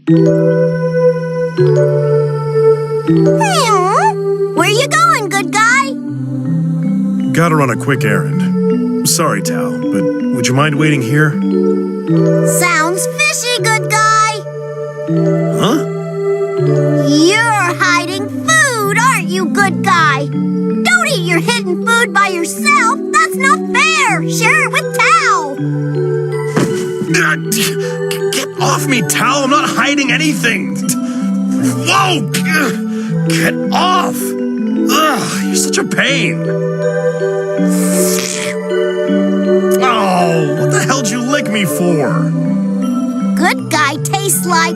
Where you going, good guy? Gotta run a quick errand. Sorry, Tal, but would you mind waiting here? Sounds fishy, good guy. Huh? You're hiding food, aren't you, good guy? Don't eat your hidden food by yourself. That's not fair. Share it with Tal. Get off me, Tal! I'm not hiding anything! Whoa! Get off! Ugh, you're such a pain! Oh, what the hell did you lick me for? Good guy tastes like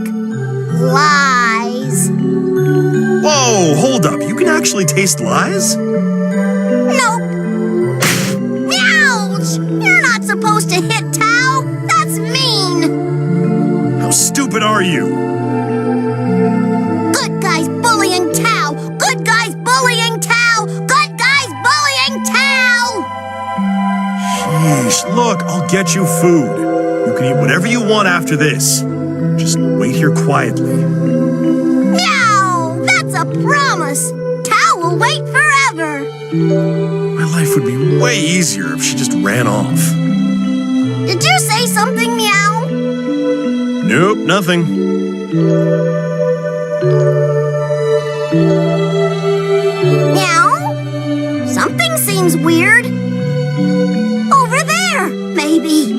lies. Whoa, hold up. You can actually taste lies? Nope. Ouch! You're not supposed to hit Tal. That's mean. How stupid are you? Good guy's bullying Tal. Good guy's bullying Tal. Good guy's bullying Tal. Sheesh, look, I'll get you food. You can eat whatever you want after this. Just wait here quietly. No, that's a promise. Tal will wait forever. My life would be way easier if she just ran off. Did you say something, Meow? Nope, nothing. Meow? Something seems weird. Over there, maybe.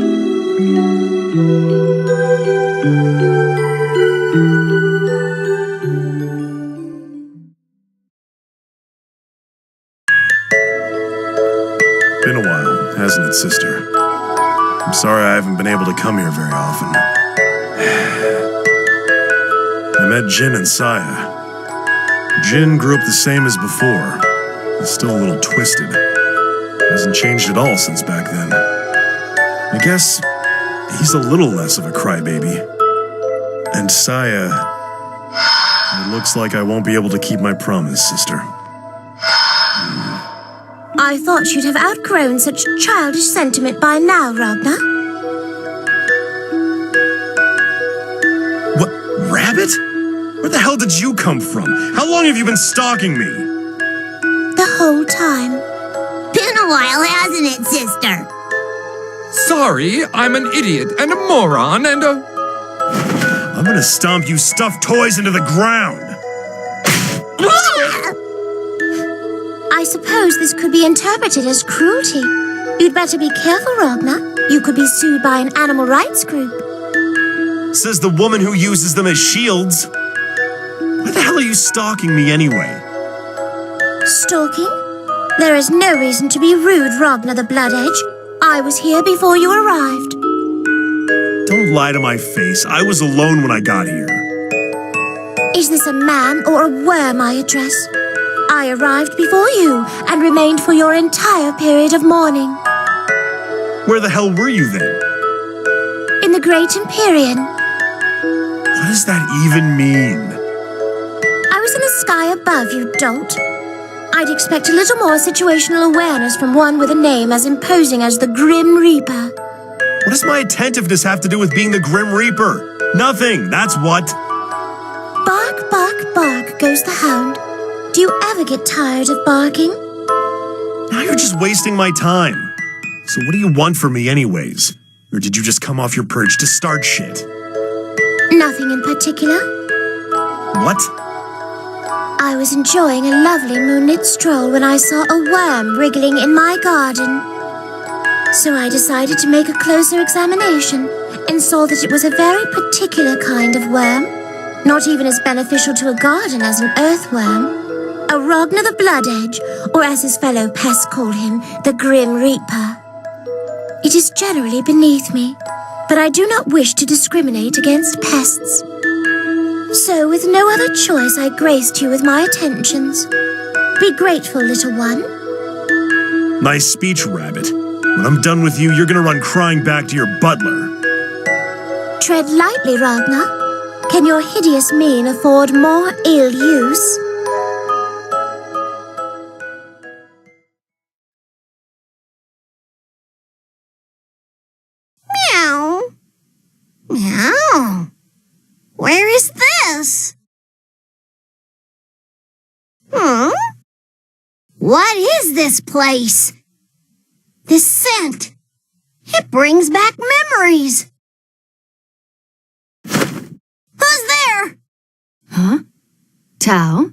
Been a while, hasn't it, sister? I'm sorry I haven't been able to come here very often. I met Jin and Saya. Jin grew up the same as before. He's still a little twisted. Hasn't changed at all since back then. I guess he's a little less of a crybaby. And Saya... It looks like I won't be able to keep my promise, sister. I thought you'd have outgrown such childish sentiment by now, Ragnar. What? Rabbit? Where the hell did you come from? How long have you been stalking me? The whole time. Been a while, hasn't it, sister? Sorry, I'm an idiot and a moron and a... I'm gonna stomp you stuffed toys into the ground! I suppose this could be interpreted as cruelty. You'd better be careful, Ragnar. You could be sued by an animal rights group. Says the woman who uses them as shields. Why the hell are you stalking me anyway? Stalking? There is no reason to be rude, Ragnar the Blood Edge. I was here before you arrived. Don't lie to my face. I was alone when I got here. Is this a man or a worm I address? I arrived before you and remained for your entire period of mourning. Where the hell were you then? In the Great Empyrean. What does that even mean? I was in the sky above, you dolt. I'd expect a little more situational awareness from one with a name as imposing as the Grim Reaper. What does my attentiveness have to do with being the Grim Reaper? Nothing, that's what. Bark, bark, bark goes the hound. Do you ever get tired of barking? Now you're just wasting my time. So what do you want from me anyways? Or did you just come off your perch to start shit? Nothing in particular. What? I was enjoying a lovely moonlit stroll when I saw a worm wriggling in my garden. So I decided to make a closer examination and saw that it was a very particular kind of worm, not even as beneficial to a garden as an earthworm. A Ragnar the Blood Edge, or as his fellow pests call him, the Grim Reaper. It is generally beneath me, but I do not wish to discriminate against pests. So, with no other choice, I graced you with my attentions. Be grateful, little one. Nice speech, Rabbit. When I'm done with you, you're gonna run crying back to your butler. Tread lightly, Ragnar. Can your hideous mien afford more ill use? Meow. Meow. Where is What is this place? This scent. It brings back memories. Who's there? Huh? Tao?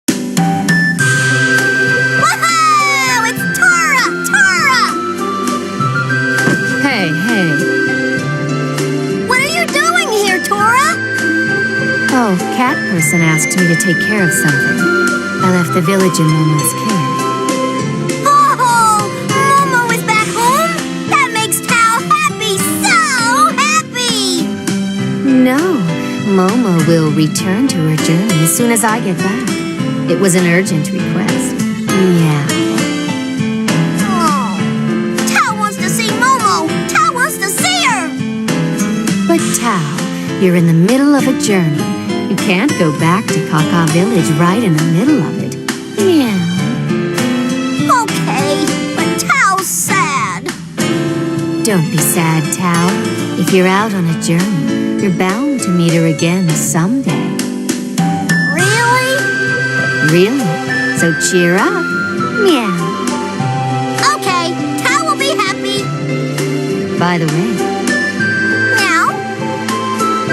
Woohoo! It's Tora! Tora! Hey. What are you doing here, Tora? Oh, Cat Person asked me to take care of something. I left the village in Momo's care. Oh, Momo is back home? That makes Tao happy, so happy! No, Momo will return to her journey as soon as I get back. It was an urgent request. Yeah. Oh, Tao wants to see Momo. Tao wants to see her. But Tao, you're in the middle of a journey. You can't go back to Kaka Village right in the middle of it. Yeah. Okay, but Tao's sad. Don't be sad, Tao. If you're out on a journey, you're bound to meet her again someday. Really? Really? So cheer up. Meow. Okay, Tao will be happy. By the way, Now,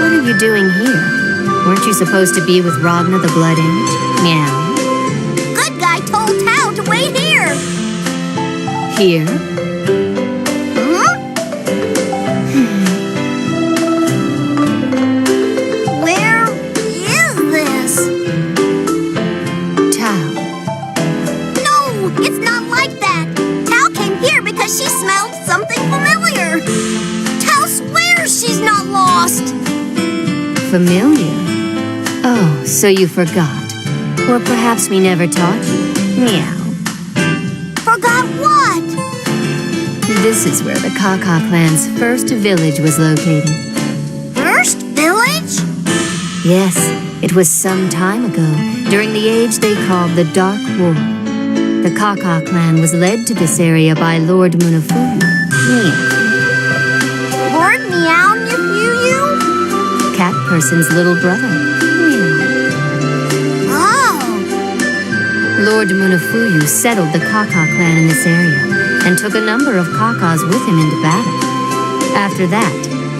what are you doing here? Weren't you supposed to be with Ragna the Blood Image? Meow. good guy told Tao to wait here. Here? Huh? Where is this? Tao. No, it's not like that. Tao came here because she smelled something familiar. Tao swears she's not lost. Familiar? Oh, so you forgot. Or perhaps we never taught you. Meow. Forgot what? This is where the Kaka clan's first village was located. First village? Yes, it was some time ago, during the age they called the Dark War. The Kaka clan was led to this area by Lord Munafuyu. Meow. Lord Meow Nefuyu? Cat Person's little brother. Meow. Oh, Lord Munafuyu settled the Kaka clan in this area and took a number of Kakas with him into battle. After that,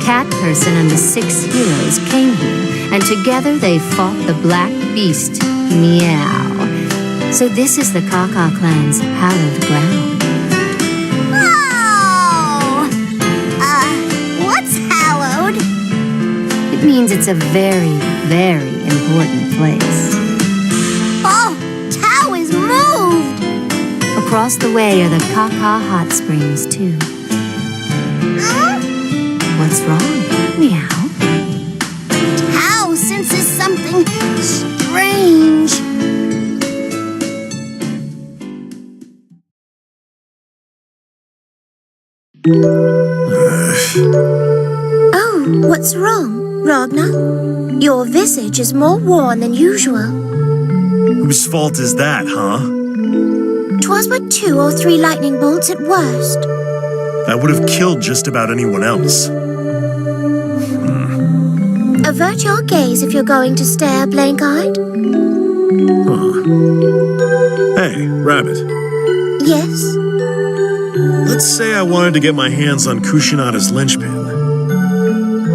Cat Person and the 6 heroes came here, and together they fought the Black Beast. Meow. So this is the Kaka clan's hallowed ground. oh. What's hallowed? It means it's a very, very important place. Oh, Tao is moved. Across the way are the Kaka hot springs, too. Huh? What's wrong? Meow. Tao senses something strange. Oh, what's wrong, Ragnar? Your visage is more worn than usual. Whose fault is that, huh? 'Twas but 2 or 3 lightning bolts at worst. That would have killed just about anyone else. Avert your gaze if you're going to stare blank-eyed. Hey, Rabbit. Yes? Let's say I wanted to get my hands on Kushinada's linchpin.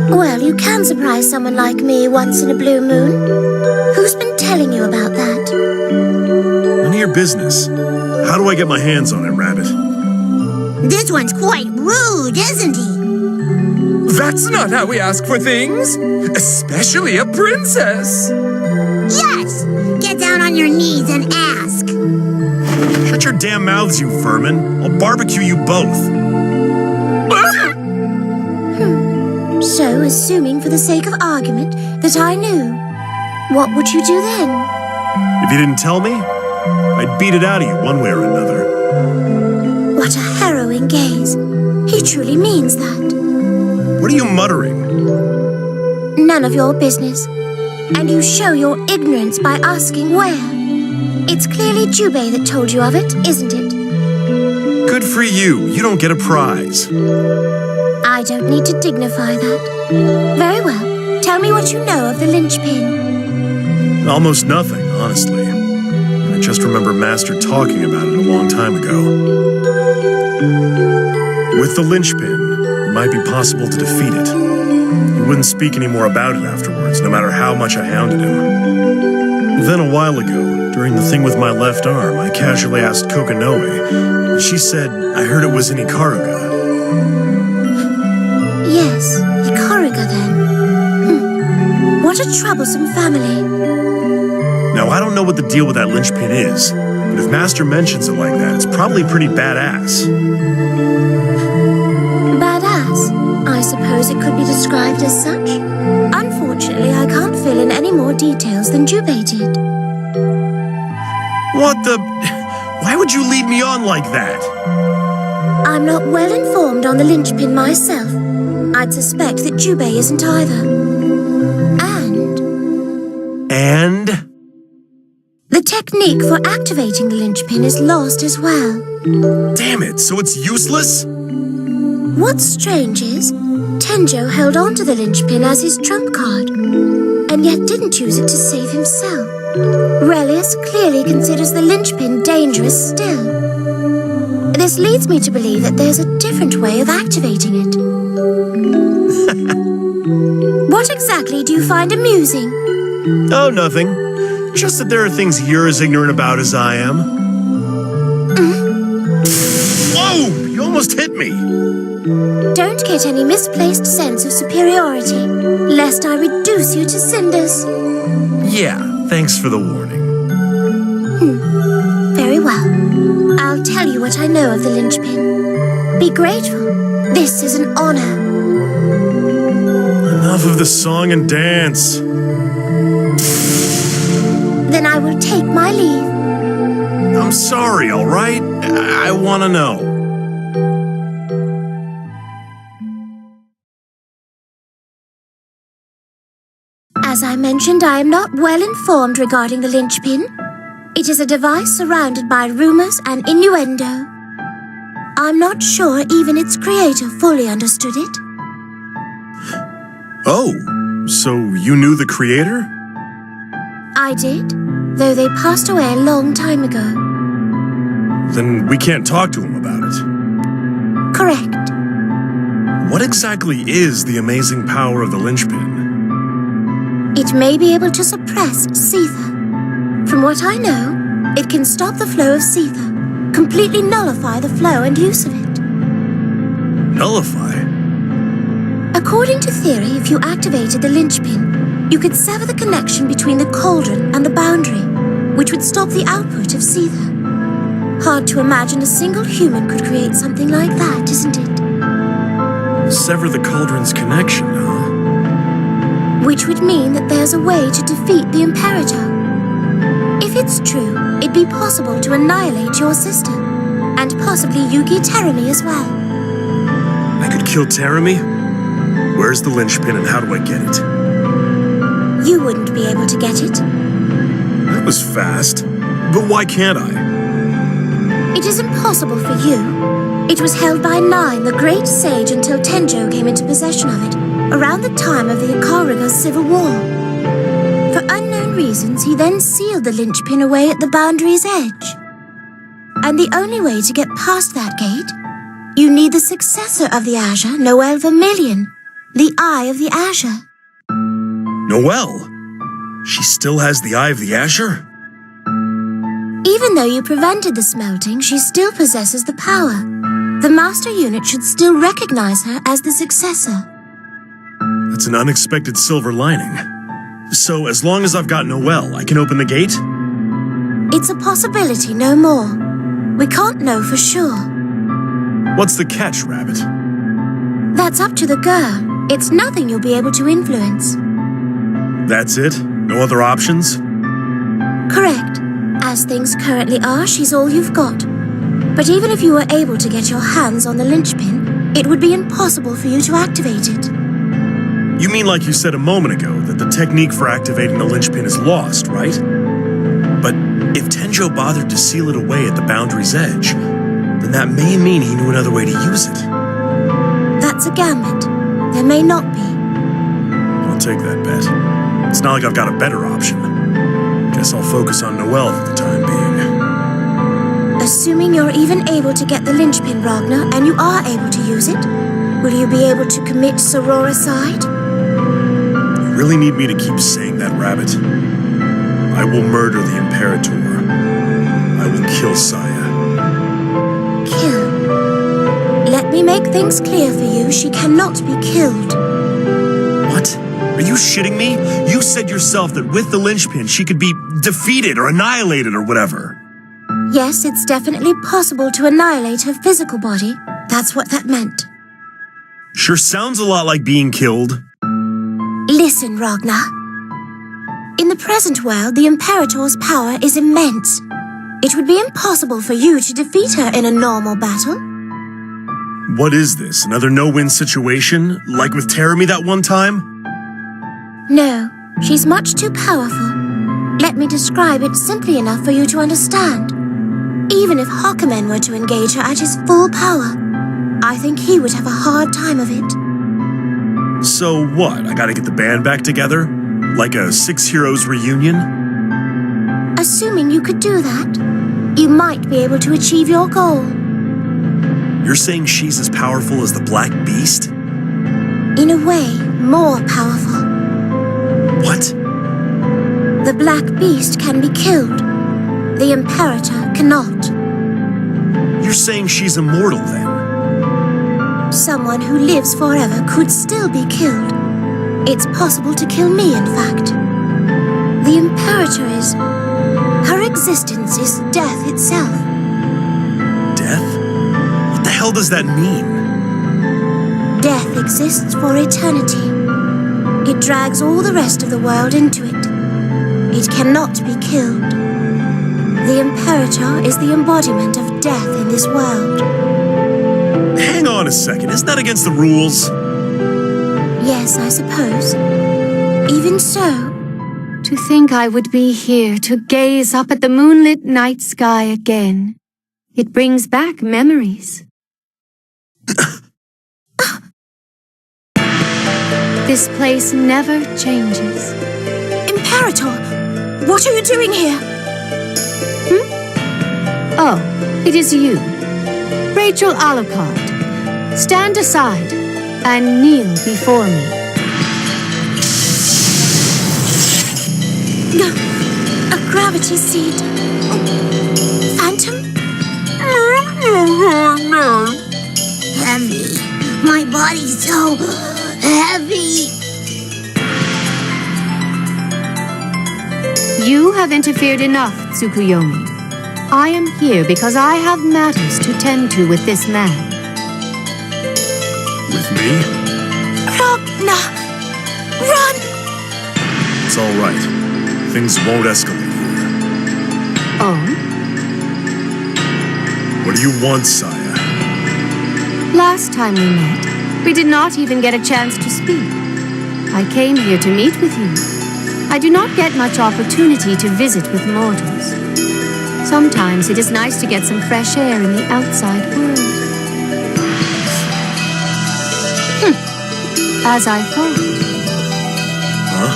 Well, you can surprise someone like me once in a blue moon. Who's been telling you about that? None of your business. How do I get my hands on it, Rabbit? This one's quite rude, isn't he? That's not how we ask for things, especially a princess. Yes! Get down on your knees and ask. Shut your damn mouths, you vermin. I'll barbecue you both. So, assuming for the sake of argument that I knew, what would you do then? If you didn't tell me, I'd beat it out of you one way or another. What a harrowing gaze. He truly means that. What are you muttering? None of your business. And you show your ignorance by asking where. It's clearly Jubei that told you of it, isn't it? Good for you. You don't get a prize. I don't need to dignify that. Very well. Tell me what you know of the linchpin. Almost nothing, honestly. I just remember Master talking about it a long time ago. With the linchpin, it might be possible to defeat it. He wouldn't speak any more about it afterwards, no matter how much I hounded him. Then a while ago, during the thing with my left arm, I casually asked Kokanoe, and she said, I heard it was in Ikaruga. Yes, Ikaruga then. What a troublesome family. Now, I don't know what the deal with that linchpin is, but if Master mentions it like that, it's probably pretty badass. Badass? I suppose it could be described as such. Unfortunately, I can't fill in any more details than Jubei did. What the... Why would you lead me on like that? I'm not well informed on the linchpin myself. I'd suspect that Jubei isn't either. And? The technique for activating the linchpin is lost as well. Damn it, so it's useless? What's strange is, Tenjo held on to the linchpin as his trump card, and yet didn't use it to save himself. Relius clearly considers the linchpin dangerous still. This leads me to believe that there's a different way of activating it. What exactly do you find amusing? Oh, nothing. Just that there are things you're as ignorant about as I am. Whoa! You almost hit me! Don't get any misplaced sense of superiority, lest I reduce you to cinders. Yeah, thanks for the warning. Very well. I'll tell you what I know of the linchpin. Be grateful. This is an honor. Enough of the song and dance. Then I will take my leave. I'm sorry, all right? I want to know. As I mentioned, I am not well informed regarding the linchpin. It is a device surrounded by rumors and innuendo. I'm not sure even its creator fully understood it. Oh, so you knew the creator? I did, though they passed away a long time ago. Then we can't talk to him about it. Correct. What exactly is the amazing power of the linchpin? It may be able to suppress Seether. From what I know, it can stop the flow of Seether, completely nullify the flow and use of it. Nullify? According to theory, if you activated the linchpin, you could sever the connection between the cauldron and the boundary, which would stop the output of Seether. Hard to imagine a single human could create something like that, isn't it? Sever the cauldron's connection, huh? Which would mean that there's a way to defeat the Imperator. If it's true, it'd be possible to annihilate your sister, and possibly Yuki Terumi as well. I could kill Terumi? Where's the linchpin and how do I get it? You wouldn't be able to get it. That was fast. But why can't I? It is impossible for you. It was held by Nine, the great sage, until Tenjo came into possession of it, around the time of the Ikaruga Civil War. For unknown reasons, he then sealed the linchpin away at the boundary's edge. And the only way to get past that gate, you need the successor of the Azure, Noelle Vermilion, the Eye of the Azure. Noelle? She still has the Eye of the Azure? Even though you prevented the smelting, she still possesses the power. The master unit should still recognize her as the successor. That's an unexpected silver lining. So, as long as I've got Noelle, I can open the gate? It's a possibility, no more. We can't know for sure. What's the catch, Rabbit? That's up to the girl. It's nothing you'll be able to influence. That's it? No other options? Correct. As things currently are, she's all you've got. But even if you were able to get your hands on the linchpin, it would be impossible for you to activate it. You mean like you said a moment ago, that the technique for activating the linchpin is lost, right? But if Tenjo bothered to seal it away at the boundary's edge, then that may mean he knew another way to use it. That's a gambit. There may not be. I'll take that bet. It's not like I've got a better option. Guess I'll focus on Noelle for the time being. Assuming you're even able to get the linchpin, Ragnar, and you are able to use it, will you be able to commit sororicide? You really need me to keep saying that, Rabbit. I will murder the Imperator. I will kill Saya. Kill. Let me make things clear for you. She cannot be killed. What? Are you shitting me? You said yourself that with the linchpin she could be defeated or annihilated or whatever. Yes, it's definitely possible to annihilate her physical body. That's what that meant. Sure sounds a lot like being killed. Listen, Ragnar. In the present world, the Imperator's power is immense. It would be impossible for you to defeat her in a normal battle. What is this, another no-win situation? Like with Teremi that one time? No, she's much too powerful. Let me describe it simply enough for you to understand. Even if Hakumen were to engage her at his full power, I think he would have a hard time of it. So what, I gotta get the band back together? Like a Six Heroes reunion? Assuming you could do that, you might be able to achieve your goal. You're saying she's as powerful as the Black Beast? In a way, more powerful. What? The Black Beast can be killed. The Imperator cannot. You're saying she's immortal then? Someone who lives forever could still be killed. It's possible to kill me, in fact. The Imperator is... her existence is death itself. Death? What the hell does that mean? Death exists for eternity. It drags all the rest of the world into it. It cannot be killed. The Imperator is the embodiment of death in this world. Hang on a second, isn't that against the rules? Yes, I suppose. Even so... To think I would be here to gaze up at the moonlit night sky again. It brings back memories. This place never changes. Imperator! What are you doing here? Oh, it is you. Rachel Alucard. Stand aside and kneel before me. A gravity seed. Phantom? Heavy. My body's so heavy. You have interfered enough, Tsukuyomi. I am here because I have matters to tend to with this man. With me? Ragnar! Run! It's all right. Things won't escalate here. Oh? What do you want, Saya? Last time we met, we did not even get a chance to speak. I came here to meet with you. I do not get much opportunity to visit with mortals. Sometimes it is nice to get some fresh air in the outside world. As I thought. Huh?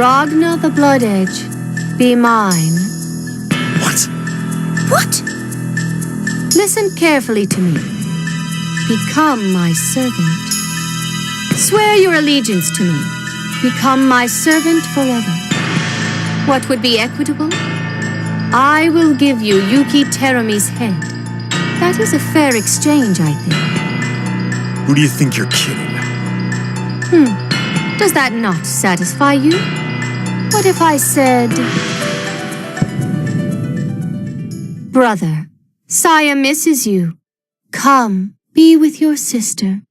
Ragnar the Blood Edge, be mine. What? What? Listen carefully to me. Become my servant. Swear your allegiance to me. Become my servant forever. What would be equitable? I will give you Yuki Teremi's head. That is a fair exchange, I think. Who do you think you're kidding? Does that not satisfy you? What if I said... Brother, Saya misses you. Come, be with your sister.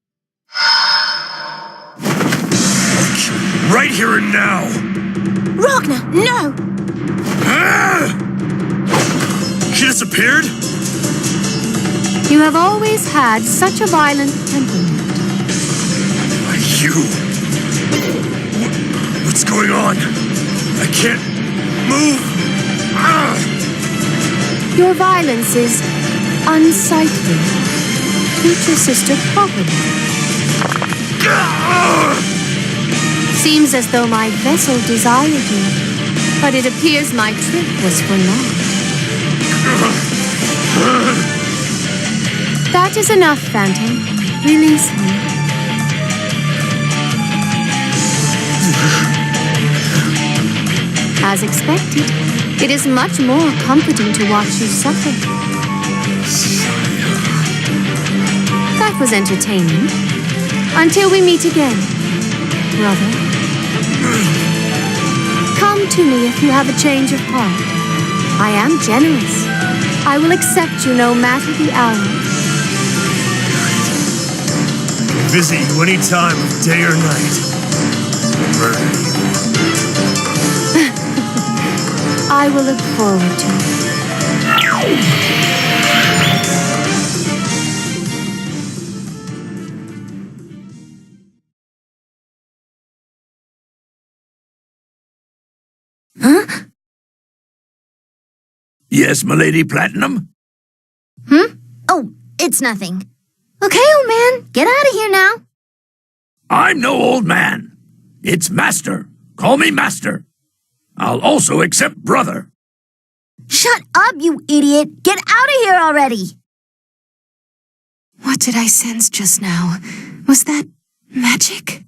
Right here and now! Ragnar, no! Ah! She disappeared? You have always had such a violent temperament. You... What's going on? I can't move. Ah! Your violence is unsightly. Treat your sister properly. Ah! Seems as though my vessel desired you, but it appears my trick was for naught. That is enough, Phantom. Release him. As expected, it is much more comforting to watch you suffer. That was entertaining. Until we meet again, brother. Come to me if you have a change of heart. I am generous. I will accept you no matter the hour. Visit you any time of day or night. Murder you. I will look forward to it. Huh? Yes, m'lady Platinum? Oh, it's nothing. Okay, old man, get out of here now. I'm no old man. It's Master. Call me Master. I'll also accept brother. Shut up, you idiot. Get out of here already. What did I sense just now? Was that magic?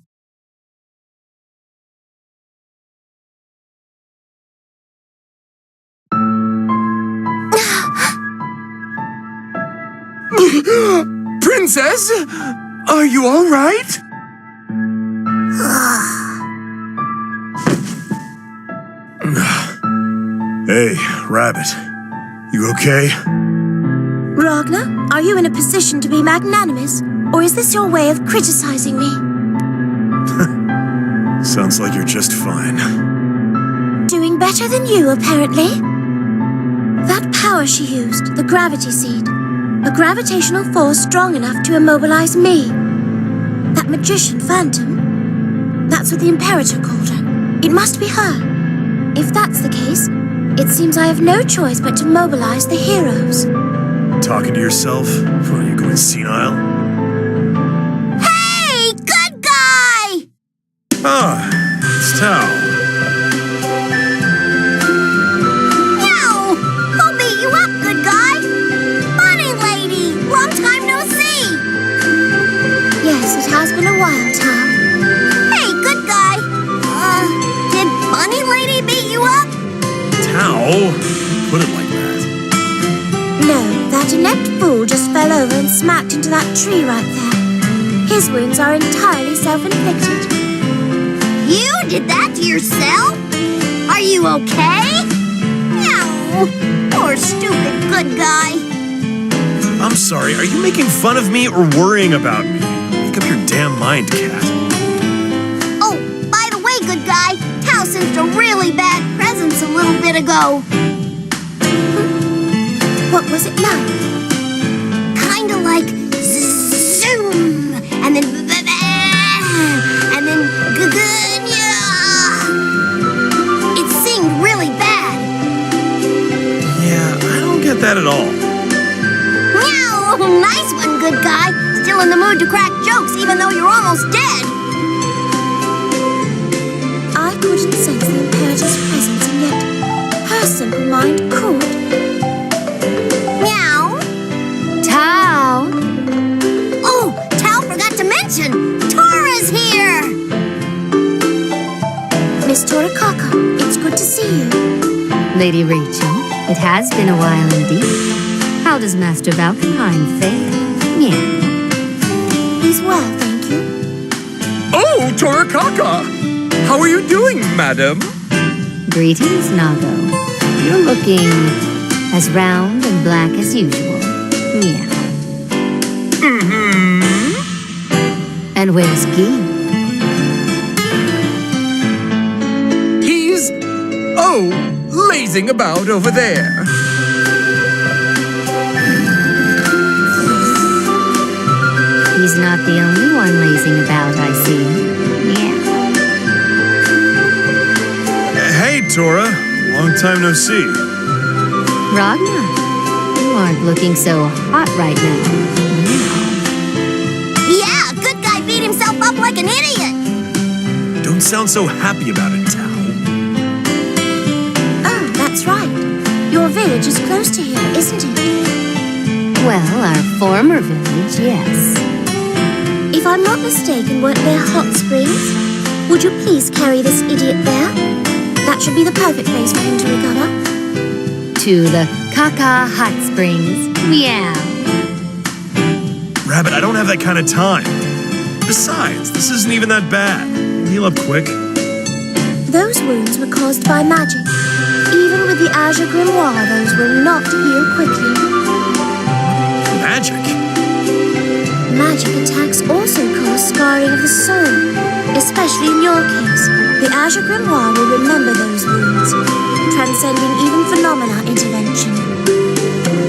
Princess, are you all right? Hey, Rabbit. You okay? Ragnar, are you in a position to be magnanimous? Or is this your way of criticizing me? Sounds like you're just fine. Doing better than you, apparently. That power she used, the gravity seed. A gravitational force strong enough to immobilize me. That magician Phantom. That's what the Imperator called her. It must be her. If that's the case, it seems I have no choice but to mobilize the heroes. Talking to yourself? What, are you going senile? Hey, good guy! Ah, it's Tao. Meow! Who beat you up, good guy? Bunny lady! Long time no see! Yes, it has been a while, Tao. Hey, good guy! Did Bunny lady beat you up? Tao? Put it like that. No, that inept fool just fell over and smacked into that tree right there. His wounds are entirely self-inflicted. You did that to yourself? Are you okay? Meow! Poor stupid good guy. I'm sorry, are you making fun of me or worrying about me? Make up your damn mind, cat. Oh, by the way, good guy, Tao sensed a really bad presence a little bit ago. What was it like? Kinda like zoom, and then it seemed really bad. Yeah, I don't get that at all. Meow! Nice one, good guy. Still in the mood to crack jokes even though you're almost dead. I couldn't sense the Imperator's presence, and yet her simple mind could. Meow. Tao! Oh, Tao forgot to mention, Tora's here. Miss Torakaka, it's good to see you. Lady Rachel, it has been a while indeed. How does Master Valkenheim fare? Meow. He's well, thank you. Oh, Torakaka! How are you doing, madam? Greetings, Nago. You're looking as round and black as usual. Meow. Mm-hmm. And where's Guy? He's... oh, lazing about over there. He's not the only one lazing about, I see. Yeah. Hey, Tora. Long time no see. Ragnar, you aren't looking so hot right now. Yeah, good guy beat himself up like an idiot. Don't sound so happy about it, Tao. Oh, that's right. You're village is close to here, isn't it? Well, our former village, yes. If I'm not mistaken, weren't there hot springs? Would you please carry this idiot there? That should be the perfect place for him to recover. To the Kaka Hot Springs. Meow. Rabbit, I don't have that kind of time. Besides, this isn't even that bad. Heal up quick. Those wounds were caused by magic. Even with the Azure Grimoire, those will not heal quickly. Magic? Magic attacks also cause scarring of the soul. Especially in your case, the Azure Grimoire will remember those wounds, transcending even phenomena intervention.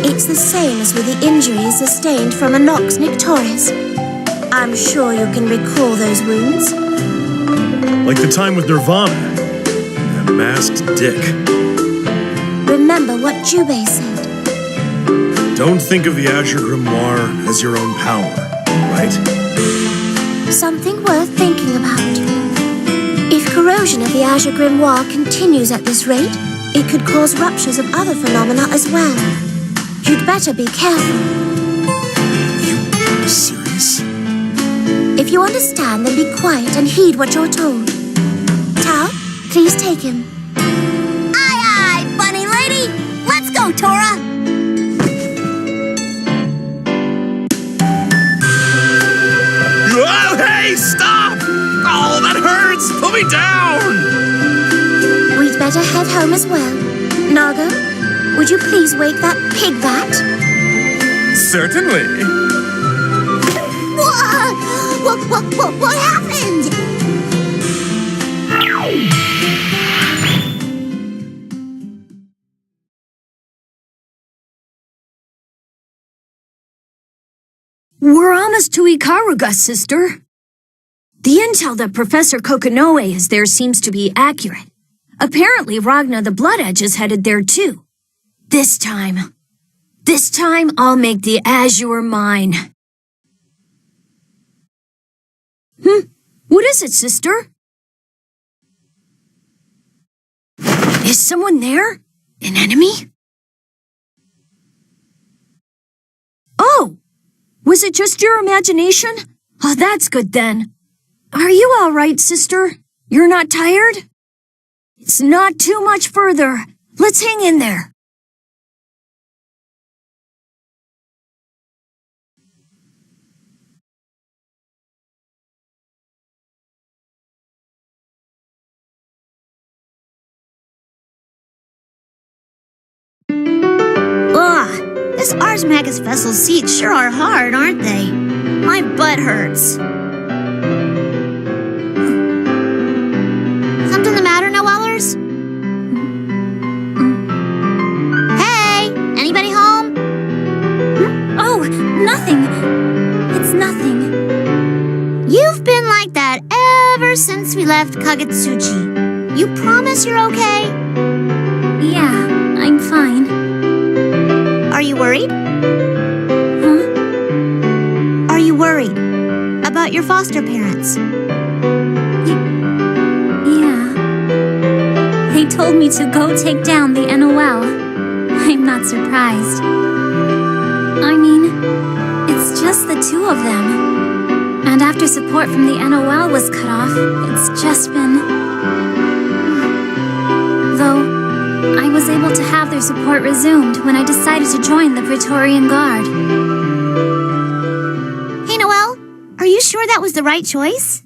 It's the same as with the injuries sustained from a Nox Nictoris. I'm sure you can recall those wounds. Like the time with Nirvana. That masked dick. Remember what Jubei said. Don't think of the Azure Grimoire as your own power, right? Something worth thinking about. If corrosion of the Azure Grimoire continues at this rate, it could cause ruptures of other phenomena as well. You'd better be careful. Are you serious? If you understand, then be quiet and heed what you're told. Tao, please take him. Aye, aye, bunny lady. Let's go, Tora. Oh, hey, stop! Oh, that hurts! Put me down! We'd better head home as well. Nago, would you please wake that pig bat? Certainly. What happened? We're almost to Ikaruga, sister. The intel that Professor Kokonoe is there seems to be accurate. Apparently, Ragna the Blood Edge is headed there too. This time, I'll make the Azure mine. What is it, sister? Is someone there? An enemy? Oh! Was it just your imagination? Oh, that's good then. Are you all right, sister? You're not tired? It's not too much further. Let's hang in there. This Ars Magus vessel's seats sure are hard, aren't they? My butt hurts. Something the matter, Noellers? Hey, anybody home? Oh, nothing. It's nothing. You've been like that ever since we left Kagetsuchi. You promise you're okay? Yeah, I'm fine. Are you worried? Huh? Are you worried about your foster parents? Yeah. They told me to go take down the NOL. I'm not surprised. I mean, it's just the two of them. And after support from the NOL was cut off, it's just been... Though, I was able to have their support resumed when I decided to join the Praetorian Guard. Hey, Noelle, are you sure that was the right choice?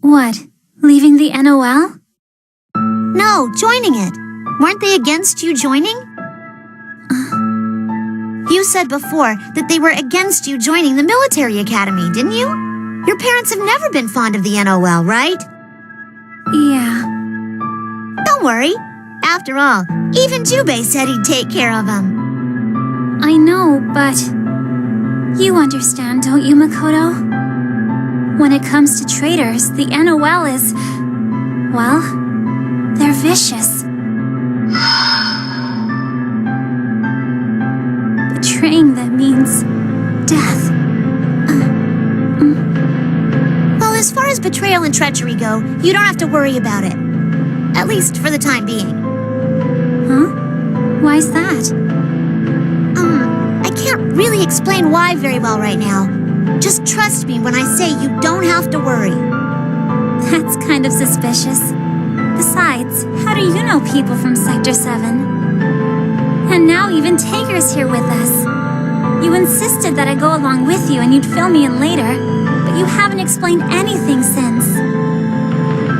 What? Leaving the NOL? No, joining it. Weren't they against you joining? You said before that they were against you joining the military academy, didn't you? Your parents have never been fond of the NOL, right? Yeah. Don't worry. After all, even Jubei said he'd take care of them. I know, but... You understand, don't you, Makoto? When it comes to traitors, the NOL is... well, they're vicious. Betraying them means... death. Well, as far as betrayal and treachery go, you don't have to worry about it. At least for the time being. Huh? Why's that? I can't really explain why very well right now. Just trust me when I say you don't have to worry. That's kind of suspicious. Besides, how do you know people from Sector 7? And now even Tager's here with us. You insisted that I go along with you and you'd fill me in later, but you haven't explained anything since.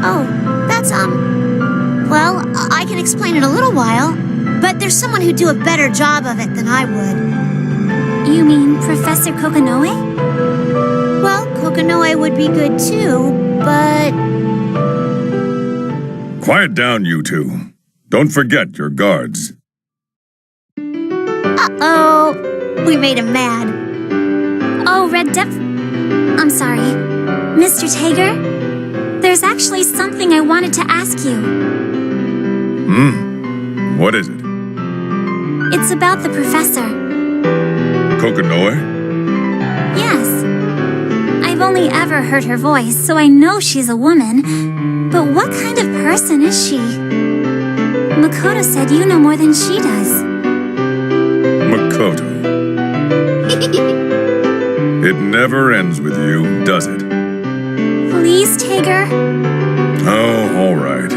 Oh, that's, well, I can explain in a little while, but there's someone who'd do a better job of it than I would. You mean Professor Kokonoe? Well, Kokonoe would be good too, but... Quiet down, you two. Don't forget your guards. Uh-oh. We made him mad. Oh, I'm sorry. Mr. Tager? There's actually something I wanted to ask you. What is it? It's about the professor. Kokonoe? Yes. I've only ever heard her voice, so I know she's a woman. But what kind of person is she? Makoto said you know more than she does. Makoto. It never ends with you, does it? Please, Tager? Oh, all right.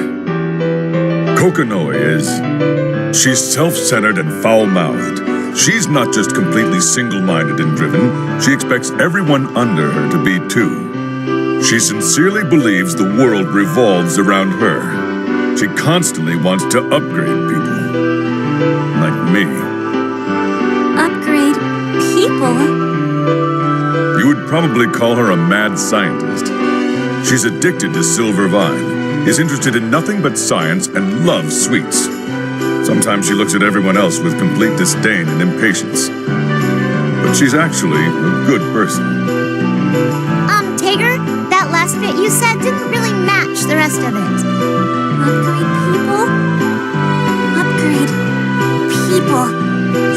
Kokonoe she's self-centered and foul-mouthed. She's not just completely single-minded and driven, she expects everyone under her to be too. She sincerely believes the world revolves around her. She constantly wants to upgrade people. Like me. Upgrade people? You would probably call her a mad scientist. She's addicted to Silver Vine, is interested in nothing but science, and loves sweets. Sometimes she looks at everyone else with complete disdain and impatience. But she's actually a good person. Tager, that last bit you said didn't really match the rest of it. Upgrade people? Upgrade people.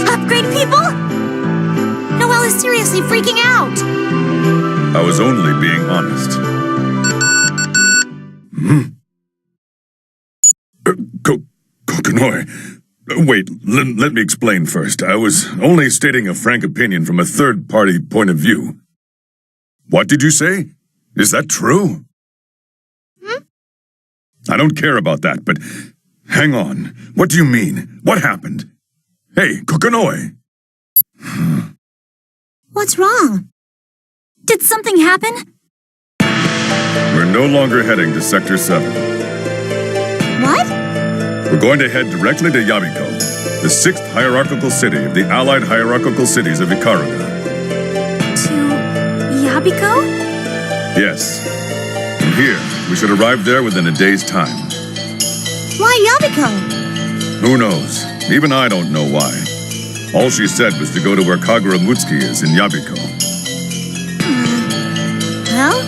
Upgrade people? Noelle is seriously freaking out. I was only being honest. Kokonoe. Wait, let me explain first. I was only stating a frank opinion from a third-party point of view. What did you say? Is that true? I don't care about that, but hang on. What do you mean? What happened? Hey, Kokonoe. What's wrong? Did something happen? We're no longer heading to Sector 7. What? We're going to head directly to Yabiko, the 6th hierarchical city of the allied hierarchical cities of Ikaruga. To Yabiko? Yes. From here, we should arrive there within a day's time. Why Yabiko? Who knows? Even I don't know why. All she said was to go to where Kagura Mutsuki is in Yabiko. Well,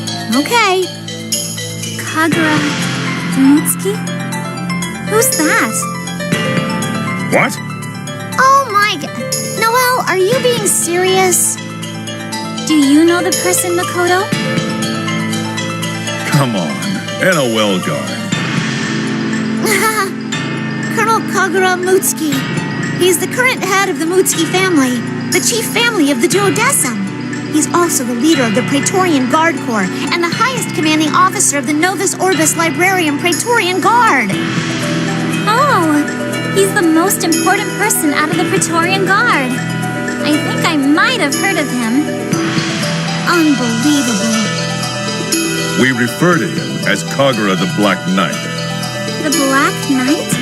okay. Kagura Mutsuki? Who's that? What? Oh my god. Noelle, are you being serious? Do you know the person, Makoto? Come on, NOL guard. Colonel Kagura Mutsuki. He's the current head of the Mutsuki family, the chief family of the Duodecim. He's also the leader of the Praetorian Guard Corps and the highest commanding officer of the Novus Orbis Librarian Praetorian Guard. Oh, he's the most important person out of the Praetorian Guard. I think I might have heard of him. Unbelievable. We refer to him as Kagura the Black Knight. The Black Knight?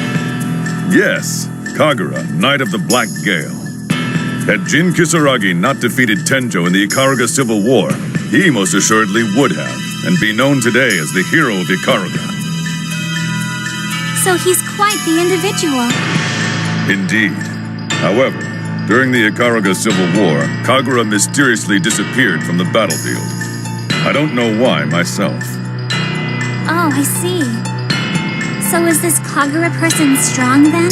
Yes, Kagura, Knight of the Black Gale. Had Jin Kisaragi not defeated Tenjo in the Ikaruga Civil War, he most assuredly would have, and be known today as the hero of Ikaruga. So he's quite the individual. Indeed. However, during the Ikaruga Civil War, Kagura mysteriously disappeared from the battlefield. I don't know why myself. Oh, I see. So is this Kagura person strong then?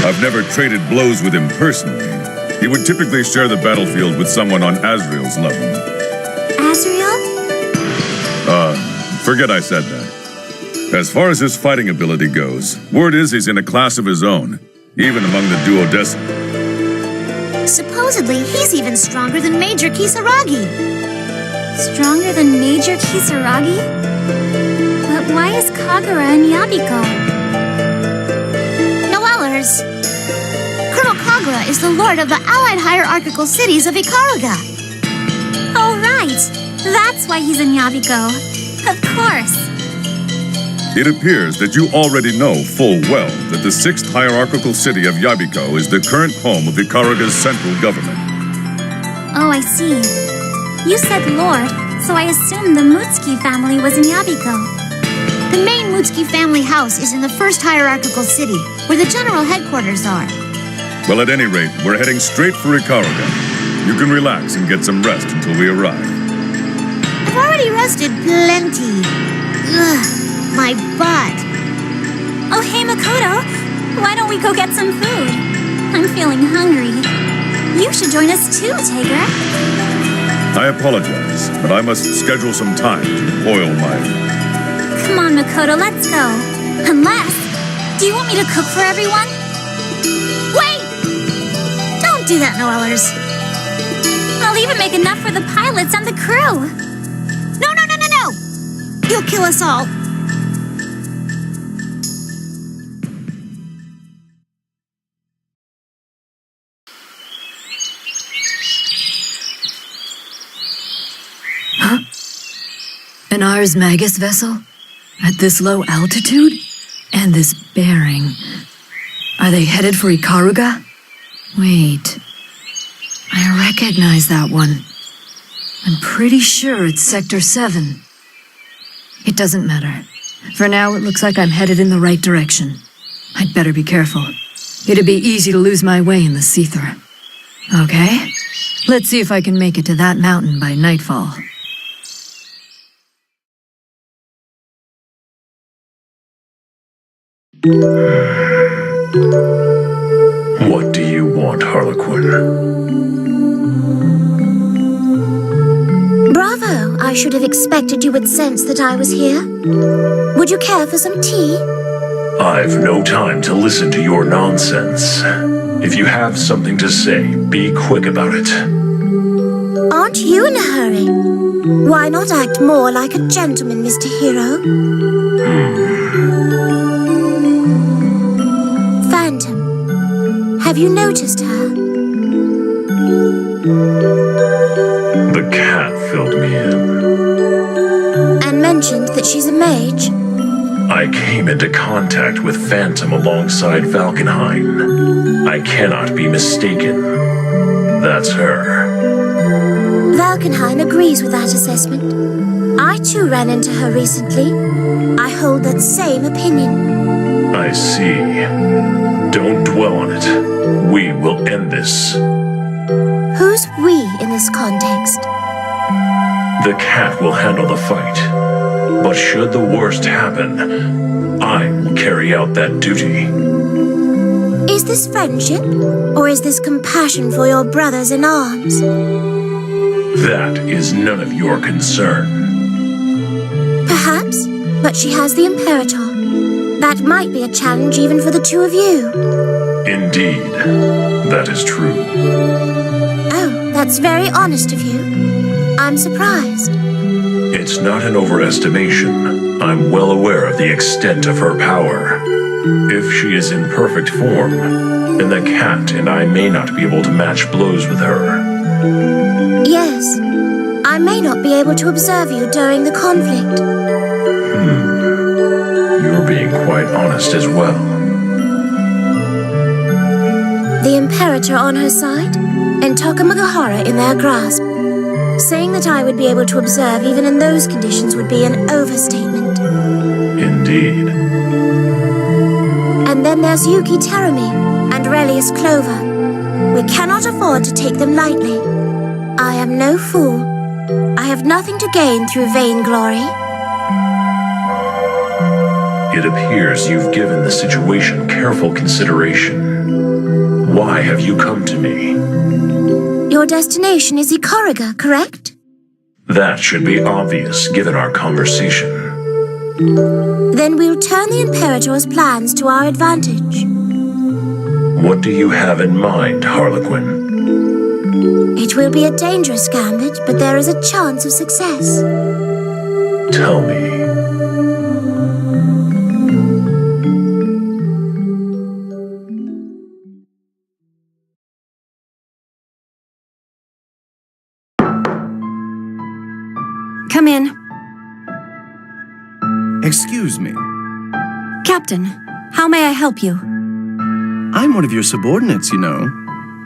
I've never traded blows with him personally. He would typically share the battlefield with someone on Asriel's level. Asriel? Forget I said that. As far as his fighting ability goes, word is he's in a class of his own. even among the duodecim. Supposedly, he's even stronger than Major Kisaragi. Stronger than Major Kisaragi? But why is Kagura in Yabiko? Noellers. Colonel Kagura is the lord of the allied hierarchical cities of Ikaruga. Oh, right. That's why he's in Yabiko. Of course. It appears that you already know full well that the 6th hierarchical city of Yabiko is the current home of Ikaruga's central government. Oh, I see. You said lord, so I assumed the Mutsuki family was in Yabiko. The main Mutsuki family house is in the 1st hierarchical city, where the general headquarters are. Well, at any rate, we're heading straight for Ikaruga. You can relax and get some rest until we arrive. I've already rested plenty. Ugh, my butt. Oh, hey, Makoto. Why don't we go get some food? I'm feeling hungry. You should join us too, Tiger. I apologize, but I must schedule some time to boil my... Come on, Makoto, let's go. Unless, do you want me to cook for everyone? Wait! Don't do that, Noellers. I'll even make enough for the pilots and the crew. No! You'll kill us all. Huh? An Ars Magus vessel? At this low altitude? And this bearing? Are they headed for Ikaruga? Wait. I recognize that one. I'm pretty sure it's Sector 7. It doesn't matter. For now, it looks like I'm headed in the right direction. I'd better be careful. It'd be easy to lose my way in the Seether. Okay? Let's see if I can make it to that mountain by nightfall. What do you want, Harlequin? Bravo! I should have expected you would sense that I was here. Would you care for some tea? I've no time to listen to your nonsense. If you have something to say, be quick about it. Aren't you in a hurry? Why not act more like a gentleman, Mr. Hero? Phantom, have you noticed her? The cat filled me in. And mentioned that she's a mage? I came into contact with Phantom alongside Valkenheim. I cannot be mistaken. That's her. Valkenheim agrees with that assessment. I too ran into her recently. I hold that same opinion. I see. Don't dwell on it. We will end this. Who's we in this context? The cat will handle the fight. But should the worst happen, I will carry out that duty. Is this friendship? Or is this compassion for your brothers in arms? That is none of your concern. Perhaps, but she has the Imperator. That might be a challenge even for the two of you. Indeed, that is true. Oh, that's very honest of you. I'm surprised. It's not an overestimation. I'm well aware of the extent of her power. If she is in perfect form, then the cat and I may not be able to match blows with her. Yes, I may not be able to observe you during the conflict. You're being quite honest as well. The Imperator on her side, and Takamagahara in their grasp. Saying that I would be able to observe even in those conditions would be an overstatement. Indeed. And then there's Yuki Terumi and Relius Clover. We cannot afford to take them lightly. I am no fool. I have nothing to gain through vainglory. It appears you've given the situation careful consideration. Why have you come to me? Your destination is Ikaruga, correct? That should be obvious, given our conversation. Then we'll turn the Imperator's plans to our advantage. What do you have in mind, Harlequin? It will be a dangerous gambit, but there is a chance of success. Tell me. Come in. Excuse me. Captain, how may I help you? I'm one of your subordinates, you know.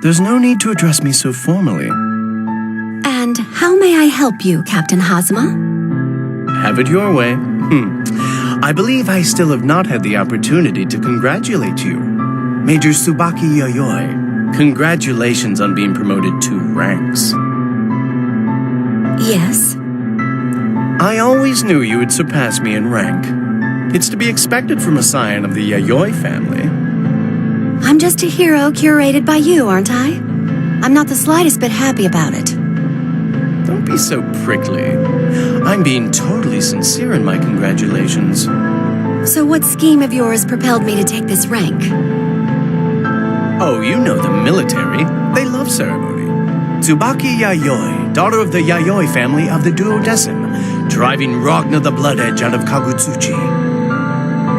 There's no need to address me so formally. And how may I help you, Captain Hazama? Have it your way. I believe I still have not had the opportunity to congratulate you. Major Tsubaki Yayoi, congratulations on being promoted 2 ranks. Yes? I always knew you would surpass me in rank. It's to be expected from a scion of the Yayoi family. I'm just a hero curated by you, aren't I? I'm not the slightest bit happy about it. Don't be so prickly. I'm being totally sincere in my congratulations. So what scheme of yours propelled me to take this rank? Oh, you know the military. They love ceremony. Tsubaki Yayoi, daughter of the Yayoi family of the Duodecim, driving Ragna the Blood Edge out of Kagutsuchi,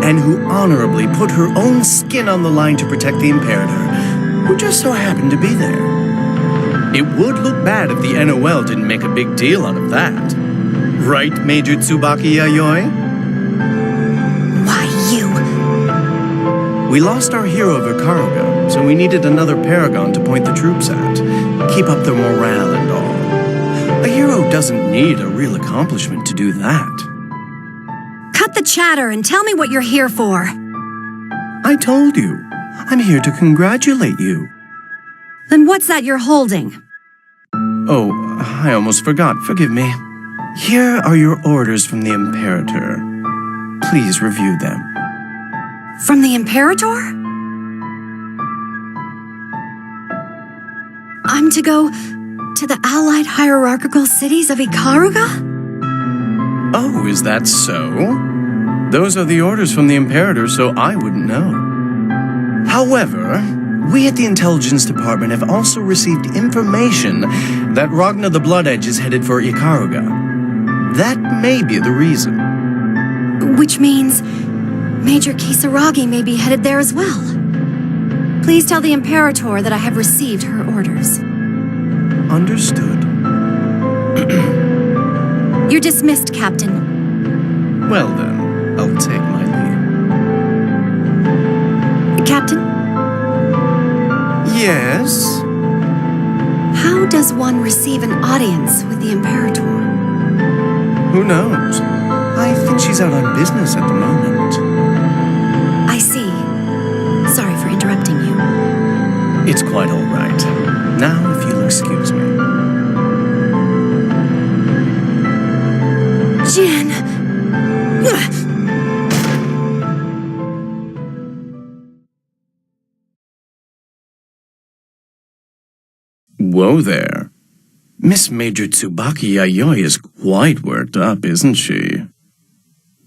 and who honorably put her own skin on the line to protect the Imperator, who just so happened to be there. It would look bad if the NOL didn't make a big deal out of that. Right, Major Tsubaki Yayoi? Why, you... We lost our hero of Ikaruga, so we needed another paragon to point the troops at. Keep up their morale and all. A hero doesn't need a real accomplishment to do that. Cut the chatter and tell me what you're here for. I told you. I'm here to congratulate you. Then what's that you're holding? Oh, I almost forgot. Forgive me. Here are your orders from the Imperator. Please review them. From the Imperator? I'm to go to the allied hierarchical cities of Ikaruga? Oh, is that so? Those are the orders from the Imperator, so I wouldn't know. However, we at the Intelligence Department have also received information that Ragna the Blood Edge is headed for Ikaruga. That may be the reason. Which means Major Kisaragi may be headed there as well. Please tell the Imperator that I have received her orders. Understood. You're dismissed, Captain. Well then, I'll take my leave. Captain? Yes? How does one receive an audience with the Imperator? Who knows? I think she's out on business at the moment. I see. Sorry for interrupting you. It's quite all right. Now, if you'll excuse me. Jin! Whoa there. Miss Major Tsubaki Yayoi is quite worked up, isn't she?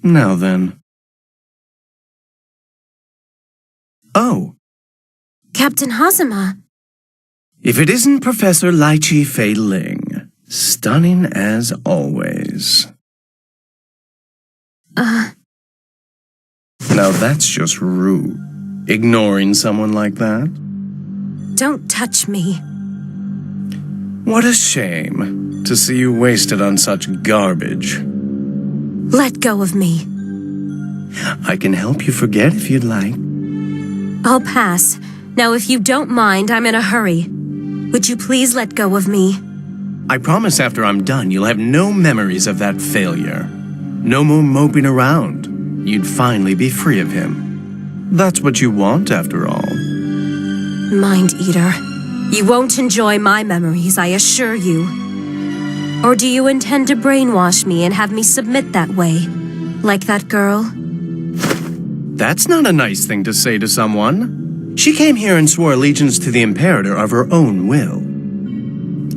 Now then. Oh. Captain Hazama. If it isn't Professor Lychee Fei Ling, stunning as always. Now that's just rude. Ignoring someone like that? Don't touch me. What a shame to see you wasted on such garbage. Let go of me. I can help you forget if you'd like. I'll pass. Now, if you don't mind, I'm in a hurry. Would you please let go of me? I promise after I'm done, you'll have no memories of that failure. No more moping around. You'd finally be free of him. That's what you want, after all. Mind Eater, you won't enjoy my memories, I assure you. Or do you intend to brainwash me and have me submit that way? Like that girl? That's not a nice thing to say to someone. She came here and swore allegiance to the Imperator of her own will.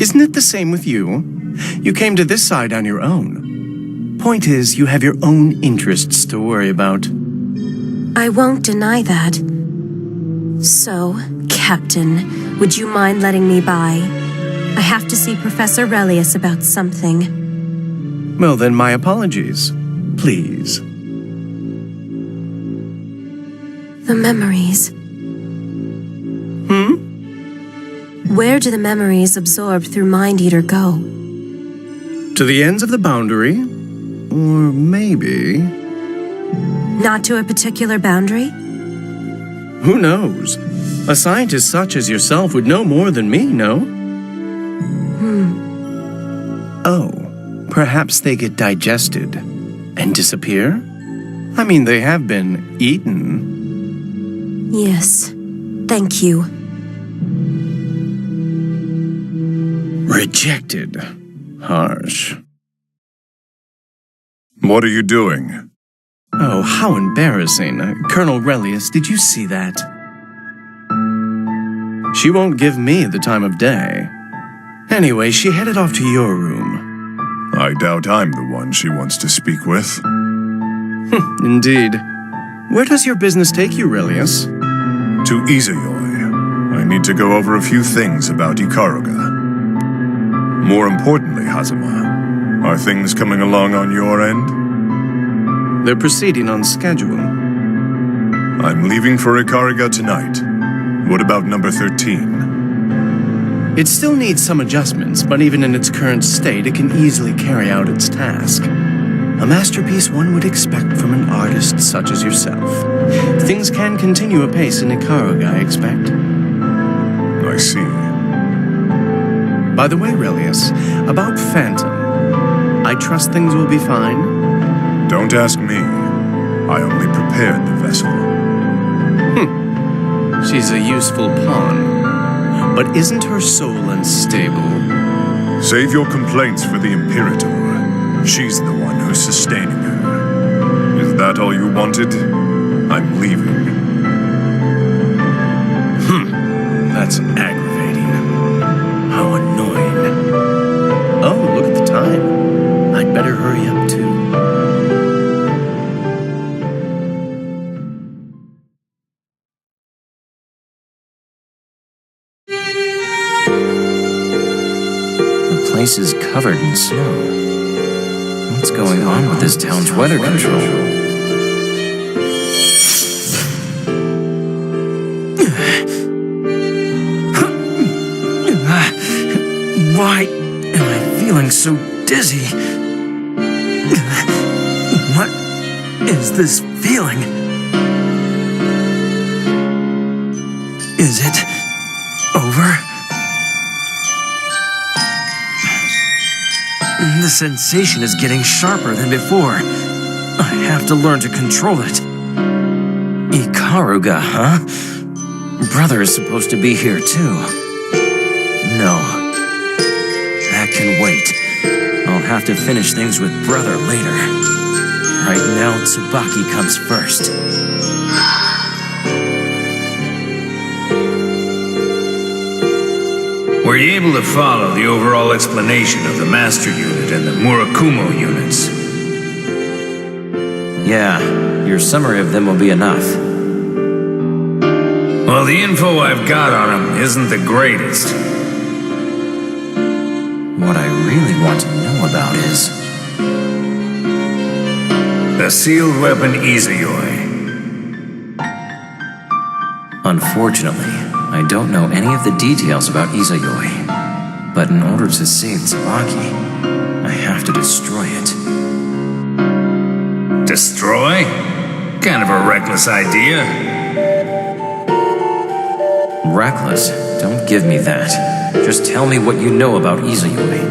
Isn't it the same with you? You came to this side on your own. Point is, you have your own interests to worry about. I won't deny that. So, Captain, would you mind letting me by? I have to see Professor Relius about something. Well, then my apologies. Please. The memories. Where do the memories absorbed through Mind Eater go? To the ends of the boundary? Or maybe... Not to a particular boundary? Who knows? A scientist such as yourself would know more than me, no? Oh, perhaps they get digested and disappear? I mean, they have been eaten. Yes, thank you. Rejected. Harsh. What are you doing? Oh, how embarrassing. Colonel Relius, did you see that? She won't give me the time of day. Anyway, she headed off to your room. I doubt I'm the one she wants to speak with. Indeed. Where does your business take you, Relius? To Izayoi. I need to go over a few things about Ikaruga. More importantly, Hazama, are things coming along on your end? They're proceeding on schedule. I'm leaving for Ikaruga tonight. What about number 13? It still needs some adjustments, but even in its current state, it can easily carry out its task. A masterpiece one would expect from an artist such as yourself. Things can continue apace in Ikaruga, I expect. I see. By the way, Relius, about Phantom. I trust things will be fine? Don't ask me. I only prepared the vessel. She's a useful pawn. But isn't her soul unstable? Save your complaints for the Imperator. She's the one who's sustaining her. Is that all you wanted? I'm leaving. That's aggravating. How annoying. Oh, look at the time. I'd better hurry up, too. The place is covered in snow. What's going on with this town's weather control? Why am I feeling so dizzy? What is this feeling? Is it over? The sensation is getting sharper than before. I have to learn to control it. Ikaruga, huh? Brother is supposed to be here too. No. That can wait. I'll have to finish things with Brother later. Right now, Tsubaki comes first. Were you able to follow the overall explanation of the Master Unit and the Murakumo units? Yeah, your summary of them will be enough. Well, the info I've got on them isn't the greatest. What I really want to know about is... the sealed weapon Izayoi. Unfortunately, I don't know any of the details about Izayoi. But in order to save Tsubaki, I have to destroy it. Destroy? Kind of a reckless idea. Reckless? Don't give me that. Just tell me what you know about Izayoi.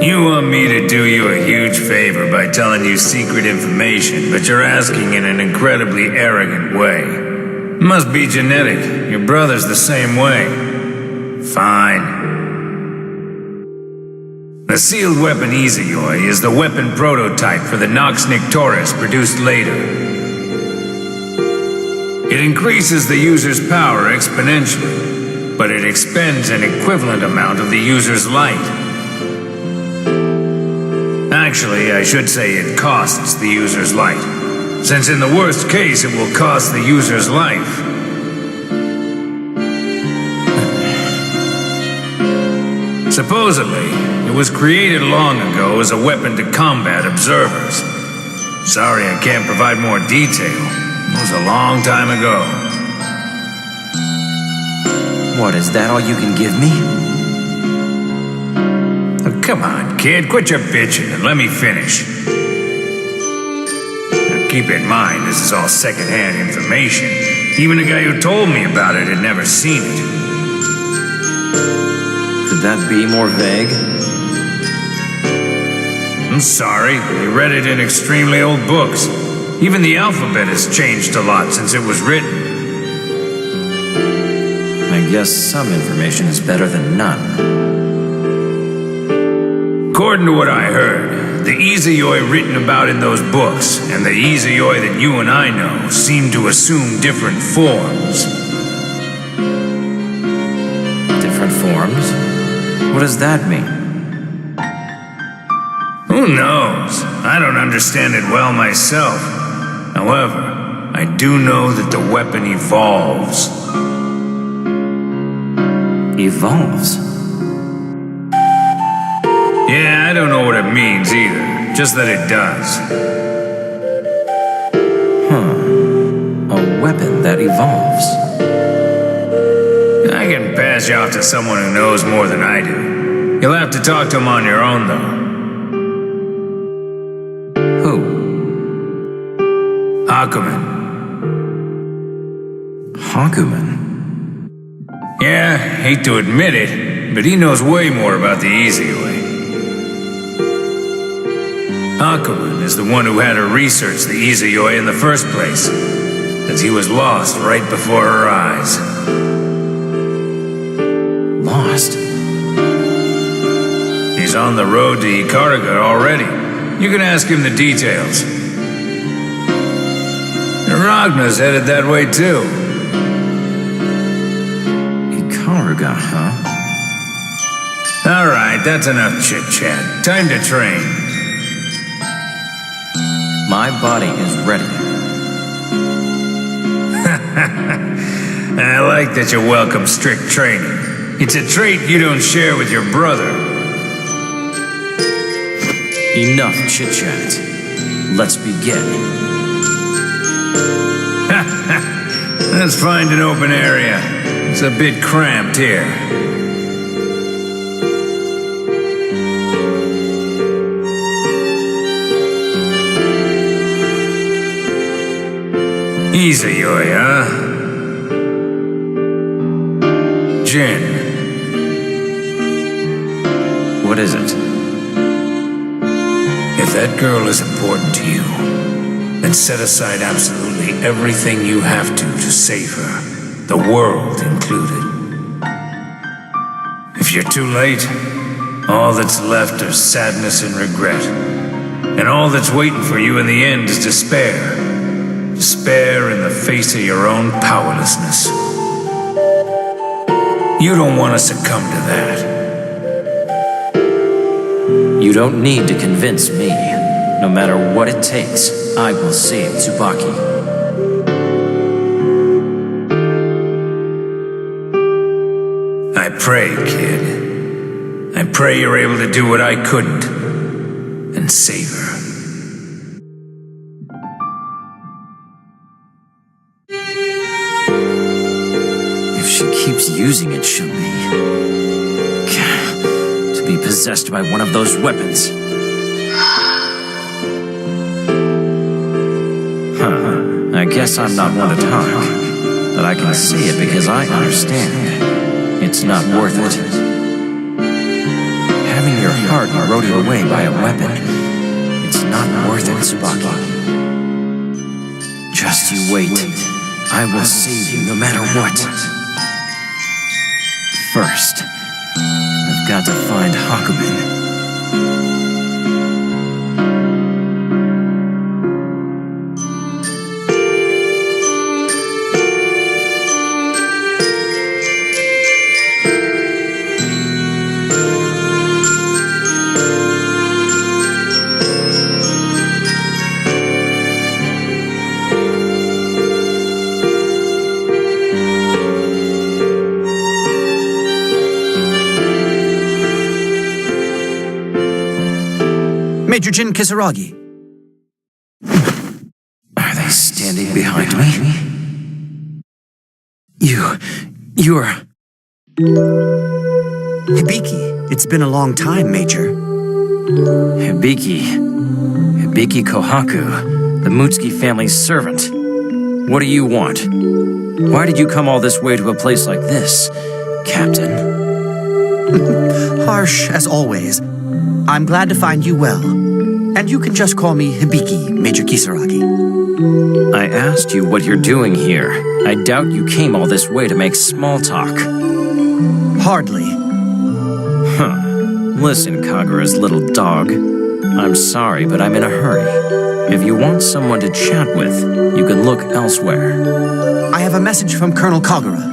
You want me to do you a huge favor by telling you secret information, but you're asking in an incredibly arrogant way. Must be genetic. Your brother's the same way. Fine. The sealed weapon Izayoi is the weapon prototype for the Nox Nictoris produced later. It increases the user's power exponentially, but it expends an equivalent amount of the user's light. Actually, I should say it costs the user's light, since in the worst case it will cost the user's life. Supposedly, it was created long ago as a weapon to combat observers. Sorry I can't provide more detail. It was a long time ago. What, is that all you can give me? Oh, come on, kid, quit your bitching and let me finish. Now, keep in mind, this is all secondhand information. Even the guy who told me about it had never seen it. Could that be more vague? I'm sorry, you read it in extremely old books. Even the alphabet has changed a lot since it was written. I guess some information is better than none. According to what I heard, the Izayoi written about in those books and the Izayoi that you and I know seem to assume different forms. Different forms? What does that mean? Who knows? I don't understand it well myself. However, I do know that the weapon evolves. Evolves? Yeah, I don't know what it means either. Just that it does. A weapon that evolves. I can pass you off to someone who knows more than I do. You'll have to talk to him on your own, though. Who? Hakumen. Hakumen? Yeah, hate to admit it, but he knows way more about the Izayoi. Hakumen is the one who had her research the Izayoi in the first place, as he was lost right before her eyes. Lost? He's on the road to Ikaruga already. You can ask him the details. And Ragna's headed that way too. Ikaruga, huh? Alright, that's enough chit-chat. Time to train. My body is ready. I like that you welcome strict training. It's a trait you don't share with your brother. Enough chit-chat. Let's begin. Let's find an open area. It's a bit cramped here. Izayoi, huh? Jin. What is it? If that girl is important to you, then set aside absolutely everything you have to save her, the world included. If you're too late, all that's left are sadness and regret. And all that's waiting for you in the end is despair. Despair in the face of your own powerlessness. You don't want to succumb to that. You don't need to convince me. No matter what it takes, I will save Tsubaki. I pray, kid. I pray you're able to do what I couldn't and save her. If she keeps using it, she'll be possessed by one of those weapons. I guess I'm not one to talk, but I can see it because I understand. It's not worth it. Having your heart eroded away by a weapon, it's not worth it, Tsubaki. Just you wait. I will save you no matter what. First, I've got to find Hakumen. Major Jin Kisaragi. Are they standing behind me? You're... Hibiki, it's been a long time, Major. Hibiki Kohaku, the Mutsuki family's servant. What do you want? Why did you come all this way to a place like this, Captain? Harsh as always. I'm glad to find you well. And you can just call me Hibiki, Major Kisaragi. I asked you what you're doing here. I doubt you came all this way to make small talk. Hardly. Huh. Listen, Kagura's little dog. I'm sorry, but I'm in a hurry. If you want someone to chat with, you can look elsewhere. I have a message from Colonel Kagura.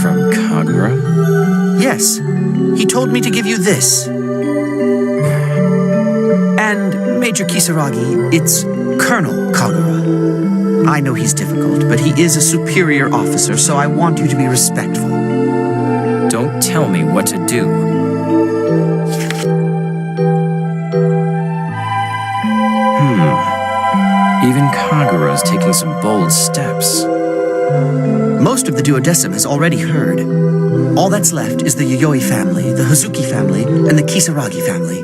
From Kagura? Yes. He told me to give you this. And, Major Kisaragi, it's Colonel Kagura. I know he's difficult, but he is a superior officer, so I want you to be respectful. Don't tell me what to do. Even Kagura's taking some bold steps. Most of the duodecim has already heard. All that's left is the Yayoi family, the Hazuki family, and the Kisaragi family.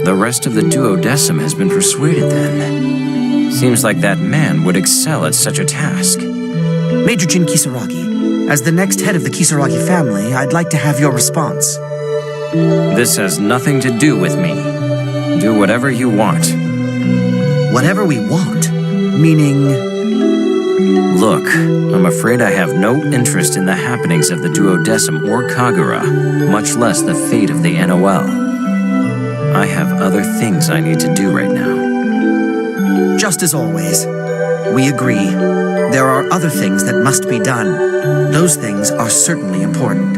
The rest of the duodecim has been persuaded then. Seems like that man would excel at such a task. Major Jin Kisaragi, as the next head of the Kisaragi family, I'd like to have your response. This has nothing to do with me. Do whatever you want. Whatever we want? Meaning... Look, I'm afraid I have no interest in the happenings of the duodecim or Kagura, much less the fate of the NOL. I have other things I need to do right now. Just as always. We agree. There are other things that must be done. Those things are certainly important.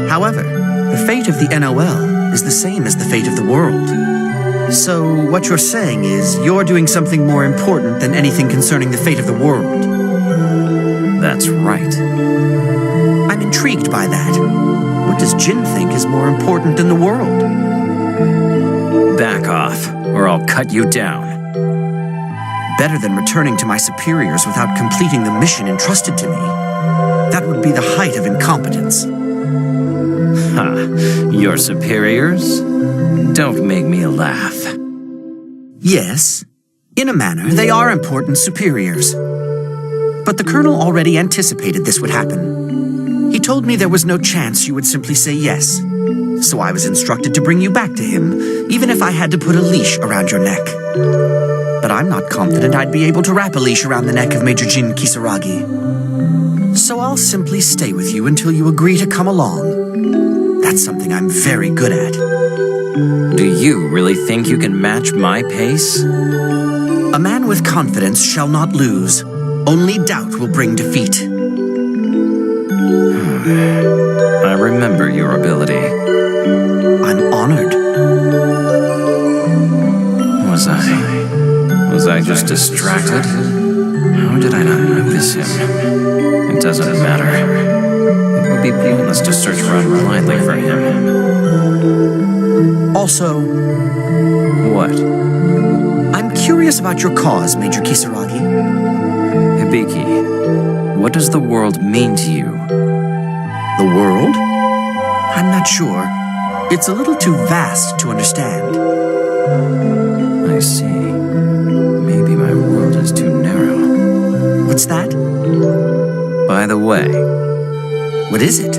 However, the fate of the NOL is the same as the fate of the world. So, what you're saying is, you're doing something more important than anything concerning the fate of the world. That's right. I'm intrigued by that. What does Jin think is more important than the world? Back off, or I'll cut you down. Better than returning to my superiors without completing the mission entrusted to me. That would be the height of incompetence. Ha, your superiors? Don't make me laugh. Yes, in a manner, they are important superiors. But the Colonel already anticipated this would happen. He told me there was no chance you would simply say yes. So I was instructed to bring you back to him, even if I had to put a leash around your neck. But I'm not confident I'd be able to wrap a leash around the neck of Major Jin Kisaragi. So I'll simply stay with you until you agree to come along. That's something I'm very good at. Do you really think you can match my pace? A man with confidence shall not lose. Only doubt will bring defeat. I remember your ability. I'm honored. Was I just distracted? How did I not notice him? It doesn't matter. It would be pointless to search around blindly for him. Also... What? I'm curious about your cause, Major Kisaragi. Hibiki, what does the world mean to you? The world? I'm not sure. It's a little too vast to understand. I see. Maybe my world is too narrow. What's that? By the way... What is it?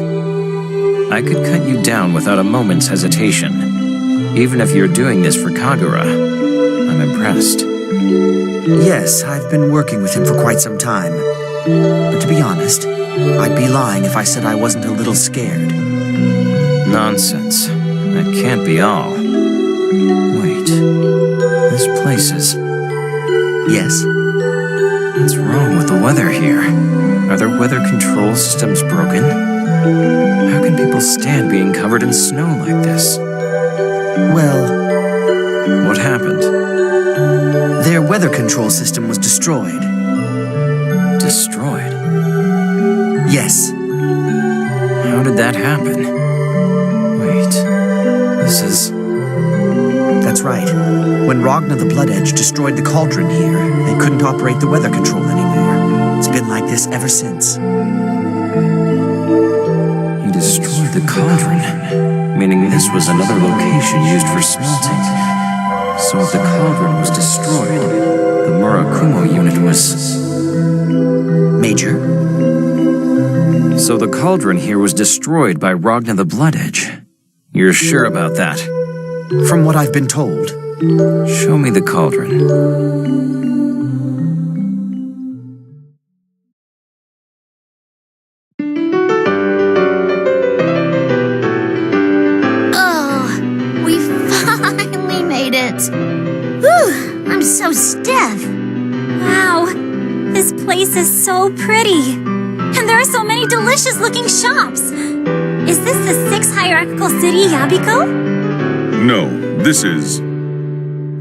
I could cut you down without a moment's hesitation. Even if you're doing this for Kagura, I'm impressed. Yes, I've been working with him for quite some time. But to be honest, I'd be lying if I said I wasn't a little scared. Nonsense. That can't be all. Wait. This place is... Yes? What's wrong with the weather here? Are their weather control systems broken? How can people stand being covered in snow like this? Well... What happened? Their weather control system was destroyed. Destroyed? Yes. How did that happen? Wait, this is... That's right. When Ragna the Blood Edge destroyed the cauldron here, they couldn't operate the weather control anymore. It's been like this ever since. He destroyed the cauldron, meaning this was another location used for smelting. So if the cauldron was destroyed, the Murakumo unit was... Major? So the cauldron here was destroyed by Ragna the Blood Edge. You're sure about that? From what I've been told. Show me the cauldron. Oh, we finally made it. Whew, I'm so stiff. Wow, this place is so pretty. And there are so many delicious-looking shops. Is this the 6th hierarchical city, Yabiko? No, this is...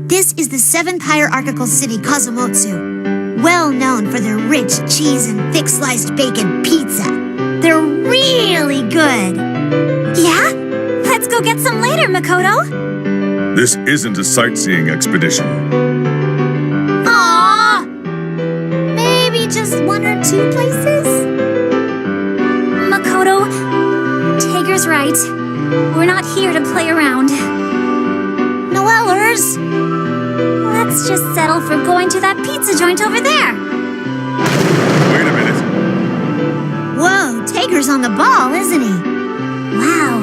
This is the 7th hierarchical city, Kazumotsu. Well known for their rich cheese and thick-sliced bacon pizza. They're really good. Yeah? Let's go get some later, Makoto. This isn't a sightseeing expedition. Aww! Maybe just 1 or 2 places? Makoto, Tager's right. We're not here to play around. Noellers! Let's just settle for going to that pizza joint over there. Wait a minute. Whoa, Tager's on the ball, isn't he? Wow.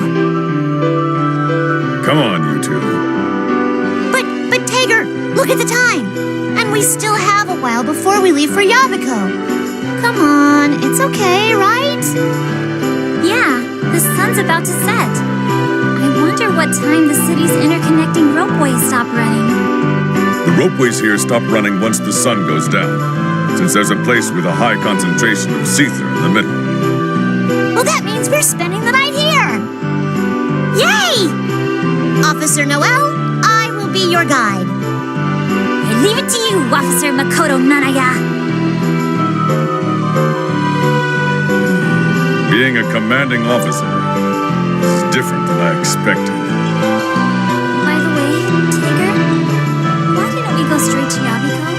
Come on, you two. But Tager, look at the time! And we still have a while before we leave for Yabiko. Come on, it's okay, right? Yeah, the sun's about to set. I wonder what time the city's interconnecting ropeways stop running. The ropeways here stop running once the sun goes down, since there's a place with a high concentration of Seether in the middle. Well, that means we're spending the night here! Yay! Officer Noel, I will be your guide. I leave it to you, Officer Makoto Nanaya. Being a commanding officer is different than I expected. By the way, Tager, why didn't we go straight to Yabiko?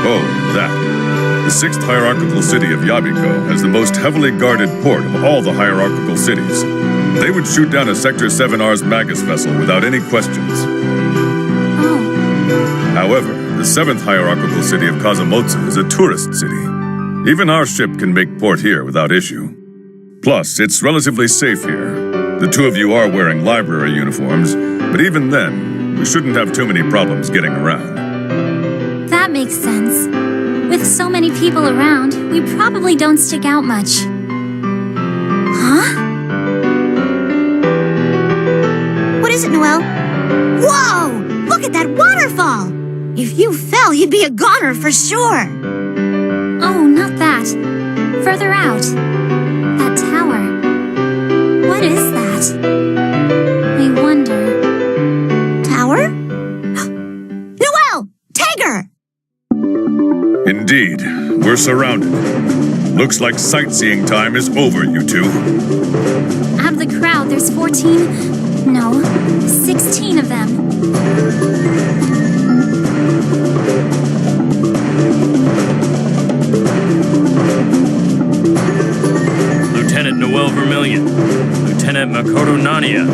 Oh, that. The 6th hierarchical city of Yabiko has the most heavily guarded port of all the hierarchical cities. They would shoot down a Sector 7R's Magus vessel without any questions. Oh. However, the 7th hierarchical city of Kazumotsu is a tourist city. Even our ship can make port here without issue. Plus, it's relatively safe here. The two of you are wearing library uniforms, but even then, we shouldn't have too many problems getting around. That makes sense. With so many people around, we probably don't stick out much. Huh? What is it, Noel? Whoa! Look at that waterfall! If you fell, you'd be a goner for sure. Oh, not that. Further out. That tower. What is that? I wonder. Tower? Noel! Tager! Indeed, we're surrounded. Looks like sightseeing time is over, you two. Out of the crowd, there's 16 of them. Lieutenant Noel Vermillion, Lieutenant Makoto Nania,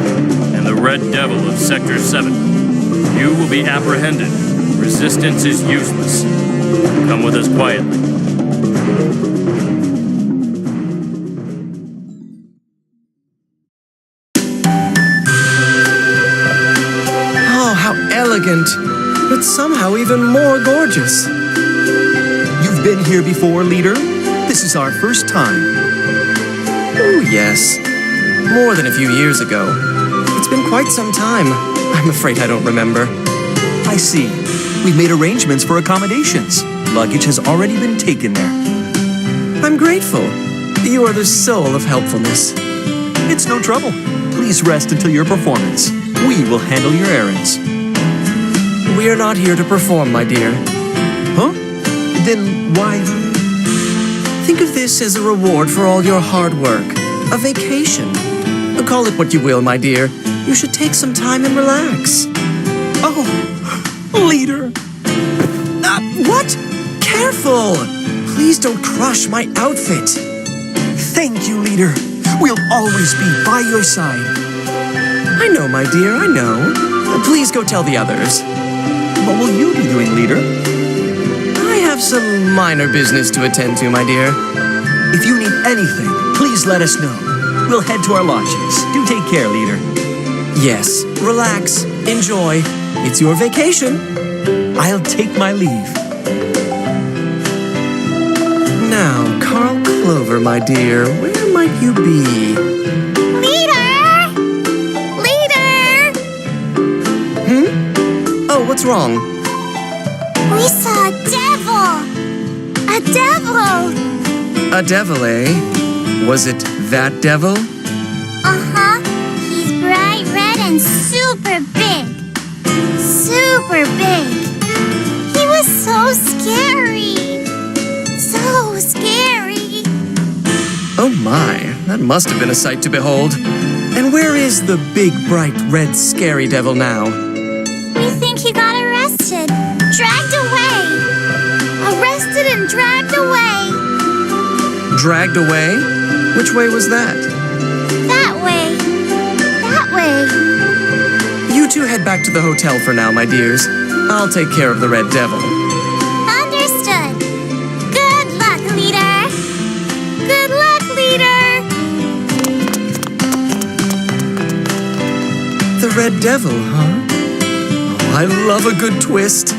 and the Red Devil of Sector 7. You will be apprehended. Resistance is useless. Come with us quietly. Oh, how elegant, but somehow even more gorgeous. You've been here before, leader? This is our first time. Oh, yes. More than a few years ago. It's been quite some time. I'm afraid I don't remember. I see. We've made arrangements for accommodations. Luggage has already been taken there. I'm grateful. You are the soul of helpfulness. It's no trouble. Please rest until your performance. We will handle your errands. We are not here to perform, my dear. Huh? Then why... Think of this as a reward for all your hard work. A vacation. Call it what you will, my dear. You should take some time and relax. Oh, leader. What? Careful! Please don't crush my outfit. Thank you, leader. We'll always be by your side. I know, my dear, I know. Please go tell the others. What will you be doing, leader? I have some minor business to attend to, my dear. If you need anything, please let us know. We'll head to our lodges. Do take care, leader. Yes, relax, enjoy. It's your vacation. I'll take my leave. Now, Carl Clover, my dear, where might you be? Leader! Leader! Oh, what's wrong? We saw a devil! A devil! A devil, eh? Was it that devil? Uh-huh. He's bright red and super big. Super big. He was so scary. So scary. Oh my, that must have been a sight to behold. And where is the big, bright, red, scary devil now? We think he got arrested. Dragged away. Arrested and dragged away. Dragged away? Which way was that? That way. That way. You two head back to the hotel for now, my dears. I'll take care of the red devil. Understood. Good luck, leader. Good luck, leader. The red devil, huh? Oh, I love a good twist.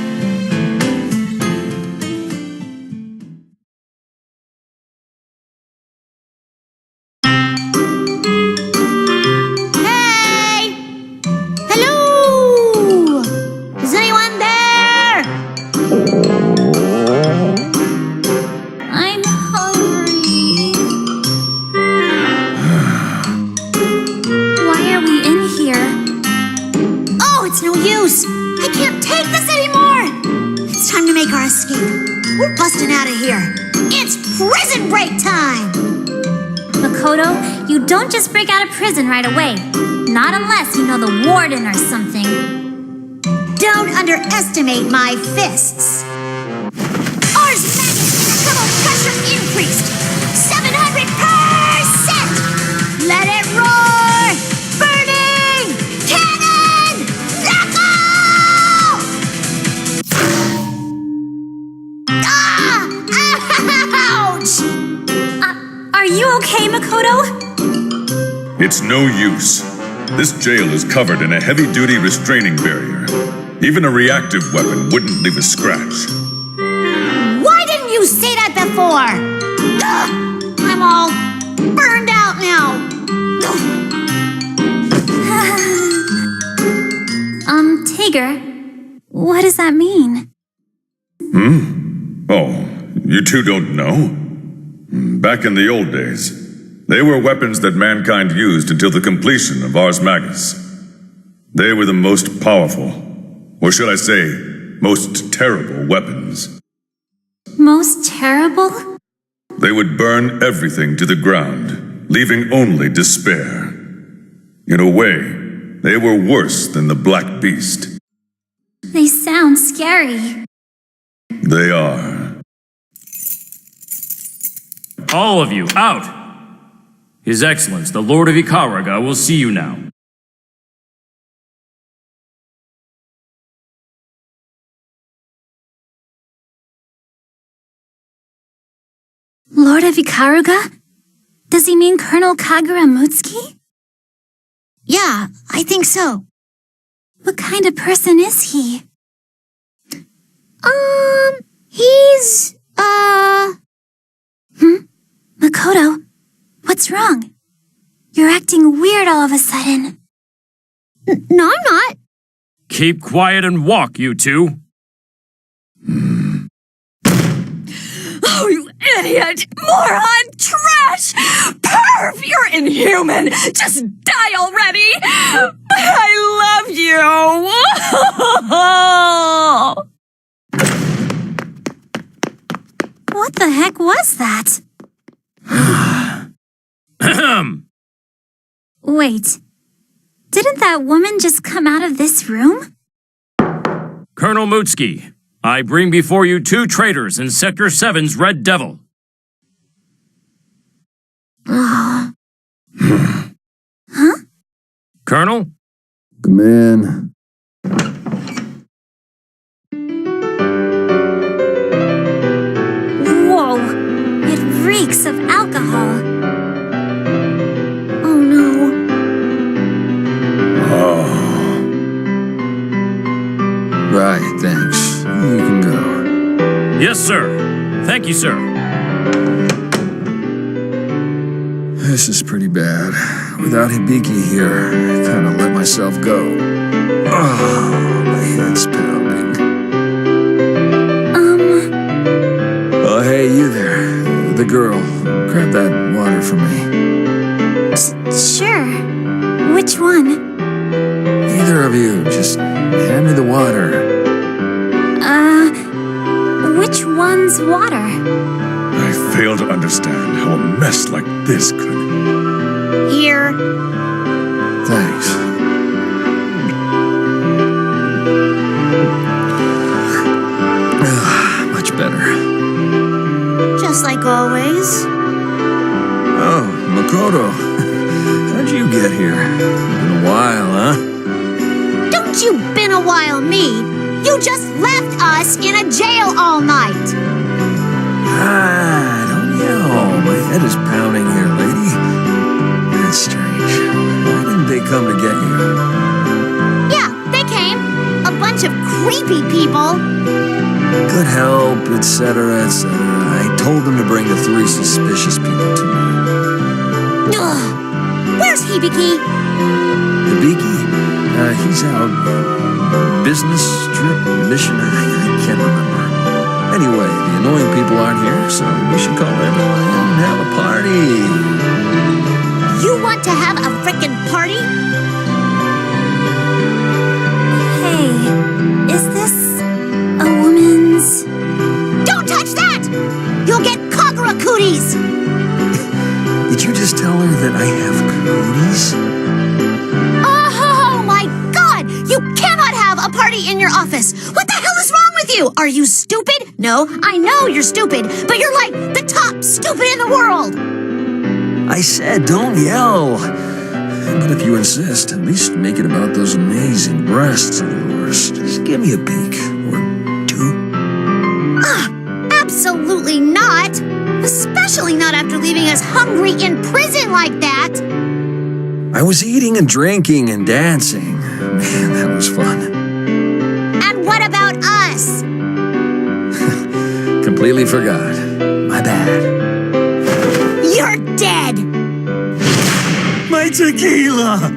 We're busting out of here. It's prison break time! Makoto, you don't just break out of prison right away. Not unless you know the warden or something. Don't underestimate my fists. Ars Magnus internal pressure increased. 700%! Let it roar! Burning! Cannon! Knuckle! Ouch! Are you okay, Makoto? It's no use. This jail is covered in a heavy-duty restraining barrier. Even a reactive weapon wouldn't leave a scratch. Why didn't you say that before? Ugh, I'm all burned out now. Tigger, what does that mean? Oh, you two don't know? Back in the old days, they were weapons that mankind used until the completion of Ars Magnus. They were the most powerful, or should I say, most terrible weapons. Most terrible? They would burn everything to the ground, leaving only despair. In a way, they were worse than the Black Beast. They sound scary. They are. All of you, out! His Excellence, the Lord of Ikaruga, will see you now. Lord of Ikaruga? Does he mean Colonel Kagura Mutsuki? Yeah, I think so. What kind of person is he? He's, Makoto, what's wrong? You're acting weird all of a sudden. No, I'm not. Keep quiet and walk, you two. Oh, you idiot! Moron! Trash! Perv! You're inhuman! Just die already! I love you! What the heck was that? Wait, didn't that woman just come out of this room? Colonel Mutsky, I bring before you 2 traitors in Sector 7's Red Devil. Oh. Huh? Colonel? Come in. Whoa! It reeks of alcohol. Oh no. Right, thanks. You can go. Yes, sir. Thank you, sir. This is pretty bad. Without Hibiki here, I kind of let myself go. Oh, my head's pounding. Oh, hey, you there. The girl. Grab that water for me. Sure. Which one? Either of you, just hand me the water. Which one's water? I fail to understand how a mess like this could... Here. Thanks. Much better. Just like always. Oh, Makoto. How'd you get here? Been a while, huh? Don't you been a while me. You just left us in a jail all night. Don't yell. My head is pounding here, lady. That's strange. Why didn't they come to get you? Yeah, they came. A bunch of creepy people. Good help, etc., etc. I told them to bring the 3 suspicious people to me. Ugh. Where's Hibiki? Hibiki? He's out. Business trip, mission, I can't remember. Anyway, the annoying people aren't here, so we should call everyone in and have a party. You want to have a frickin' party? Hey, is this a woman's... Don't touch that! You'll get Kagura cooties! Did you just tell her that I have cooties? Oh my god! You cannot have a party in your office! What the hell is wrong with you? Are you stupid? No, I know you're stupid, but you're like the top stupid in the world! I said don't yell. But if you insist, at least make it about those amazing breasts of yours. Just give me a peek, or 2. Absolutely not! Especially not after leaving us hungry in prison like that! I was eating and drinking and dancing. Man, that was fun. And what about us? Completely forgot. My bad. You're dead! My tequila!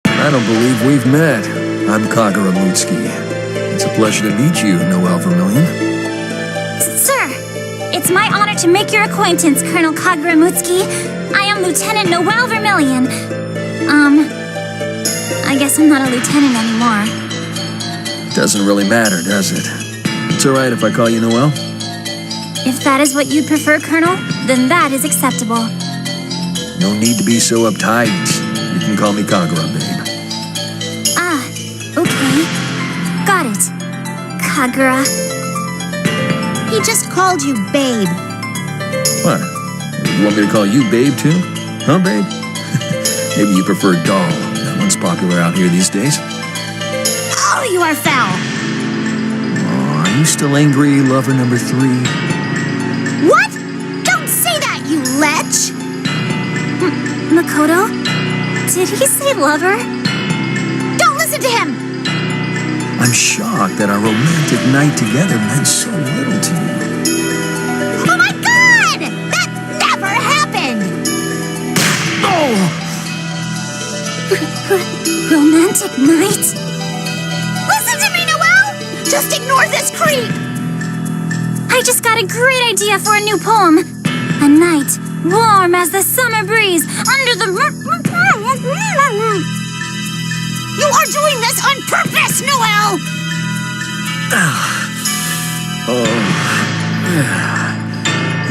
I don't believe we've met. I'm Kagura Mutsuki. It's a pleasure to meet you, Noel Vermillion. Sir, it's my honor to make your acquaintance, Colonel Kagura Mutsuki. I am Lieutenant Noel Vermillion. I guess I'm not a lieutenant anymore. Doesn't really matter, does it? It's alright if I call you Noel? If that is what you'd prefer, Colonel, then that is acceptable. No need to be so uptight. You can call me Kagura, babe. Ah, okay. Got it. Kagura. He just called you babe. What? You want me to call you babe too? Huh, babe? Maybe you prefer doll. That one's popular out here these days. Oh, you are foul! Oh, are you still angry, lover number 3? What? Don't say that, you lech! Makoto? Did he say lover? Don't listen to him! I'm shocked that our romantic night together meant so little to you. Oh my god! That never happened! Oh! Romantic night? Listen to me, Noel! Just ignore this creep! I just got a great idea for a new poem. A night, warm as the summer breeze, under the... You are doing this on purpose, Noel!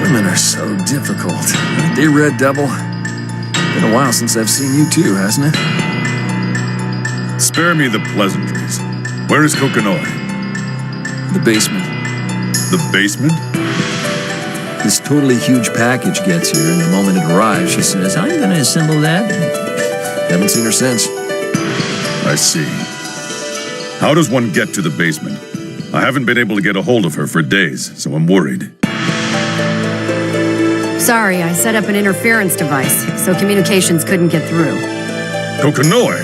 Women are so difficult. Aren't they, Red Devil? Been a while since I've seen you too, hasn't it? Spare me the pleasantries. Where is Kokonoi? The basement. The basement? This totally huge package gets here, and the moment it arrives, she says, I'm gonna assemble that. Haven't seen her since. I see. How does one get to the basement? I haven't been able to get a hold of her for days, so I'm worried. Sorry, I set up an interference device, so communications couldn't get through. Kokonoi!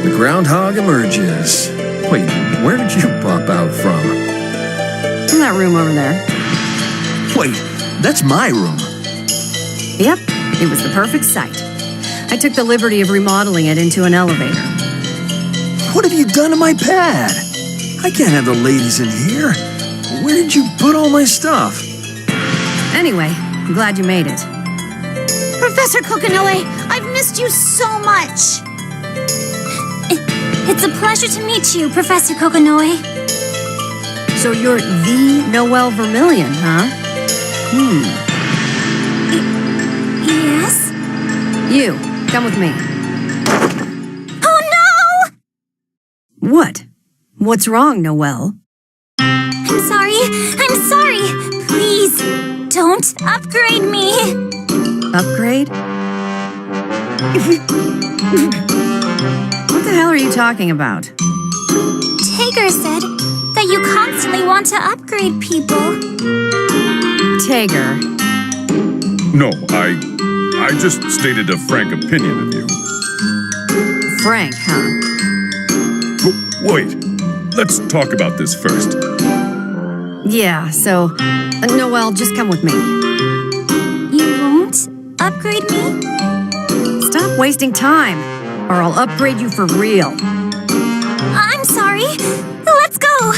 The groundhog emerges. Wait, where did you pop out from? In that room over there. Wait, that's my room. Yep, it was the perfect site. I took the liberty of remodeling it into an elevator. What have you done to my pad? I can't have the ladies in here. Where did you put all my stuff? Anyway, I'm glad you made it. Professor Kokonoi, I've missed you so much. It's a pleasure to meet you, Professor Kokonoi. So you're the Noel Vermillion, huh? Yes? You, come with me. Oh no! What? What's wrong, Noel? I'm sorry. Please, don't upgrade me. Upgrade? What the hell are you talking about? Tager said that you constantly want to upgrade people. Tager. No, I just stated a frank opinion of you. Frank, huh? Wait, let's talk about this first. Yeah, so, Noel, just come with me. You won't upgrade me? Stop wasting time, or I'll upgrade you for real. I'm sorry. Let's go.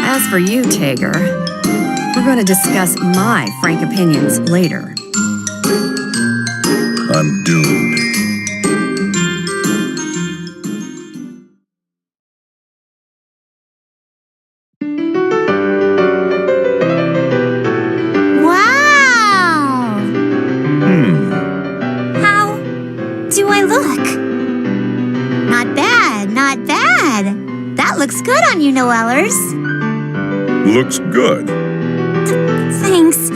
As for you, Tager, we're going to discuss my frank opinions later. I'm doomed. Wow! How do I look? Not bad, not bad. That looks good on you, Noellers. Looks good. Thanks.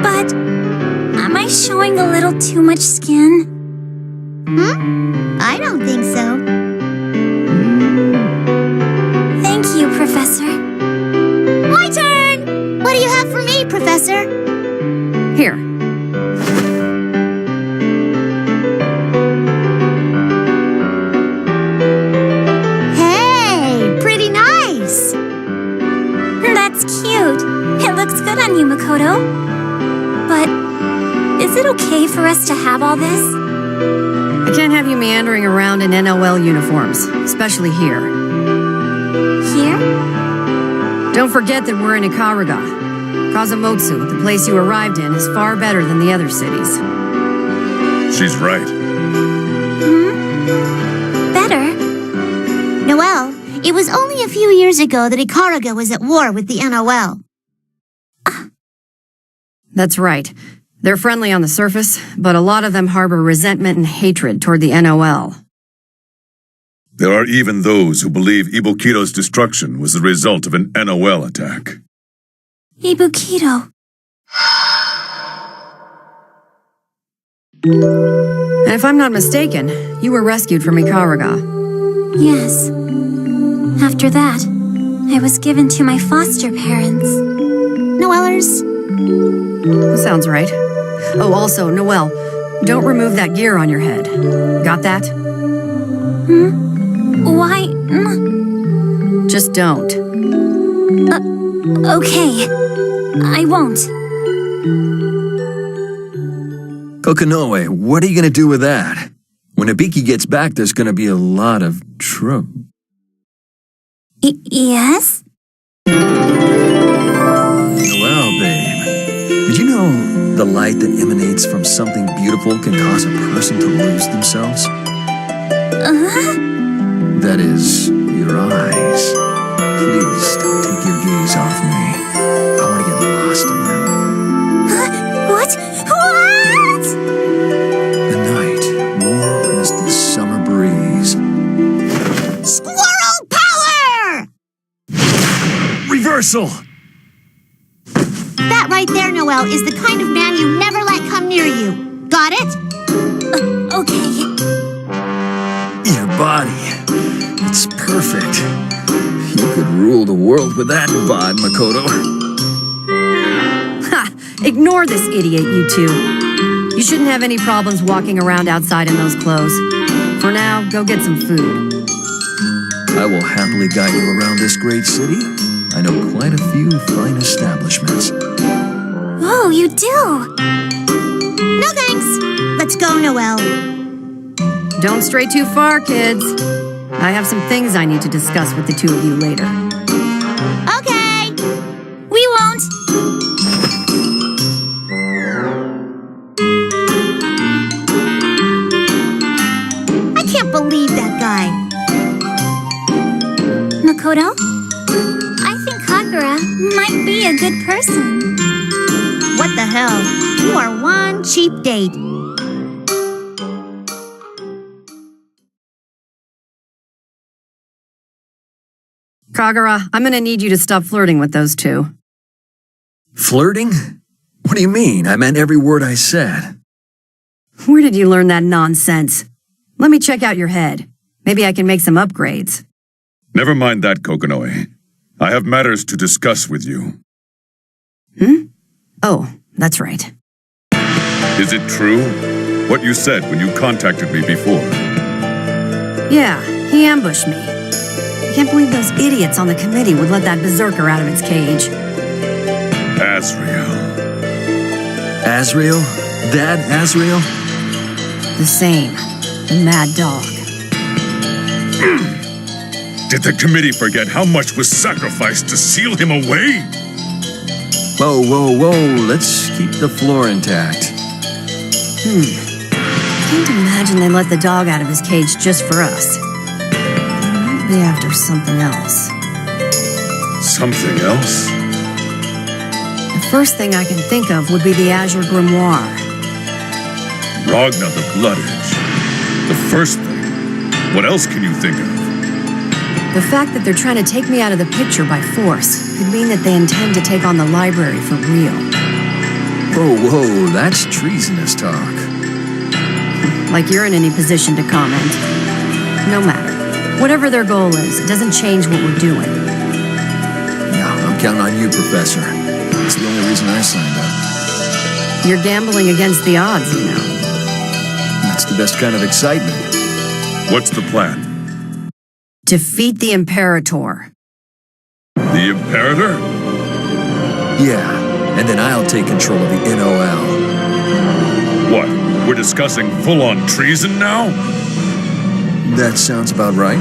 But am I showing a little too much skin? I don't think so. Thank you, Professor. My turn! What do you have for me, Professor? Here. Hey, pretty nice. That's cute. It looks good on you, Makoto. But is it okay for us to have all this? I can't have you meandering around in NOL uniforms, especially here. Here? Don't forget that we're in Ikaruga. Kazumotsu, the place you arrived in, is far better than the other cities. She's right. Better? Noel, it was only a few years ago that Ikaruga was at war with the NOL. That's right. They're friendly on the surface, but a lot of them harbor resentment and hatred toward the NOL. There are even those who believe Ibukido's destruction was the result of an NOL attack. Ibukido. And if I'm not mistaken, you were rescued from Ikaruga. Yes. After that, I was given to my foster parents. Noellers? Sounds right. Oh, also, Noel, don't remove that gear on your head. Got that? Why? Just don't. Okay. I won't. Kokonoi, what are you gonna do with that? When Ibiki gets back, there's gonna be a lot of trouble. Yes? Well, babe, did you know the light that emanates from something beautiful can cause a person to lose themselves? That is, your eyes. Please don't take your Marshal! That right there, Noel, is the kind of man you never let come near you. Got it? Okay. Your body. It's perfect. You could rule the world with that bod, Makoto. Ha! Ignore this idiot, you two. You shouldn't have any problems walking around outside in those clothes. For now, go get some food. I will happily guide you around this great city. I know quite a few fine establishments. Oh, you do? No thanks. Let's go, Noel. Don't stray too far, kids. I have some things I need to discuss with the two of you later. Okay. We won't. I can't believe that guy. Makoto? I think Kagura might be a good person. What the hell? You are one cheap date. Kagura, I'm gonna need you to stop flirting with those two. Flirting? What do you mean? I meant every word I said. Where did you learn that nonsense? Let me check out your head. Maybe I can make some upgrades. Never mind that, Kokonoe. I have matters to discuss with you. Oh, that's right. Is it true? What you said when you contacted me before? Yeah, he ambushed me. I can't believe those idiots on the committee would let that berserker out of its cage. Asriel. Asriel? Dad Asriel? The same. The mad dog. Did the committee forget how much was sacrificed to seal him away? Whoa, whoa, whoa. Let's keep the floor intact. Can't imagine they let the dog out of his cage just for us. They might be after something else. Something else? The first thing I can think of would be the Azure Grimoire. Ragna the Blood Edge. The first thing. What else can you think of? The fact that they're trying to take me out of the picture by force could mean that they intend to take on the library for real. Whoa, whoa, that's treasonous talk. Like you're in any position to comment. No matter. Whatever their goal is, it doesn't change what we're doing. Yeah, I'm counting on you, Professor. That's the only reason I signed up. You're gambling against the odds, you know. That's the best kind of excitement. What's the plan? Defeat the Imperator. The Imperator? Yeah, and then I'll take control of the NOL. What? We're discussing full-on treason now? That sounds about right.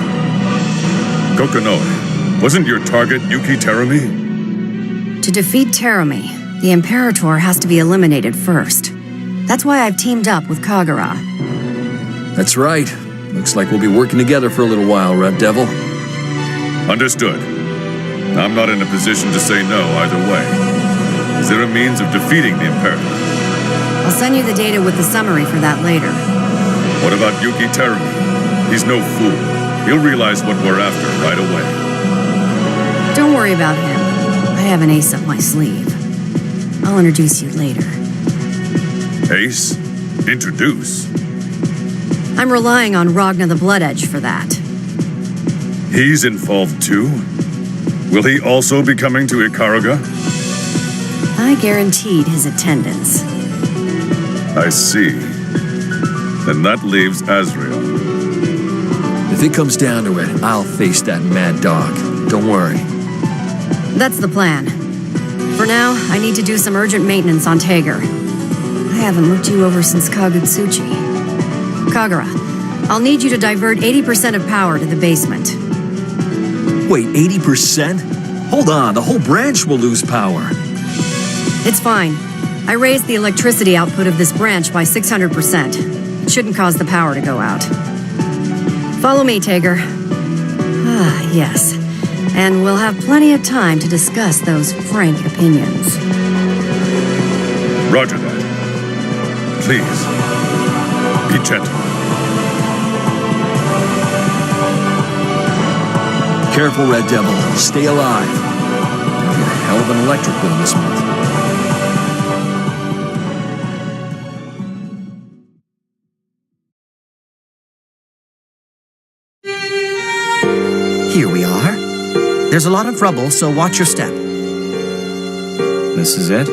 Kokonoe, wasn't your target Yuki Terumi? To defeat Terumi, the Imperator has to be eliminated first. That's why I've teamed up with Kagura. That's right. Looks like we'll be working together for a little while, Red Devil. Understood. I'm not in a position to say no either way. Is there a means of defeating the Imperator? I'll send you the data with the summary for that later. What about Yuki Terumi? He's no fool. He'll realize what we're after right away. Don't worry about him. I have an ace up my sleeve. I'll introduce you later. Ace? Introduce? I'm relying on Ragna the Blood Edge for that. He's involved too? Will he also be coming to Ikaruga? I guaranteed his attendance. I see. Then that leaves Asriel. If it comes down to it, I'll face that mad dog. Don't worry. That's the plan. For now, I need to do some urgent maintenance on Tager. I haven't looked you over since Kagutsuchi. Kagura, I'll need you to divert 80% of power to the basement. Wait, 80%? Hold on, the whole branch will lose power. It's fine. I raised the electricity output of this branch by 600%. It shouldn't cause the power to go out. Follow me, Tager. Ah, yes. And we'll have plenty of time to discuss those frank opinions. Roger that. Please, be gentle. Careful, Red Devil. Stay alive. hell of an electric bill this month. Here we are. There's a lot of rubble, so watch your step. This is it?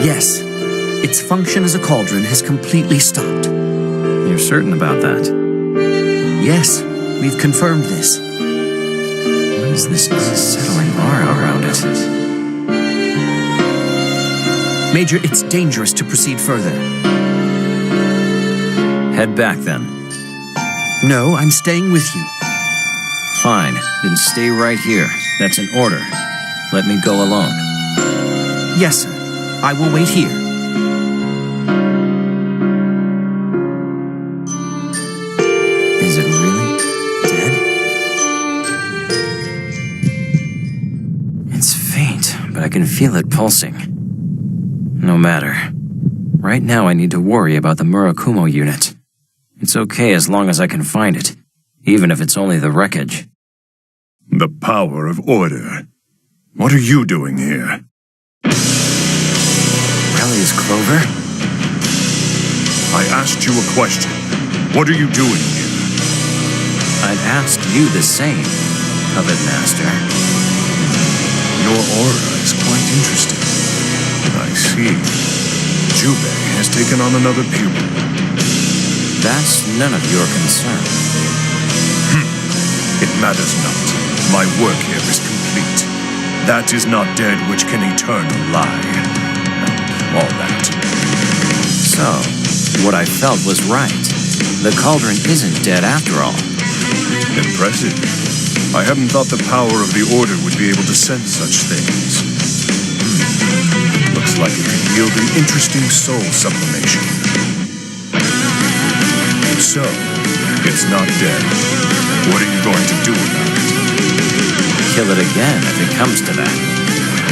Yes. Its function as a cauldron has completely stopped. You're certain about that? Yes, we've confirmed this. What is this unsettling aura around it? Major, it's dangerous to proceed further. Head back then. No, I'm staying with you. Fine, then stay right here. That's an order. Let me go alone. Yes, sir. I will wait here. Is it really dead? It's faint, but I can feel it pulsing. No matter. Right now I need to worry about the Murakumo unit. It's okay as long as I can find it, even if it's only the wreckage. The power of order. What are you doing here? Relia's Clover? I asked you a question. What are you doing here? I'd asked you the same, Puppet Master. Your aura is quite interesting. I see. Jubei has taken on another pupil. That's none of your concern. It matters not. My work here is complete. That is not dead which can eternal lie. All that. So, what I felt was right. The cauldron isn't dead after all. Impressive. I hadn't thought the power of the Order would be able to sense such things. Looks like it could yield an interesting soul sublimation. So, it's not dead. What are you going to do about it? Kill it again if it comes to that.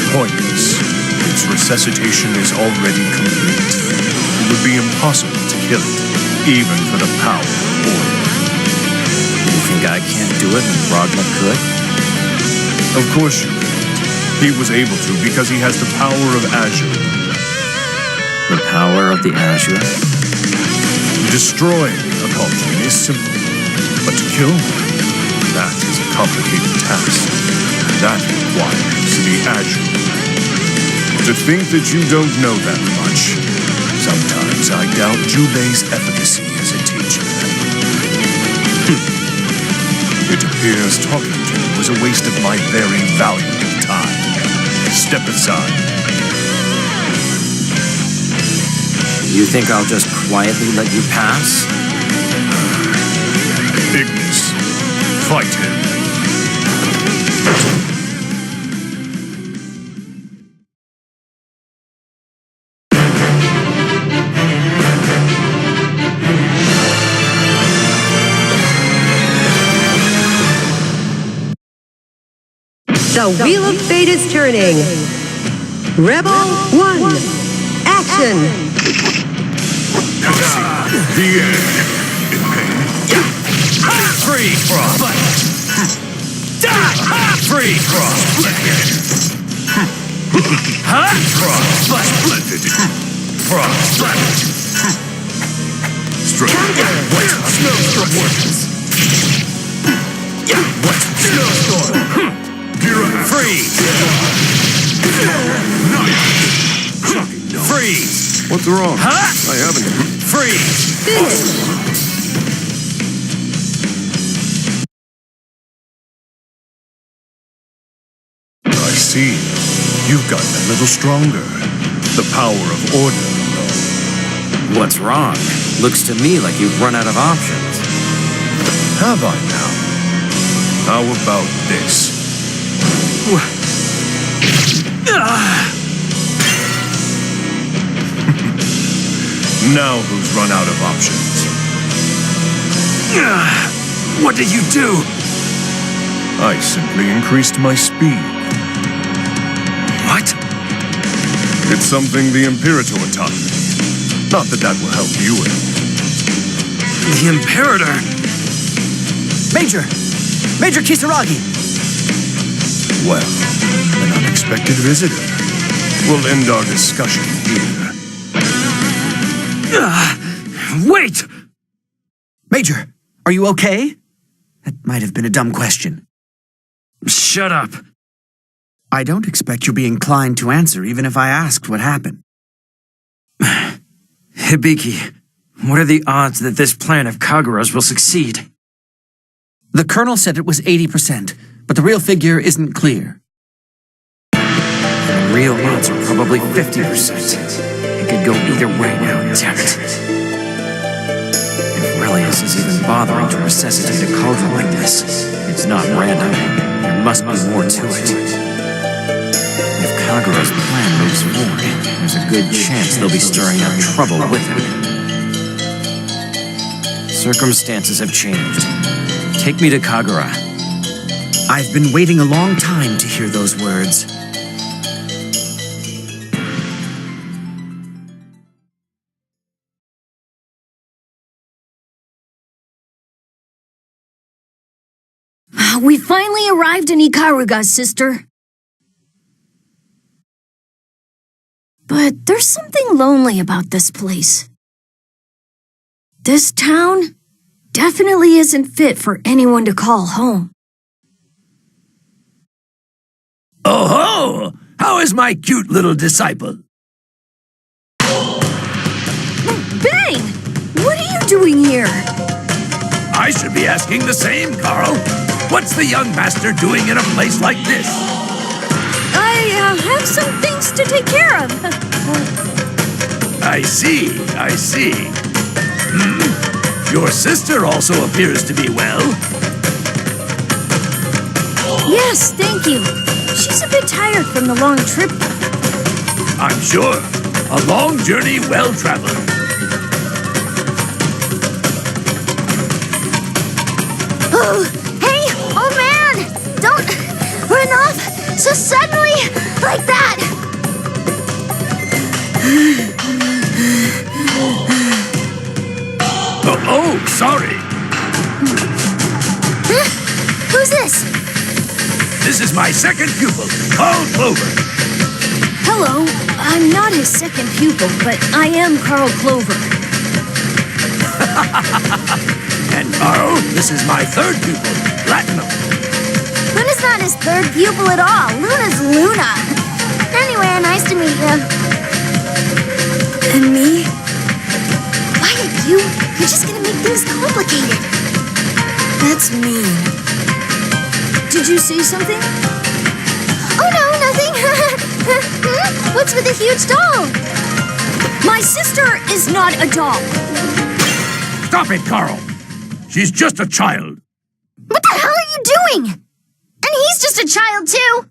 Pointless. Its resuscitation is already complete. It would be impossible to kill it, even for the power of Order. You think I can't do it when Ragna could? Of course you could. He was able to because he has the power of Azure. The power of the Azure? Destroying a cauldron is simple, but to kill one, that is a complicated task. That requires the Azure. To think that you don't know that much, sometimes I doubt Jubei's efficacy as a teacher. It appears talking to you was a waste of my very valuable time. Step aside. You think I'll just quietly let you pass? Ignis, fight him. The Wheel of Fate is turning. Rebel 1. Action! The end. In pain. Free frost. Free frost. Frost. Splendid. Frost. Straight. Wet snowstorm works. Wet snowstorm. Freeze! Freeze! What's wrong? Huh? I haven't. Freeze! I see. You've gotten a little stronger. The power of Order. What's wrong? Looks to me like you've run out of options. Have I now? How about this? Now who's run out of options? What did you do? I simply increased my speed. What? It's something the Imperator taught me. Not that that will help you at all. The Imperator? Major! Major Kisaragi! Well, an unexpected unexpected visitor. We'll end our discussion here. Wait! Major, are you okay? That might have been a dumb question. Shut up. I don't expect you'll be inclined to answer even if I asked what happened. Hibiki, what are the odds that this plan of Kagura's will succeed? The Colonel said it was 80%, but the real figure isn't clear. The real odds are probably 50%. It could go either way now, damn it. If Relius is even bothering to resuscitate a cauldron like this, it's not random. There must be more to it. If Kagura's plan moves forward, there's a good chance they'll be stirring up trouble with him. Circumstances have changed. Take me to Kagura. I've been waiting a long time to hear those words. We finally arrived in Ikaruga, sister. But there's something lonely about this place. This town definitely isn't fit for anyone to call home. Oh ho! How is my cute little disciple? Bang! What are you doing here? I should be asking the same, Carl. What's the young master doing in a place like this? I have some things to take care of. I see. Your sister also appears to be well. Yes, thank you. She's a bit tired from the long trip. I'm sure. A long journey well traveled. Oh, hey, old man! Don't run off so suddenly like that! Oh, sorry. Huh? Who's this? This is my second pupil, Carl Clover. Hello, I'm not his second pupil, but I am Carl Clover. And Carl, this is my third pupil, Platinum. Luna's not his third pupil at all. Luna's Luna. Anyway, nice to meet you. And me? Quiet, you're just gonna make things complicated. That's mean. Did you say something? Oh no, nothing. What's with the huge doll? My sister is not a doll. Stop it, Carl. She's just a child. What the hell are you doing? And he's just a child too.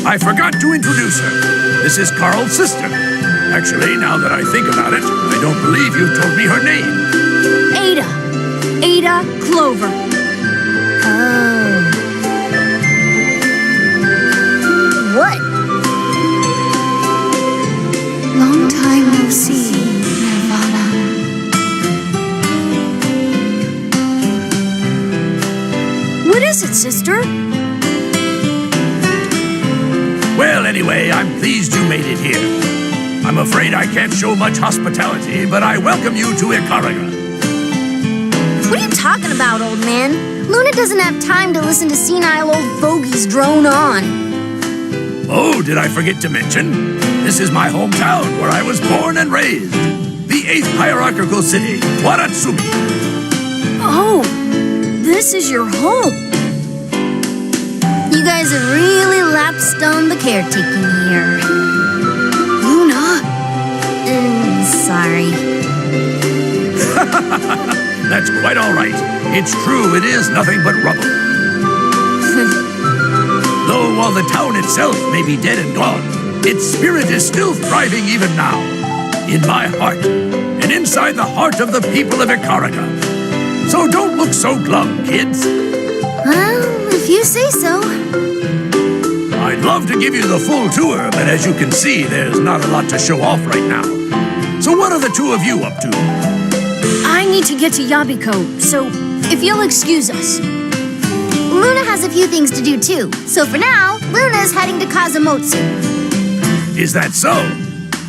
I forgot to introduce her. This is Carl's sister. Actually, now that I think about it, I don't believe you told me her name. Ada. Ada Clover. Oh. What? Long time no see, Nirvana. What is it, sister? Well, anyway, I'm pleased you made it here. I'm afraid I can't show much hospitality, but I welcome you to Ikaruga. What are you talking about, old man? Luna doesn't have time to listen to senile old fogies drone on. Oh, did I forget to mention? This is my hometown where I was born and raised. The 8th hierarchical city, Waratsumi. Oh, this is your home. You guys have really lapsed on the caretaking here. Luna? Sorry. That's quite all right. It's true, it is nothing but rubble. Though while the town itself may be dead and gone, its spirit is still thriving even now. In my heart, and inside the heart of the people of Ikaruga. So don't look so glum, kids. Well, if you say so. I'd love to give you the full tour, but as you can see, there's not a lot to show off right now. So what are the two of you up to? I need to get to Yabiko, so if you'll excuse us. Luna has a few things to do too. So for now, Luna's heading to Kazumotsu. Is that so?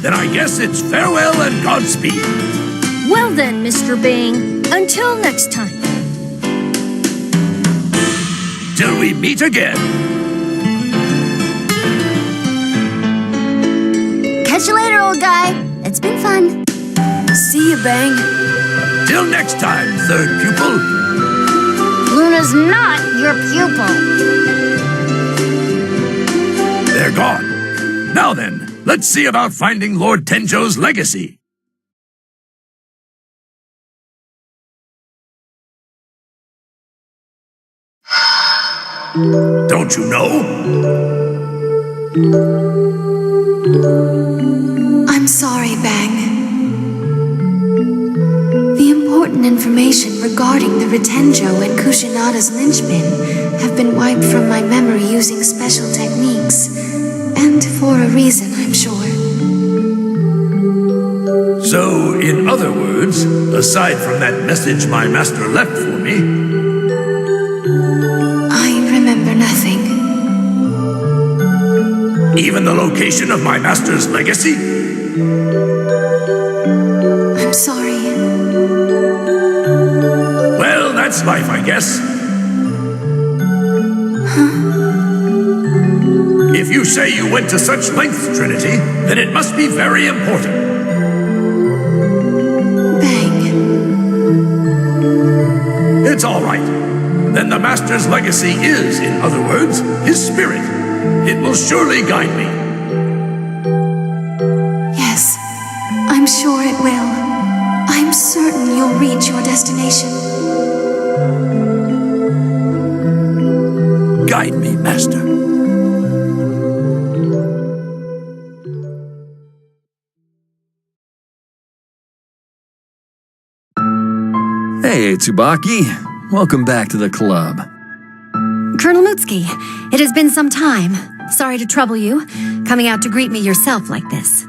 Then I guess it's farewell and Godspeed. Well then, Mr. Bang, until next time. Till we meet again. Catch you later, old guy. It's been fun. See you, Bang. Till next time, third pupil. Luna's not your pupil. They're gone. Now then, let's see about finding Lord Tenjo's legacy. Don't you know? I'm sorry, Bang. The important information regarding the Ritenjo and Kushinada's linchpin have been wiped from my memory using special techniques. And for a reason, I'm sure. So, in other words, aside from that message my master left for me, I remember nothing. even the location of my master's legacy? I'm sorry. Well, that's life, I guess. If you say you went to such lengths, Trinity, then it must be very important. It's all right. Then the Master's legacy is, in other words, his spirit. It will surely guide me. Yes, I'm sure it will. I'm certain you'll reach your destination. Guide me, Master. Hey, Tsubaki. Welcome back to the club. Colonel Mutsuki, it has been some time. Sorry to trouble you, coming out to greet me yourself like this.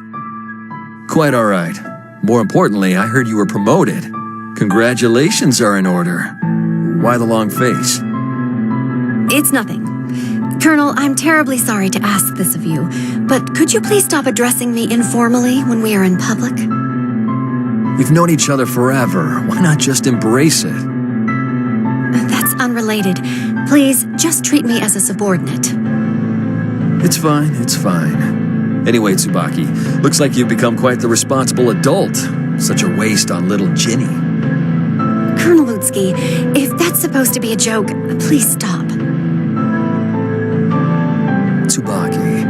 Quite all right. More importantly, I heard you were promoted. Congratulations are in order. Why the long face? It's nothing. Colonel, I'm terribly sorry to ask this of you, but could you please stop addressing me informally when we are in public? We've known each other forever. Why not just embrace it? That's unrelated. Please, just treat me as a subordinate. It's fine, it's fine. Anyway, Tsubaki, looks like you've become quite the responsible adult. Such a waste on little Ginny. Colonel Mutsuki, if that's supposed to be a joke, please stop. Tsubaki,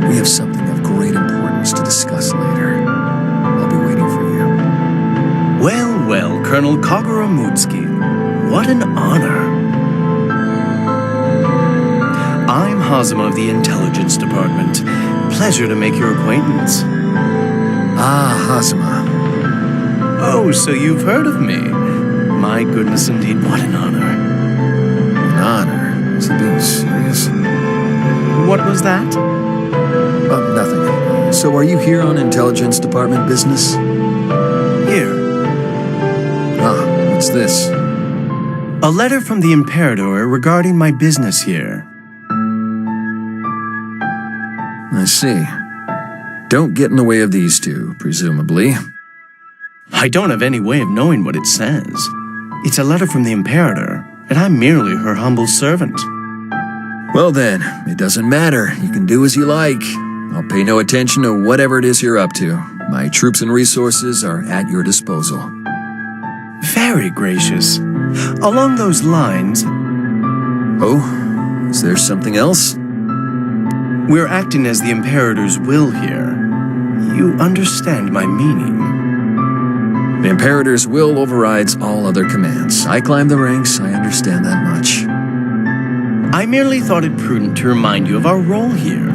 we have something of great importance to discuss later. I'll be waiting for you. Well, well, Colonel Kagura Mutsuki. What an honor. I'm Hazama of the Intelligence Department. Pleasure to make your acquaintance. Ah, Hazama. Oh, so you've heard of me. My goodness indeed, what an honor. An honor? Is he being serious? What was that? Nothing. So are you here on Intelligence Department business? Here. Ah, what's this? A letter from the Imperator regarding my business here. I see. Don't get in the way of these two, presumably. I don't have any way of knowing what it says. It's a letter from the Imperator, and I'm merely her humble servant. Well then, it doesn't matter. You can do as you like. I'll pay no attention to whatever it is you're up to. My troops and resources are at your disposal. Very gracious. Along those lines... Oh? Is there something else? We're acting as the Imperator's will here. You understand my meaning. The Imperator's will overrides all other commands. I climb the ranks, I understand that much. I merely thought it prudent to remind you of our role here.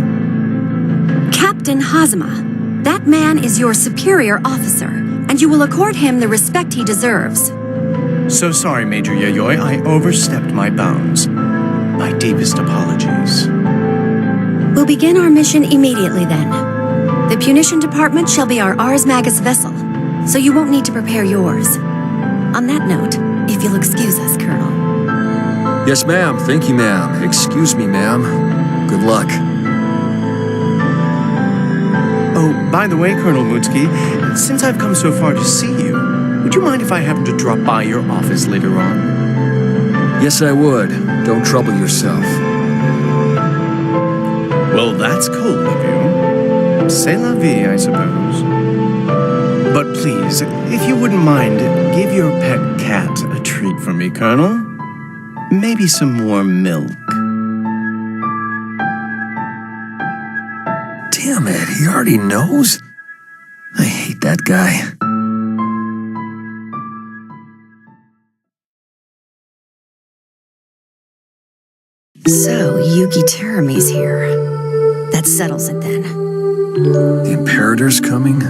Captain Hazama, that man is your superior officer, and you will accord him the respect he deserves. So sorry, Major Yayoi, I overstepped my bounds. My deepest apologies. We'll begin our mission immediately then. The Punition Department shall be our Ars Magus vessel, so you won't need to prepare yours. On that note, if you'll excuse us, Colonel. Yes, ma'am. Thank you, ma'am. Excuse me, ma'am. Good luck. Oh, by the way, Colonel Mutsuki, since I've come so far to see you, would you mind if I happen to drop by your office later on? Yes, I would. Don't trouble yourself. Well, that's cold of you. C'est la vie, I suppose. But please, if you wouldn't mind, give your pet cat a treat for me, Colonel. Maybe some more milk. Damn it, he already knows? I hate that guy. So, Yuki Terami's here. That settles it then. The Imperator's coming?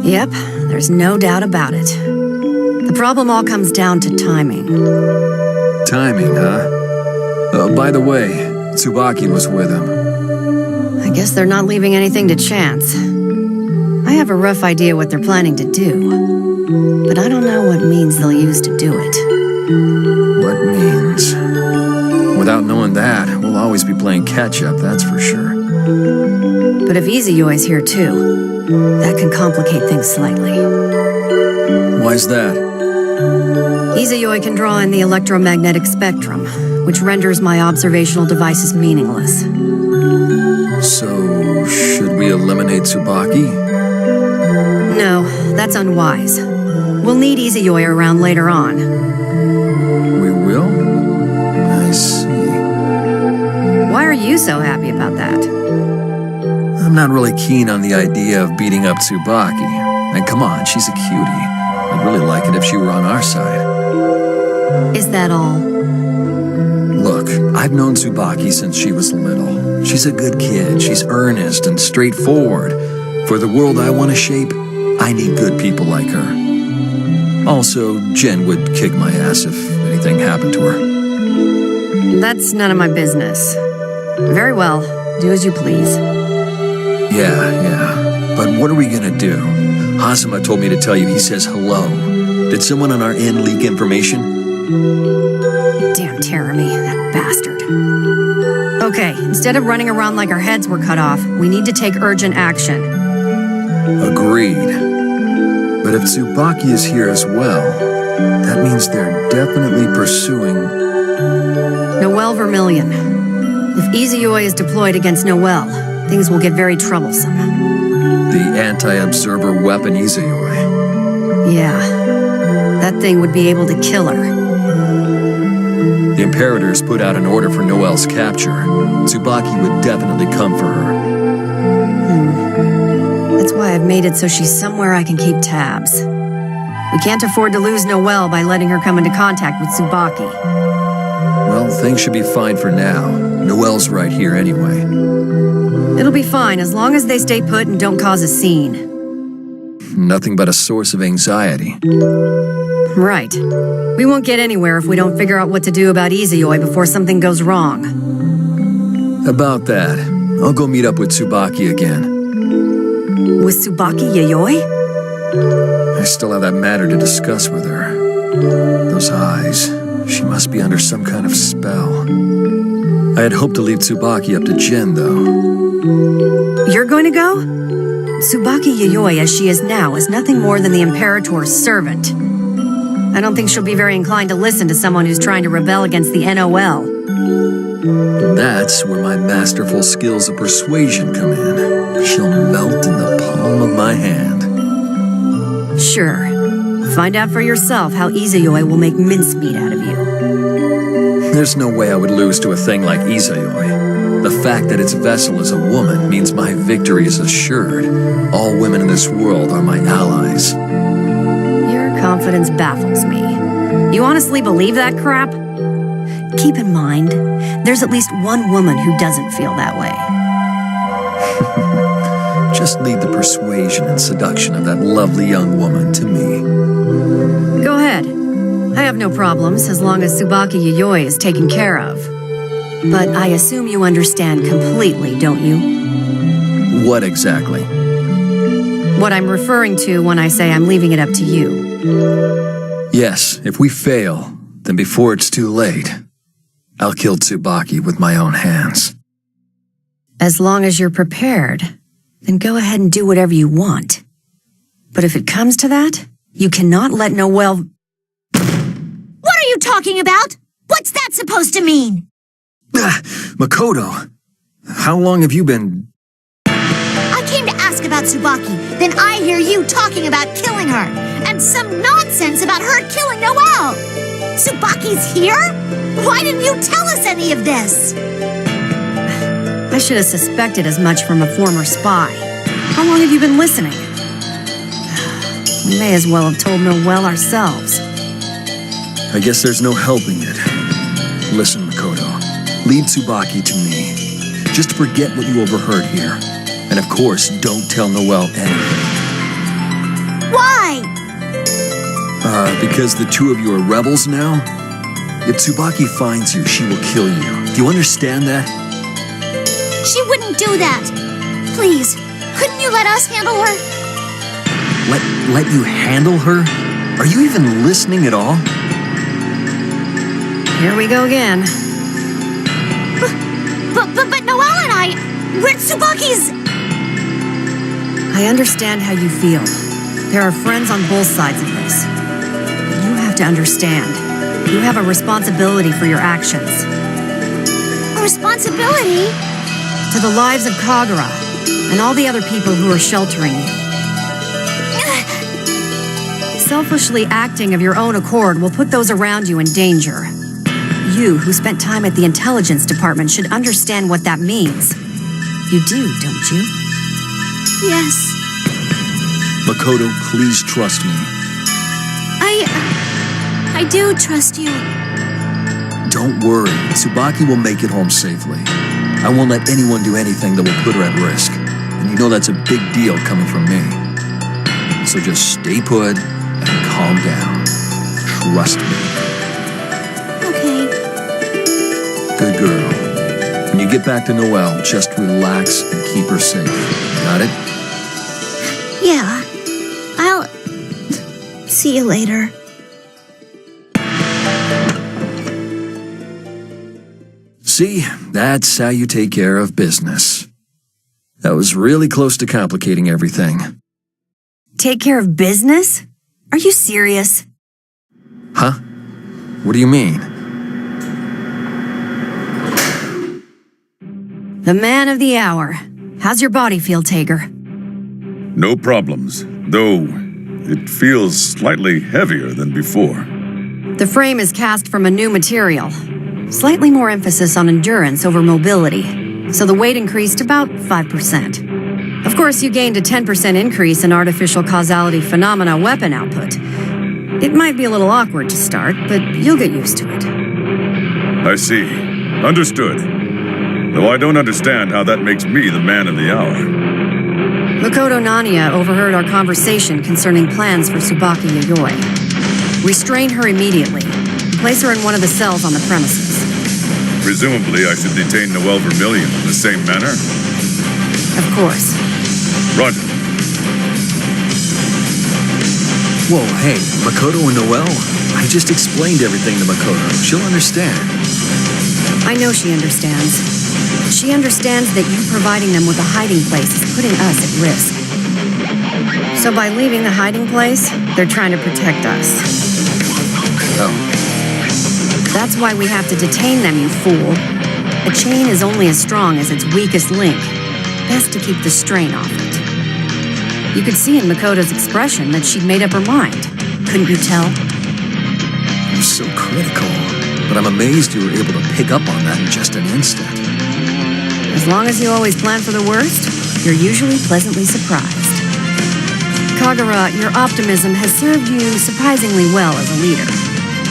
Yep, there's no doubt about it. The problem all comes down to timing. Timing, huh? By the way, Tsubaki was with him. I guess they're not leaving anything to chance. I have a rough idea what they're planning to do, but I don't know what means they'll use to do it. What means? Without knowing that, we'll always be playing catch-up, that's for sure. But if Izuyoi's here too, that can complicate things slightly. Why's that? Izuyoi can draw in the electromagnetic spectrum, which renders my observational devices meaningless. So, should we eliminate Tsubaki? No, that's unwise. We'll need Izuyoi around later on. We will? I see. Why are you so happy about that? I'm not really keen on the idea of beating up Tsubaki. And come on, she's a cutie. I'd really like it if she were on our side. Is that all? Look, I've known Tsubaki since she was little. She's a good kid. She's earnest and straightforward. For the world I want to shape, I need good people like her. Also, Jen would kick my ass if anything happened to her. That's none of my business. Very well. Do as you please. Yeah. But what are we gonna do? Hasuma told me to tell you he says hello. Did someone on our end leak information? Damn Terami, that bastard. Okay, instead of running around like our heads were cut off, we need to take urgent action. Agreed. But if Tsubaki is here as well, that means they're definitely pursuing... Noelle Vermillion. If Izuyoi is deployed against Noelle, things will get very troublesome. The anti-observer weapon Izuyoi. Yeah. That thing would be able to kill her. The Imperators put out an order for Noelle's capture. Tsubaki would definitely come for her. That's why I've made it so she's somewhere I can keep tabs. We can't afford to lose Noelle by letting her come into contact with Tsubaki. Well, things should be fine for now. Noelle's right here anyway. It'll be fine as long as they stay put and don't cause a scene. Nothing but a source of anxiety. Right. We won't get anywhere if we don't figure out what to do about Izuyoi before something goes wrong. About that, I'll go meet up with Tsubaki again. With Tsubaki Yayoi? I still have that matter to discuss with her. Those eyes, she must be under some kind of spell. I had hoped to leave Tsubaki up to Jin, though. You're going to go? Tsubaki Yayoi, as she is now, is nothing more than the Imperator's servant. I don't think she'll be very inclined to listen to someone who's trying to rebel against the NOL. That's where my masterful skills of persuasion come in. She'll melt in the palm of my hand. Sure. Find out for yourself how Izuyoi will make mincemeat out of you. There's no way I would lose to a thing like Izuyoi. The fact that its vessel is a woman means my victory is assured. All women in this world are my allies. Your confidence baffles me. You honestly believe that crap? Keep in mind, there's at least one woman who doesn't feel that way. Just leave the persuasion and seduction of that lovely young woman to me. Go ahead. I have no problems as long as Tsubaki Yayoi is taken care of. But I assume you understand completely, don't you? What exactly? What I'm referring to when I say I'm leaving it up to you. Yes, if we fail, then before it's too late, I'll kill Tsubaki with my own hands. As long as you're prepared, then go ahead and do whatever you want. But if it comes to that, you cannot let Noelle... What are you talking about? What's that supposed to mean? Makoto, how long have you been... I came to ask about Tsubaki, then I hear you talking about killing her, and some nonsense about her killing Noelle. Tsubaki's here? Why didn't you tell us any of this? I should have suspected as much from a former spy. How long have you been listening? We may as well have told Noelle ourselves. I guess there's no helping it. Listen, Makoto. Leave Tsubaki to me. Just forget what you overheard here. And of course, don't tell Noelle anything. Why? Because the two of you are rebels now? If Tsubaki finds you, she will kill you. Do you understand that? She wouldn't do that. Please, couldn't you let us handle her? Let you handle her? Are you even listening at all? Here we go again. But Noelle and I, we're Tsubaki's... I understand how you feel. There are friends on both sides of this. You have to understand. You have a responsibility for your actions. A responsibility? To the lives of Kagura, and all the other people who are sheltering you. Selfishly acting of your own accord will put those around you in danger. You, who spent time at the intelligence department, should understand what that means. You do, don't you? Yes. Makoto, please trust me. I do trust you. Don't worry. Tsubaki will make it home safely. I won't let anyone do anything that will put her at risk. And you know that's a big deal coming from me. So just stay put and calm down. Trust me. Okay. Good girl. When you get back to Noelle, just relax and keep her safe. Got it? Yeah. I'll... see you later. See, that's how you take care of business. That was really close to complicating everything. Take care of business? Are you serious? Huh? What do you mean? The man of the hour. How's your body feel, Tager? No problems, though it feels slightly heavier than before. The frame is cast from a new material. Slightly more emphasis on endurance over mobility, so the weight increased about 5%. Of course, you gained a 10% increase in artificial causality phenomena weapon output. It might be a little awkward to start, but you'll get used to it. I see. Understood. Though I don't understand how that makes me the man of the hour. Makoto Nania overheard our conversation concerning plans for Tsubaki Yayoi. Restrain her immediately, and place her in one of the cells on the premises. Presumably, I should detain Noelle Vermillion in the same manner? Of course. Roger. Whoa, hey, Makoto and Noelle? I just explained everything to Makoto. She'll understand. I know she understands. She understands that you providing them with a hiding place is putting us at risk. So by leaving the hiding place, they're trying to protect us. Oh. That's why we have to detain them, you fool. A chain is only as strong as its weakest link. Best to keep the strain off it. You could see in Makoto's expression that she'd made up her mind. Couldn't you tell? You're so critical, but I'm amazed you were able to pick up on that in just an instant. As long as you always plan for the worst, you're usually pleasantly surprised. Kagura, your optimism has served you surprisingly well as a leader.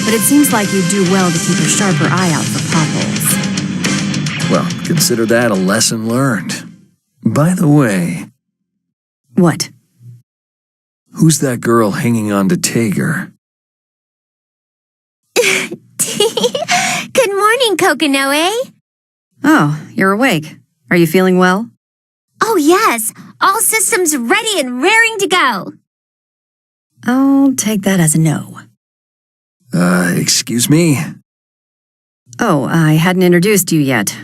But it seems like you do well to keep a sharper eye out for potholes. Well, consider that a lesson learned. By the way... What? Who's that girl hanging on to Tager? Good morning, Kokonoe. Oh, you're awake. Are you feeling well? Oh, yes. All systems ready and raring to go. I'll take that as a no. Excuse me? Oh, I hadn't introduced you yet.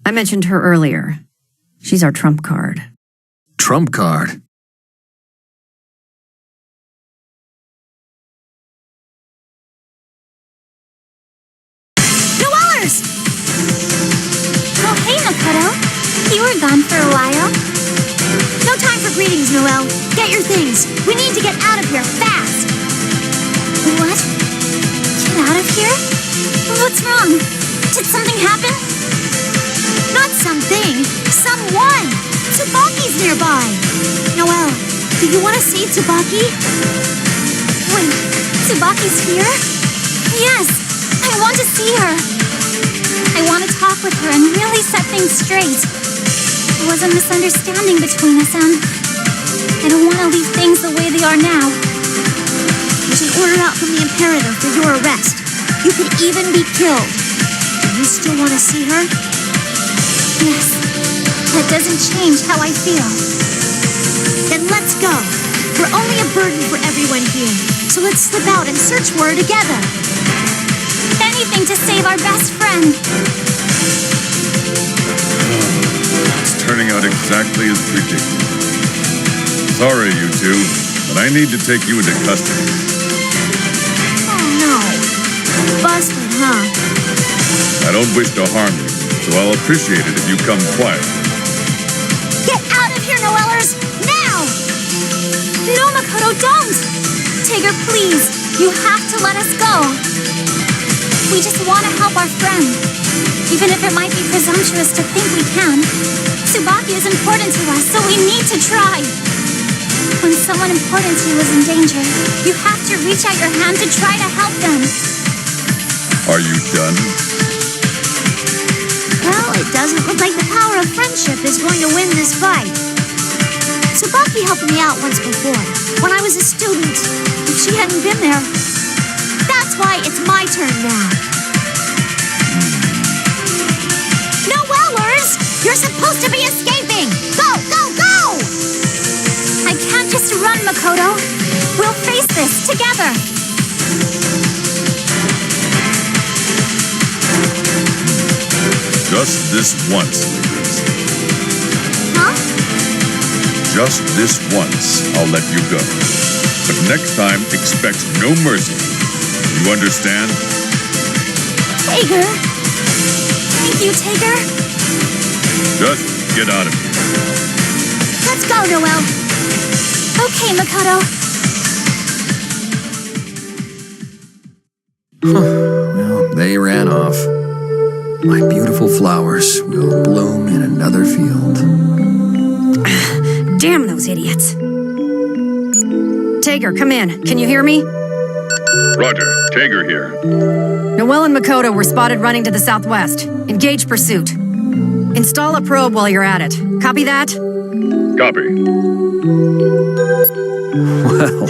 I mentioned her earlier. She's our trump card. Trump card? Noellers! Oh, hey, Makoto. You were gone for a while. No time for greetings, Noelle. Get your things. We need to get out of here fast. What? Get out of here? What's wrong? Did something happen? Not something. Someone. Tsubaki's nearby. Noelle, do you want to see Tsubaki? Wait, Tsubaki's here? Yes, I want to see her. I want to talk with her and really set things straight. There was a misunderstanding between us and I don't want to leave things the way they are now. There's an order out from the Imperator for your arrest. You could even be killed. Do you still want to see her? Yes, that doesn't change how I feel. Then let's go. We're only a burden for everyone here, so let's slip out and search for her together. Anything to save our best friend. It's turning out exactly as predicted. Sorry, you two, but I need to take you into custody. Oh no. Busted, huh? I don't wish to harm you, so I'll appreciate it if you come quietly. Get out of here, Noellers! Now! No, Makoto, don't! Tigger, please, you have to let us go. We just want to help our friend. Even if it might be presumptuous to think we can. Tsubaki is important to us, so we need to try. When someone important to you is in danger, you have to reach out your hand to try to help them. Are you done? Well, it doesn't look like the power of friendship is going to win this fight. Tsubaki helped me out once before, when I was a student. If she hadn't been there... That's why it's my turn now. Noellers! You're supposed to be escaping! Go, go, go! I can't just run, Makoto. We'll face this together. Just this once, ladies. Huh? Just this once, I'll let you go. But next time, expect no mercy. You understand? Tigger. Thank you, Tigger. Just get out of here. Let's go, Noelle. Okay, Makoto. Well, they ran off. My beautiful flowers will bloom in another field. Damn those idiots. Tigger, come in. Can you hear me? Roger, Tager here. Noelle and Makoto were spotted running to the southwest. Engage pursuit. Install a probe while you're at it. Copy that? Copy. Well,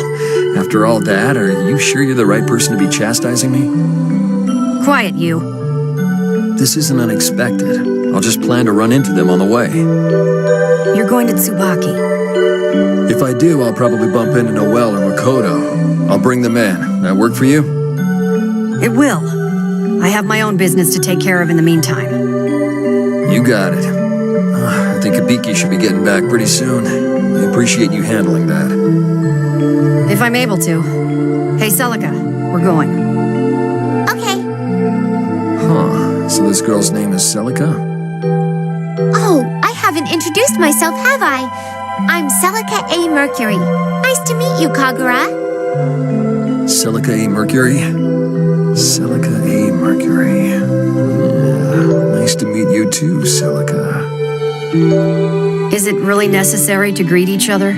after all that, are you sure you're the right person to be chastising me? Quiet, you. This isn't unexpected. I'll just plan to run into them on the way. You're going to Tsubaki. If I do, I'll probably bump into Noelle or Makoto. I'll bring them in. That work for you? It will. I have my own business to take care of in the meantime. You got it. I think Hibiki should be getting back pretty soon. I appreciate you handling that. If I'm able to. Hey, Celica, we're going. Okay. Huh. So this girl's name is Celica? Oh, I haven't introduced myself, have I? I'm Celica A. Mercury. Nice to meet you, Kagura. Celica A. Mercury? Celica A. Mercury. Yeah, nice to meet you too, Celica. Is it really necessary to greet each other?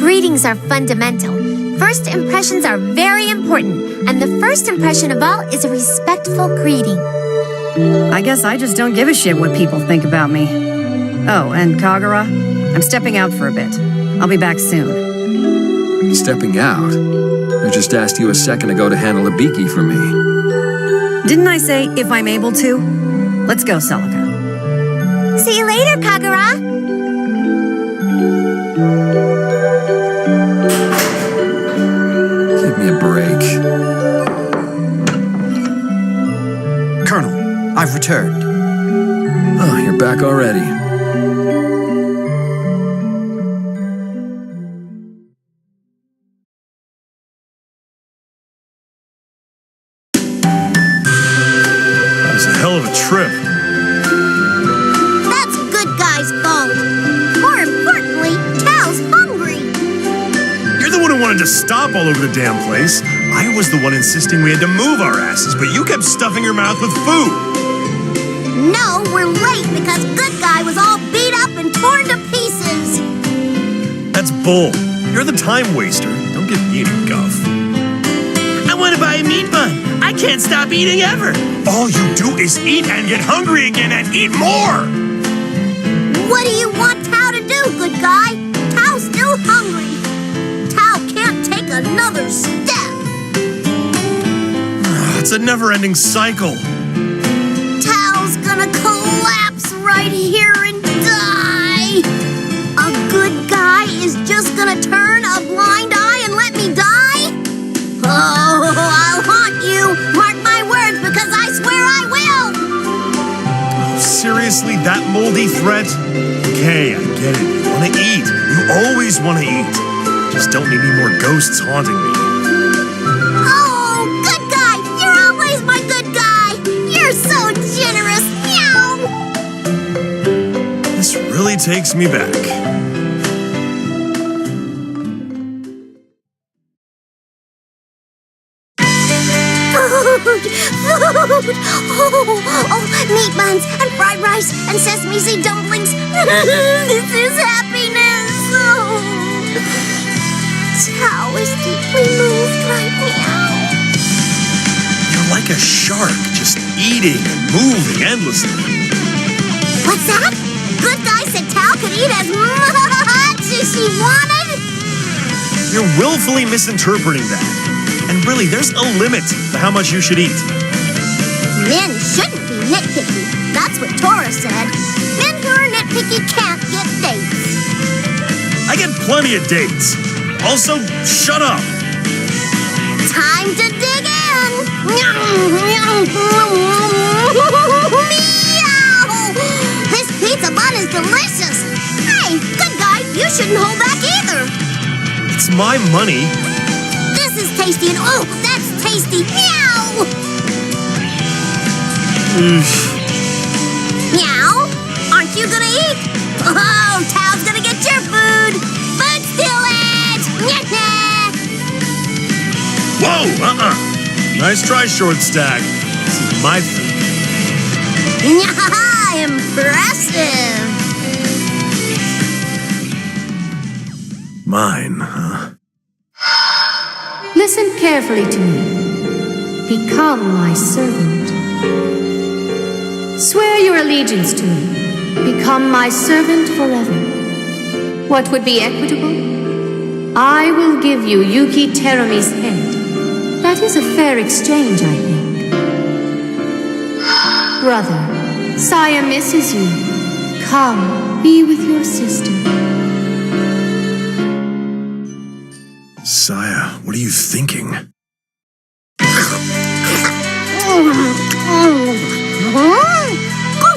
Greetings are fundamental. First impressions are very important, and the first impression of all is a respectful greeting. I guess I just don't give a shit what people think about me. Oh, and Kagura, I'm stepping out for a bit. I'll be back soon. Stepping out? I just asked you a second ago to handle Hibiki for me. Didn't I say if I'm able to? Let's go, Celica. See you later, Kagura. Give me a break. I've returned. Oh, you're back already. It was a hell of a trip. That's Good Guy's fault. More importantly, Tal's hungry. You're the one who wanted to stop all over the damn place. I was the one insisting we had to move our asses, but you kept stuffing your mouth with food. No, we're late because Good Guy was all beat up and torn to pieces. That's bull. You're the time waster. Don't give me any guff. I want to buy a meat bun. I can't stop eating ever. All you do is eat and get hungry again and eat more. What do you want Tao to do, Good Guy? Tao's still hungry. Tao can't take another step. It's a never-ending cycle. Tao's gonna collapse right here and die. A good guy is just gonna turn a blind eye and let me die? Oh, I'll haunt you. Mark my words, because I swear I will. Seriously, that moldy threat? Okay, I get it. You want to eat. You always want to eat. Just don't need any more ghosts haunting me. Oh, Good Guy, you're always my good guy. You're so generous. Meow. This really takes me back. Food! Oh, meat buns and fried rice and sesame seed dumplings. This is happiness. Oh. Tao is deeply moved right now. You're like a shark, just eating and moving endlessly. What's that? Good Guy said Tao could eat as much as she wanted? You're willfully misinterpreting that. And really, there's a limit to how much you should eat. Men shouldn't be nitpicky. That's what Tora said. Men who are nitpicky can't get dates. I get plenty of dates. Also, shut up. Time to dig in. Meow! This pizza bun is delicious. Hey, Good Guy, you shouldn't hold back either. It's my money. This is tasty and oh, that's tasty. Meow! Meow? Aren't you gonna eat? Oh, Tao's gonna get your food. Food stealage! Whoa, Nice try, Short Stack. This is my food. Impressive. Mine, huh? Listen carefully to me. Become my servant. Swear your allegiance to me. Become my servant forever. What would be equitable? I will give you Yuki Terumi's head. That is a fair exchange, I think. Brother, Saya misses you. Come, be with your sister. Saya, what are you thinking? Good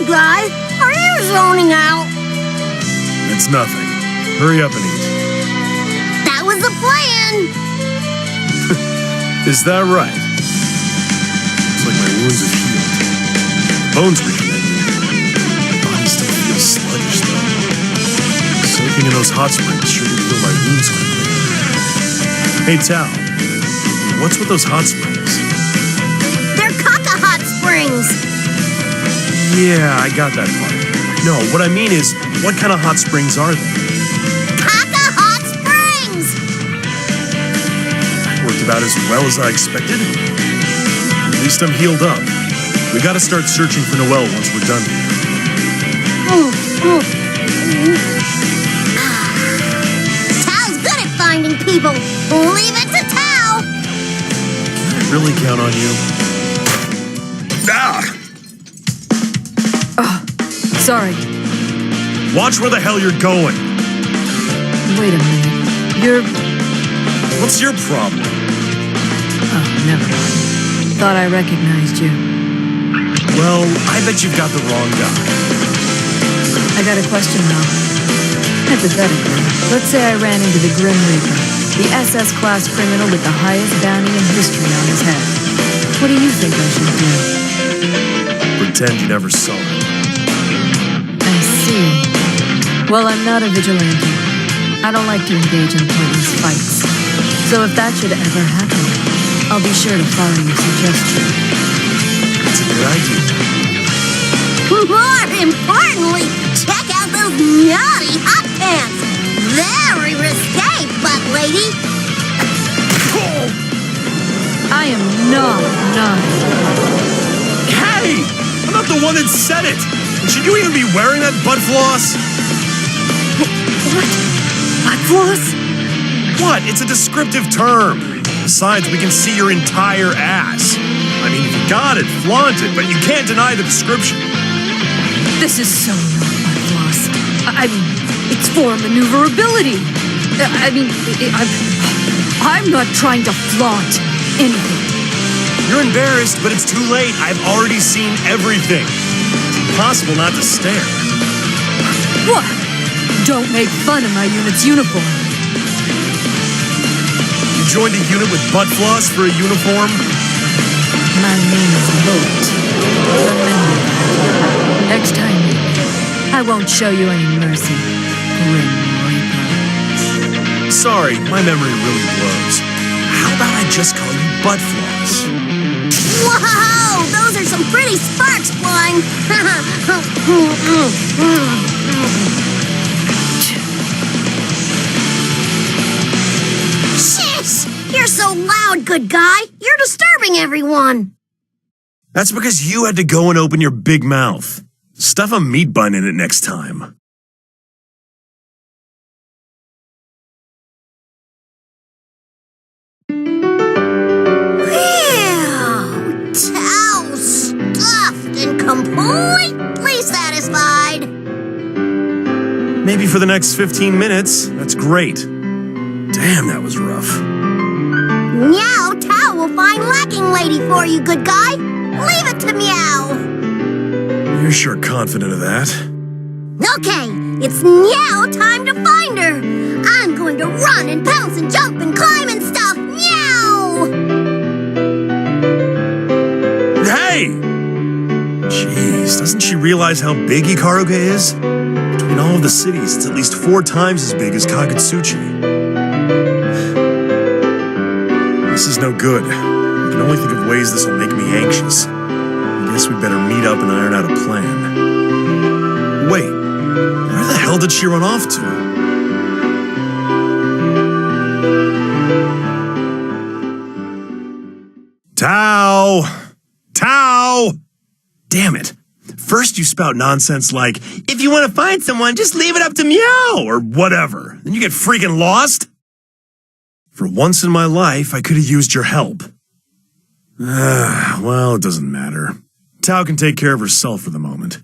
Guy, are you zoning out? It's nothing. Hurry up and eat. That was the plan. Is that right? Looks like my wounds have healed. Bones reconnected. My body still feels sluggish, though. Soaking in those hot springs sure did heal my wounds quickly. Hey, Tao. What's with those hot springs? They're Kaka hot springs. Yeah, I got that part. No, what I mean is, what kind of hot springs are they? Kaka hot springs! Worked about as well as I expected. At least I'm healed up. We gotta start searching for Noelle once we're done here. Tao's good at finding people. Leave it to Tao. Can I really count on you? Ah! Sorry. Watch where the hell you're going. Wait a minute. You're... What's your problem? Oh, never mind. Thought I recognized you. Well, I bet you've got the wrong guy. I got a question now. Hypothetically, let's say I ran into the Grim Reaper, the SS-class criminal with the highest bounty in history on his head. What do you think I should do? Pretend you never saw him. I see. Well, I'm not a vigilante. I don't like to engage in pointless fights. So if that should ever happen, I'll be sure to follow your suggestion. That's a good idea. More importantly, check out those naughty hot pants. Very risque, butt lady. I am not naughty. Hey! I'm not the one that said it! Should you even be wearing that butt floss? What? Butt floss? What? It's a descriptive term. Besides, we can see your entire ass. I mean, if you got it, flaunt it, but you can't deny the description. This is so not butt floss. I mean, it's for maneuverability. I'm not trying to flaunt anything. You're embarrassed, but it's too late. I've already seen everything. It's impossible not to stare. What? Don't make fun of my unit's uniform. You joined a unit with butt floss for a uniform? My name is Bolt. Remember that. Next time, I won't show you any mercy, Grim Reaper. Sorry, my memory really blows. How about I just call you butt floss? Whoa! Those are some pretty sparks flying. Shish! You're so loud, good guy. You're disturbing everyone. That's because you had to go and open your big mouth. Stuff a meat bun in it next time. Tao stuffed and completely satisfied. Maybe for the next 15 minutes. That's great. Damn, that was rough. Meow, Tao will find lacking lady for you, good guy. Leave it to Meow. You're sure confident of that? Okay, it's Meow time to find her. I'm going to run and bounce and jump and climb and stuff. Meow! Hey! Jeez, doesn't she realize how big Ikaruga is? Between all of the cities, it's at least 4 times as big as Kagutsuchi. This is no good. I can only think of ways this will make me anxious. I guess we better meet up and iron out a plan. Wait, where the hell did she run off to? Tao! Tao! Damn it. First you spout nonsense like, if you want to find someone, just leave it up to Meow, or whatever. Then you get freaking lost. For once in my life, I could have used your help. Well, it doesn't matter. Tao can take care of herself for the moment.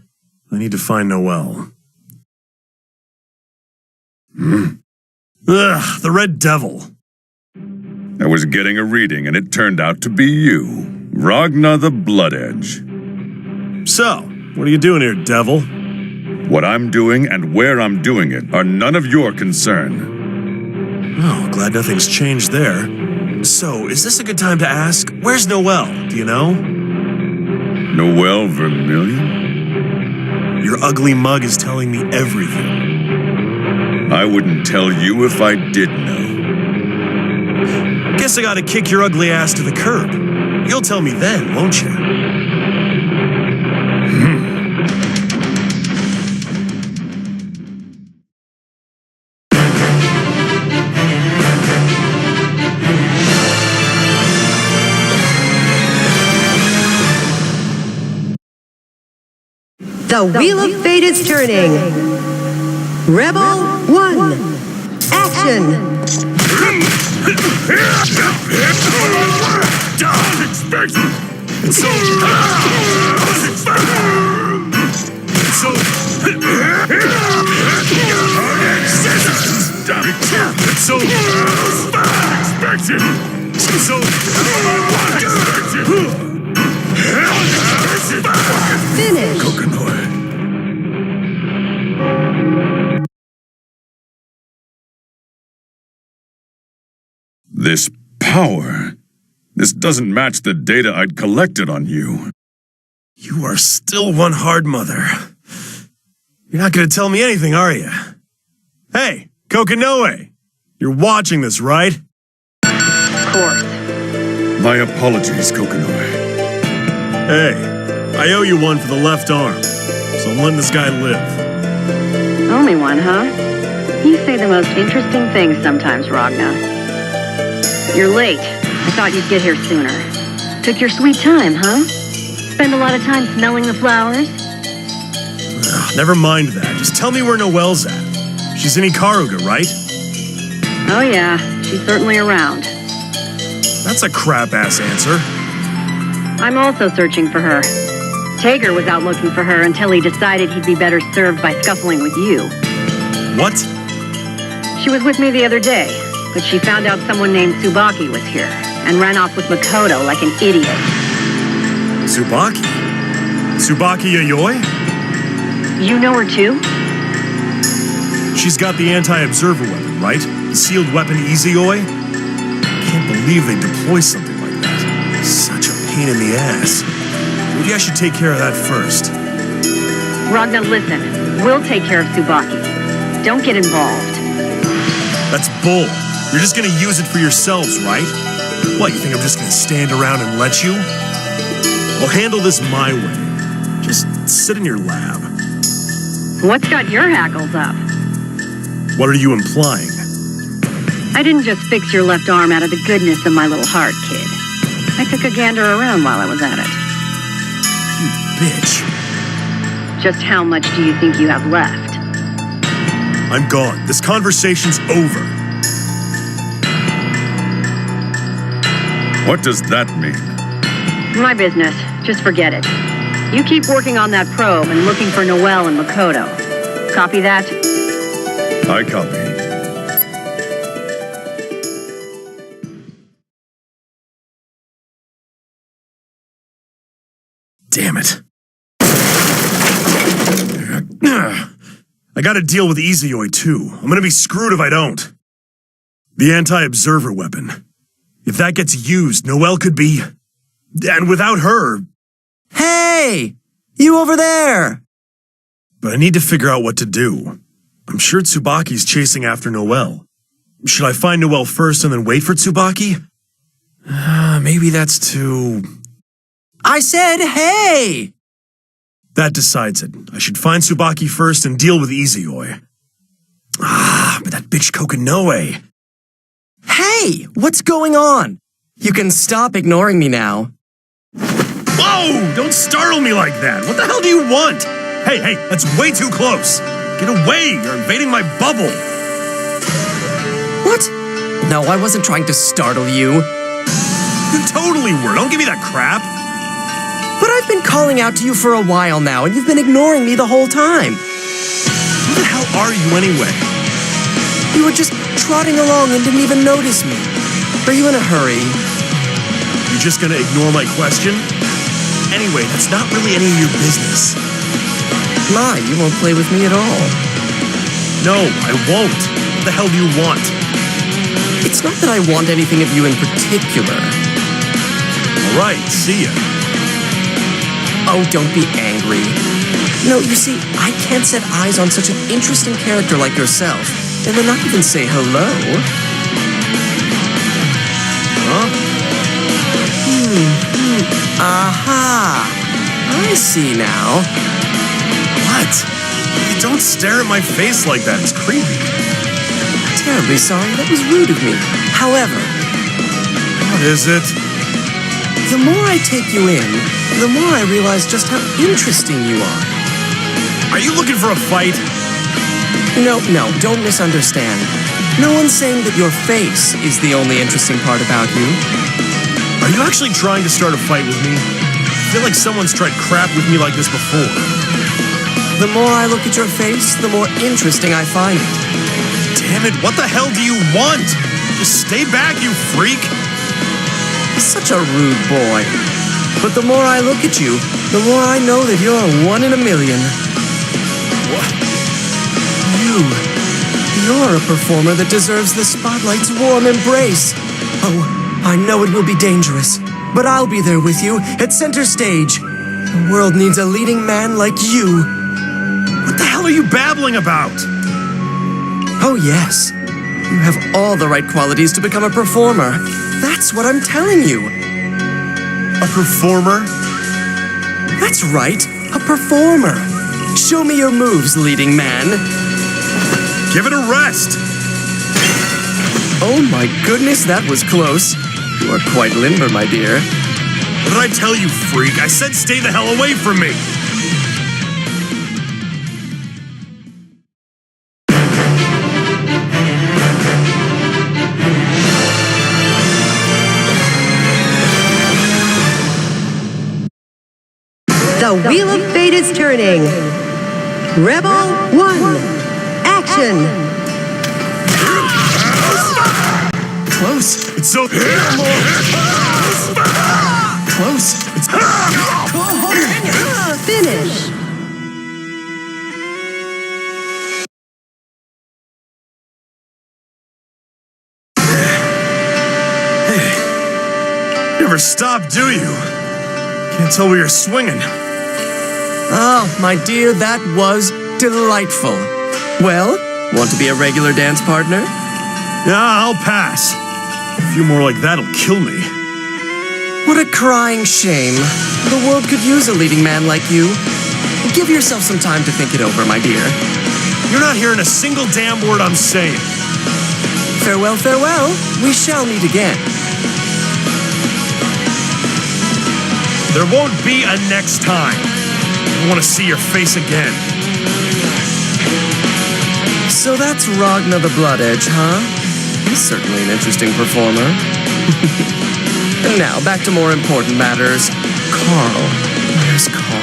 I need to find Noelle. Ugh, the Red Devil. I was getting a reading, and it turned out to be you, Ragna the Blood Edge. So, what are you doing here, Devil? What I'm doing and where I'm doing it are none of your concern. Oh, glad nothing's changed there. So, is this a good time to ask, where's Noelle? Do you know? Noelle Vermillion? Your ugly mug is telling me everything. I wouldn't tell you if I did know. Guess I gotta kick your ugly ass to the curb. You'll tell me then, won't you? The Wheel of Fate is turning. Rebel 1. Action! It's so Finish. Kokonoi. This power. This doesn't match the data I'd collected on you. You are still one hard mother. You're not gonna tell me anything, are you? Hey, Kokonoe! You're watching this, right? Of course. My apologies, Kokonoe. Hey, I owe you one for the left arm, so I'm letting this guy live. Only one, huh? You say the most interesting things sometimes, Ragna. You're late. I thought you'd get here sooner. Took your sweet time, huh? Spend a lot of time smelling the flowers? Never mind that. Just tell me where Noelle's at. She's in Ikaruga, right? Oh yeah, she's certainly around. That's a crap-ass answer. I'm also searching for her. Tager was out looking for her until he decided he'd be better served by scuffling with you. What? She was with me the other day, but she found out someone named Tsubaki was here and ran off with Makoto like an idiot. Tsubaki? Tsubaki Yayoi? You know her too? She's got the anti-observer weapon, right? The sealed weapon Izuyoi? Can't believe they deploy something like that. Such a pain in the ass. Maybe I should take care of that first. Ragna, listen. We'll take care of Tsubaki. Don't get involved. That's bull. You're just gonna use it for yourselves, right? What, you think I'm just gonna stand around and let you? I'll handle this my way. Just sit in your lab. What's got your hackles up? What are you implying? I didn't just fix your left arm out of the goodness of my little heart, kid. I took a gander around while I was at it. You bitch. Just how much do you think you have left? I'm gone. This conversation's over. What does that mean? My business. Just forget it. You keep working on that probe and looking for Noelle and Makoto. Copy that? I copy. Damn it. I gotta deal with Izuyoi too. I'm gonna be screwed if I don't. The anti-observer weapon. If that gets used, Noelle could be... And without her... Hey! You over there! But I need to figure out what to do. I'm sure Tsubaki's chasing after Noelle. Should I find Noelle first and then wait for Tsubaki? Maybe that's too... I said hey! That decides it. I should find Tsubaki first and deal with Izuyoi. But that bitch Kokonoe. Hey! What's going on? You can stop ignoring me now. Whoa! Don't startle me like that! What the hell do you want? Hey, that's way too close! Get away! You're invading my bubble! What? No, I wasn't trying to startle you. You totally were! Don't give me that crap! But I've been calling out to you for a while now, and you've been ignoring me the whole time. Who the hell are you anyway? You were just trotting along and didn't even notice me. Are you in a hurry? You're just gonna ignore my question? Anyway, that's not really any of your business. My, you won't play with me at all. No, I won't. What the hell do you want? It's not that I want anything of you in particular. All right, see ya. Oh, don't be angry. No, you see, I can't set eyes on such an interesting character like yourself, and then not even say hello. Huh? Aha! I see now. What? Don't stare at my face like that. It's creepy. Terribly sorry. That was rude of me. However... What is it? The more I take you in, the more I realize just how interesting you are. Are you looking for a fight? No, don't misunderstand. No one's saying that your face is the only interesting part about you. Are you actually trying to start a fight with me? I feel like someone's tried crap with me like this before. The more I look at your face, the more interesting I find it. Damn it, what the hell do you want? Just stay back, you freak! Such a rude boy. But the more I look at you, the more I know that you're a one in a million. What? You're a performer that deserves the spotlight's warm embrace. Oh, I know it will be dangerous, but I'll be there with you at center stage. The world needs a leading man like you. What the hell are you babbling about? Oh, yes. You have all the right qualities to become a performer. That's what I'm telling you. A performer? That's right, a performer. Show me your moves, leading man. Give it a rest! Oh my goodness, that was close. You are quite limber, my dear. What did I tell you, freak? I said stay the hell away from me! The Wheel of Fate is turning. Rebel 1. Action! Close. It's so... Close. It's... Finish. Never stop, do you? Can't tell where you're swinging. Oh, my dear, that was delightful. Well, want to be a regular dance partner? Yeah, I'll pass. A few more like that'll kill me. What a crying shame. The world could use a leading man like you. Give yourself some time to think it over, my dear. You're not hearing a single damn word I'm saying. Farewell, farewell. We shall meet again. There won't be a next time. I want to see your face again. So that's Ragnar the Blood Edge, huh? He's certainly an interesting performer. And now, back to more important matters. Carl. Where's Carl?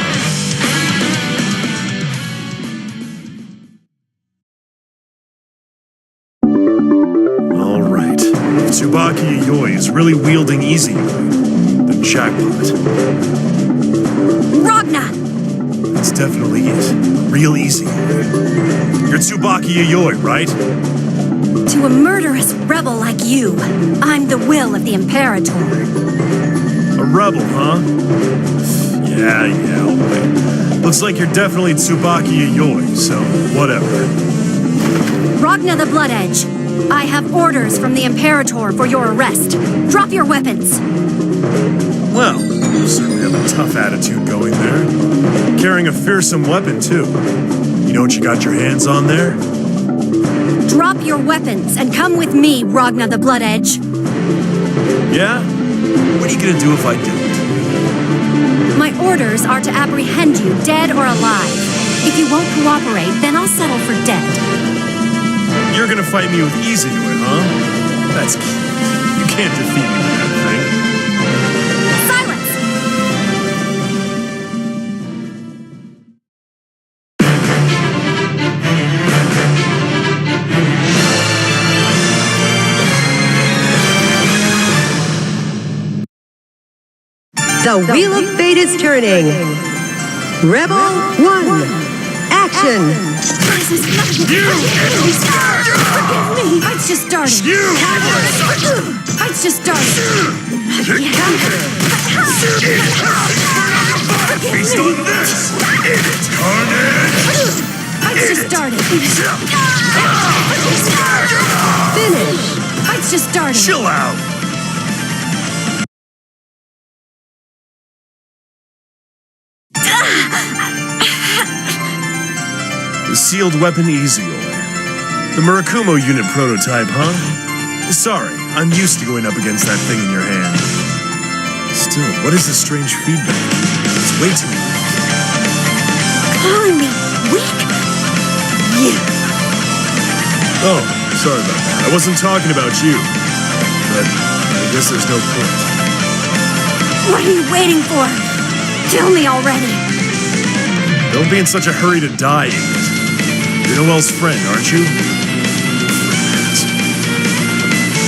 All right. If Tsubaki Yayoi is really wielding Easy Yoi, then jackpot. Ragnar! That's definitely it. Real easy. You're Tsubaki Yayoi, right? To a murderous rebel like you, I'm the will of the Imperator. A rebel, huh? Yeah, okay. Looks like you're definitely Tsubaki Yayoi, so whatever. Ragnar the Blood Edge, I have orders from the Imperator for your arrest. Drop your weapons. Well, you certainly have a tough attitude going there. Carrying a fearsome weapon, too. You know what you got your hands on there? Drop your weapons and come with me, Ragnar the Blood Edge. Yeah? What are you gonna do if I don't? My orders are to apprehend you, dead or alive. If you won't cooperate, then I'll settle for dead. You're gonna fight me with Easy Yoi, huh? That's cute. You can't defeat me with that thing. The Wheel of Fate is turning. Rebel 1. Action! Forgive me! Fight's just started! Fight's just started! Based on this, it's carnage! Fight's just started! Finish! Fight's just started! Chill out! The sealed weapon Easy Yoi. The Murakumo unit prototype, huh? Sorry, I'm used to going up against that thing in your hand. Still, what is this strange feedback? It's way too weak. Calling me weak? You. Oh, sorry about that. I wasn't talking about you. But I guess there's no point. What are you waiting for? Kill me already! Don't be in such a hurry to die, idiot. You're Noelle's friend, aren't you?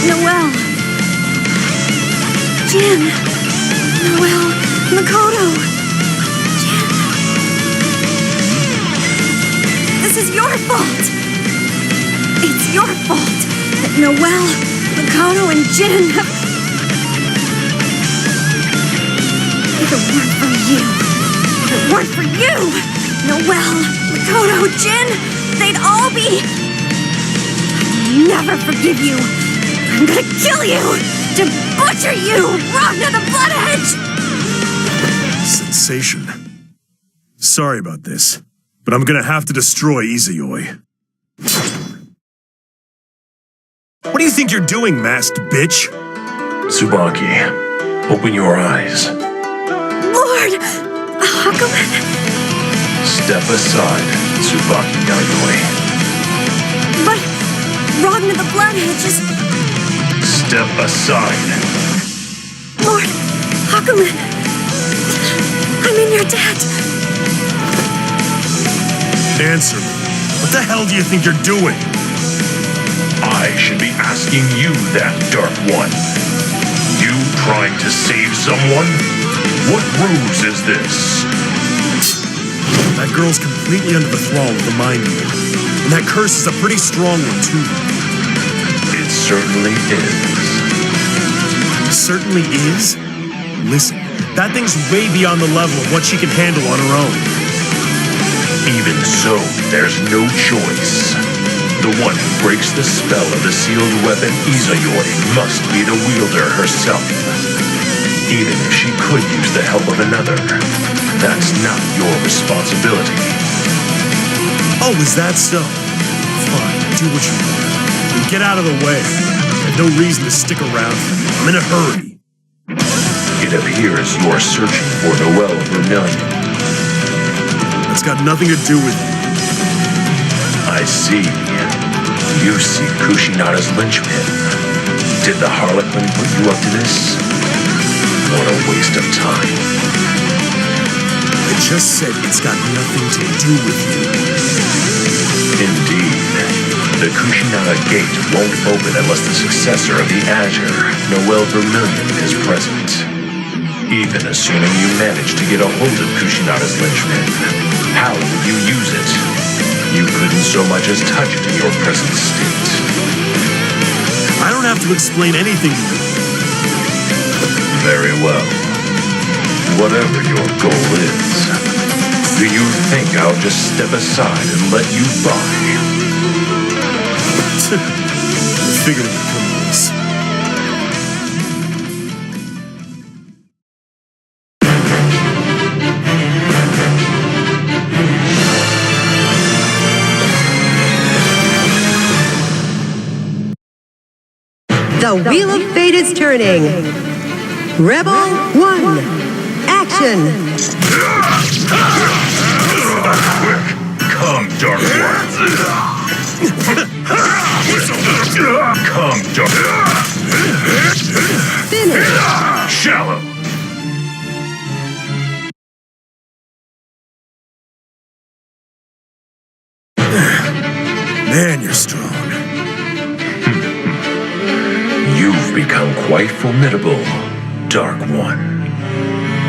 Noelle. Jin. Noelle. Makoto. is your fault! It's your fault that Noelle, Makoto, and Jin have... If it weren't for you, Noelle, Makoto, Jin, they'd all be... I'll never forgive you. I'm gonna kill you! To butcher you, Ragna the Blood Edge! Sensation. Sorry about this, but I'm gonna have to destroy Izayoi. What do you think you're doing, masked bitch? Tsubaki, open your eyes. Lord! Hakumen! Step aside, Tsubaki Yayoi. But Ragna the Blood Edge is... Step aside. Lord Hakumen! I'm in your debt. Answer me. What the hell do you think you're doing? I should be asking you that, Dark One. You trying to save someone? What ruse is this? That girl's completely under the thrall of the Mind Eater. And that curse is a pretty strong one, too. It certainly is. Certainly is? Listen, that thing's way beyond the level of what she can handle on her own. Even so, there's no choice. The one who breaks the spell of the sealed weapon Izayoi must be the wielder herself. Even if she could use the help of another, that's not your responsibility. Oh, is that so? Fine, do what you want. And get out of the way. I have no reason to stick around. I'm in a hurry. It appears you're searching for Noelle Vermillion. That's got nothing to do with it. I see. You see Kushinada's linchpin. Did the Harlequin put you up to this? What a waste of time. I just said it's got nothing to do with you. Indeed. The Kushinada Gate won't open unless the successor of the Azure, Noelle Vermillion, is present. Even assuming you manage to get a hold of Kushinada's linchpin, how would you use it? You couldn't so much as touch it in your present state. I don't have to explain anything to you. Very well. Whatever your goal is, do you think I'll just step aside and let you by? I figured it would come to this. The Wheel of Fate is turning. Rebel 1, action! Come, Dark One. Come, Dark One. Finish! Shallow. Man, you're strong. You've become quite formidable, Dark One.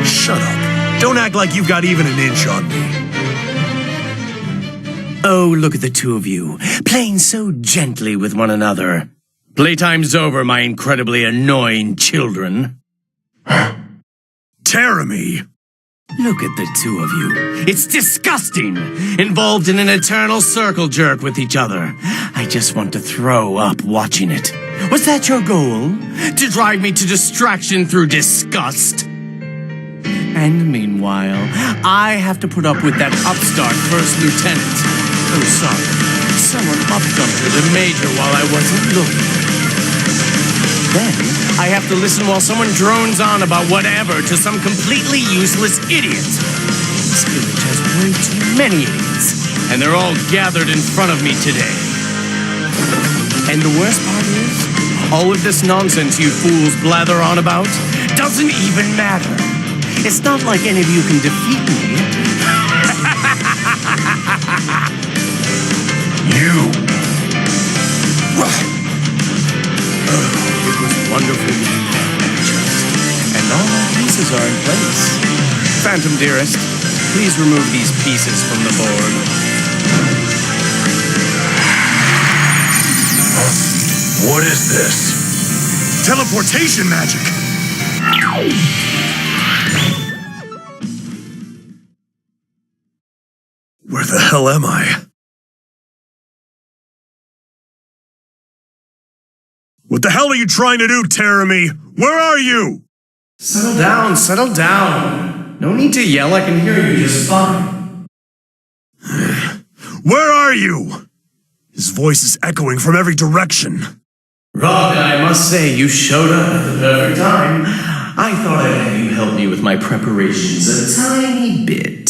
Shut up. Don't act like you've got even an inch on me. Oh, look at the two of you, playing so gently with one another. Playtime's over, my incredibly annoying children. Teremy! Look at the two of you. It's disgusting! Involved in an eternal circle jerk with each other. I just want to throw up watching it. Was that your goal? To drive me to distraction through disgust? And meanwhile, I have to put up with that upstart first lieutenant. Oh, sorry. Someone up-dumped her to major while I wasn't looking. Then, I have to listen while someone drones on about whatever to some completely useless idiot. This village has way too many idiots, and they're all gathered in front of me today. And the worst part is, all of this nonsense you fools blather on about doesn't even matter. It's not like any of you can defeat me. You! It was wonderful being and all our pieces are in place. Phantom dearest, please remove these pieces from the board. What is this? Teleportation magic! Where the hell am I? What the hell are you trying to do, Terramy? Where are you? Settle down, settle down. No need to yell, I can hear you just fine. Where are you? His voice is echoing from every direction. Rogna, I must say, you showed up at the perfect time. I thought I'd have you help me with my preparations a tiny bit.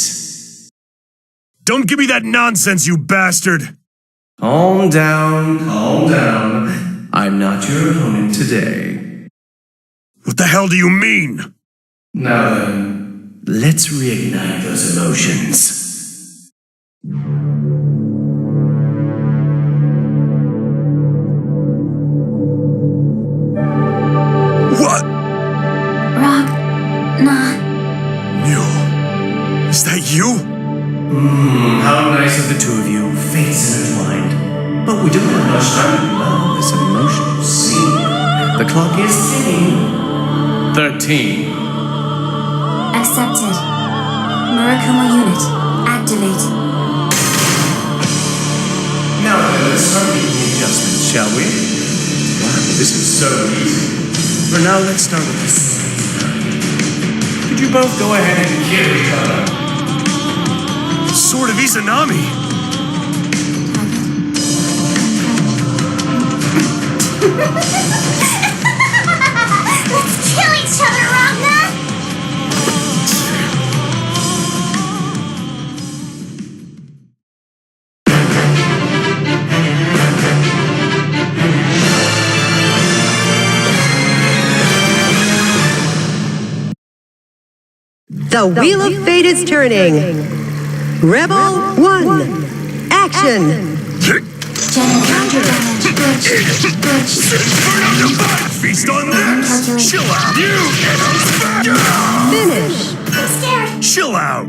Don't give me that nonsense, you bastard! Calm down, calm down. I'm not your opponent today. What the hell do you mean? Now then, let's reignite those emotions. What? Rogna. Mule, is that you? How nice of the two of you, fates intertwined. But we don't have much time to allow this emotional scene. The clock is ticking. 13. Accepted. Murakumo unit. Activate. Now then, let's start making the adjustments, shall we? Wow, this is so easy. For now, let's start with this. Could you both go ahead and kill each other? Sword of Izanami! Let's kill each other, Rogna! The Wheel of Fate is turning. Rebel 1, action! Feast on this! Chill out! Finish! I'm scared! Chill out!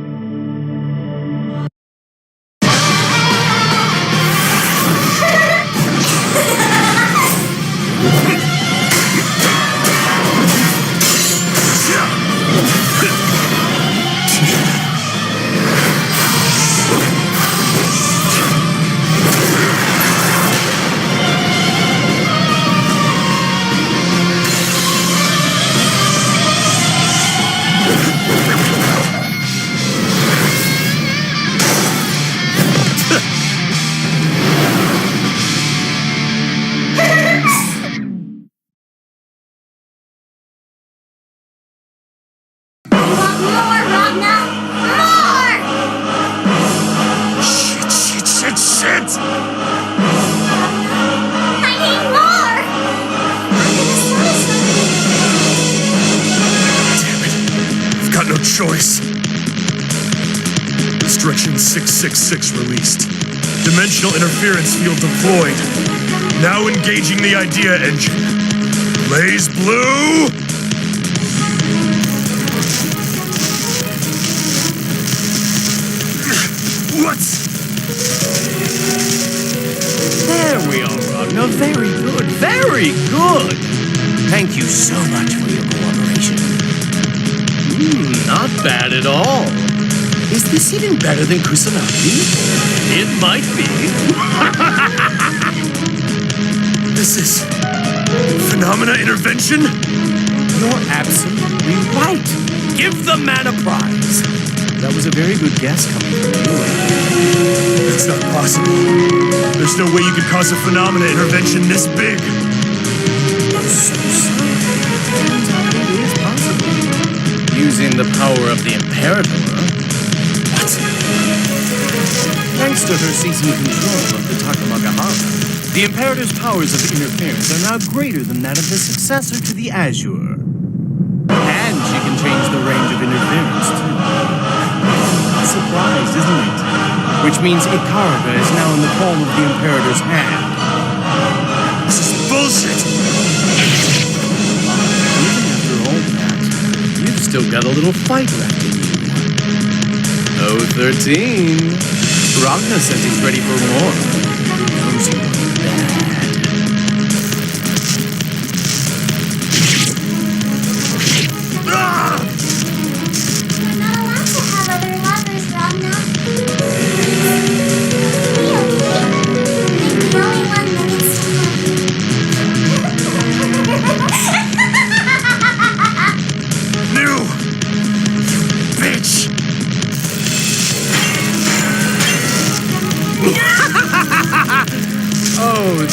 Choice. Instruction 666 released. Dimensional interference field deployed. Now engaging the idea engine. BlazBlue! What? There we are, Ragnar. Very good, very good. Thank you so much for your cooperation. Not bad at all. Is this even better than Kusanagi? It might be. This is phenomena intervention? You're absolutely right. Give the man a prize. That was a very good guess coming from you. It's not possible. There's no way you could cause a phenomena intervention this big. Turns out it is possible. Using the power of the Imperator. What? Thanks to her seizing control of the Takamagahara, the Imperator's powers of interference are now greater than that of the successor to the Azure. And she can change the range of interference, too. Surprised, isn't it? Which means Ikaruga is now in the palm of the Imperator's hand. This is bullshit! Even after all that, you've still got a little fight left in you. Oh, 13. Ragnar says he's ready for more. He knows you want bad.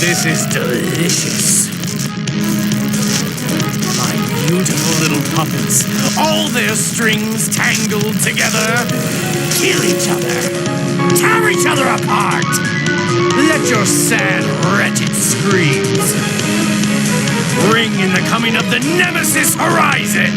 This is delicious. My beautiful little puppets, all their strings tangled together, kill each other, tear each other apart. Let your sad, wretched screams ring in the coming of the Nemesis Horizon.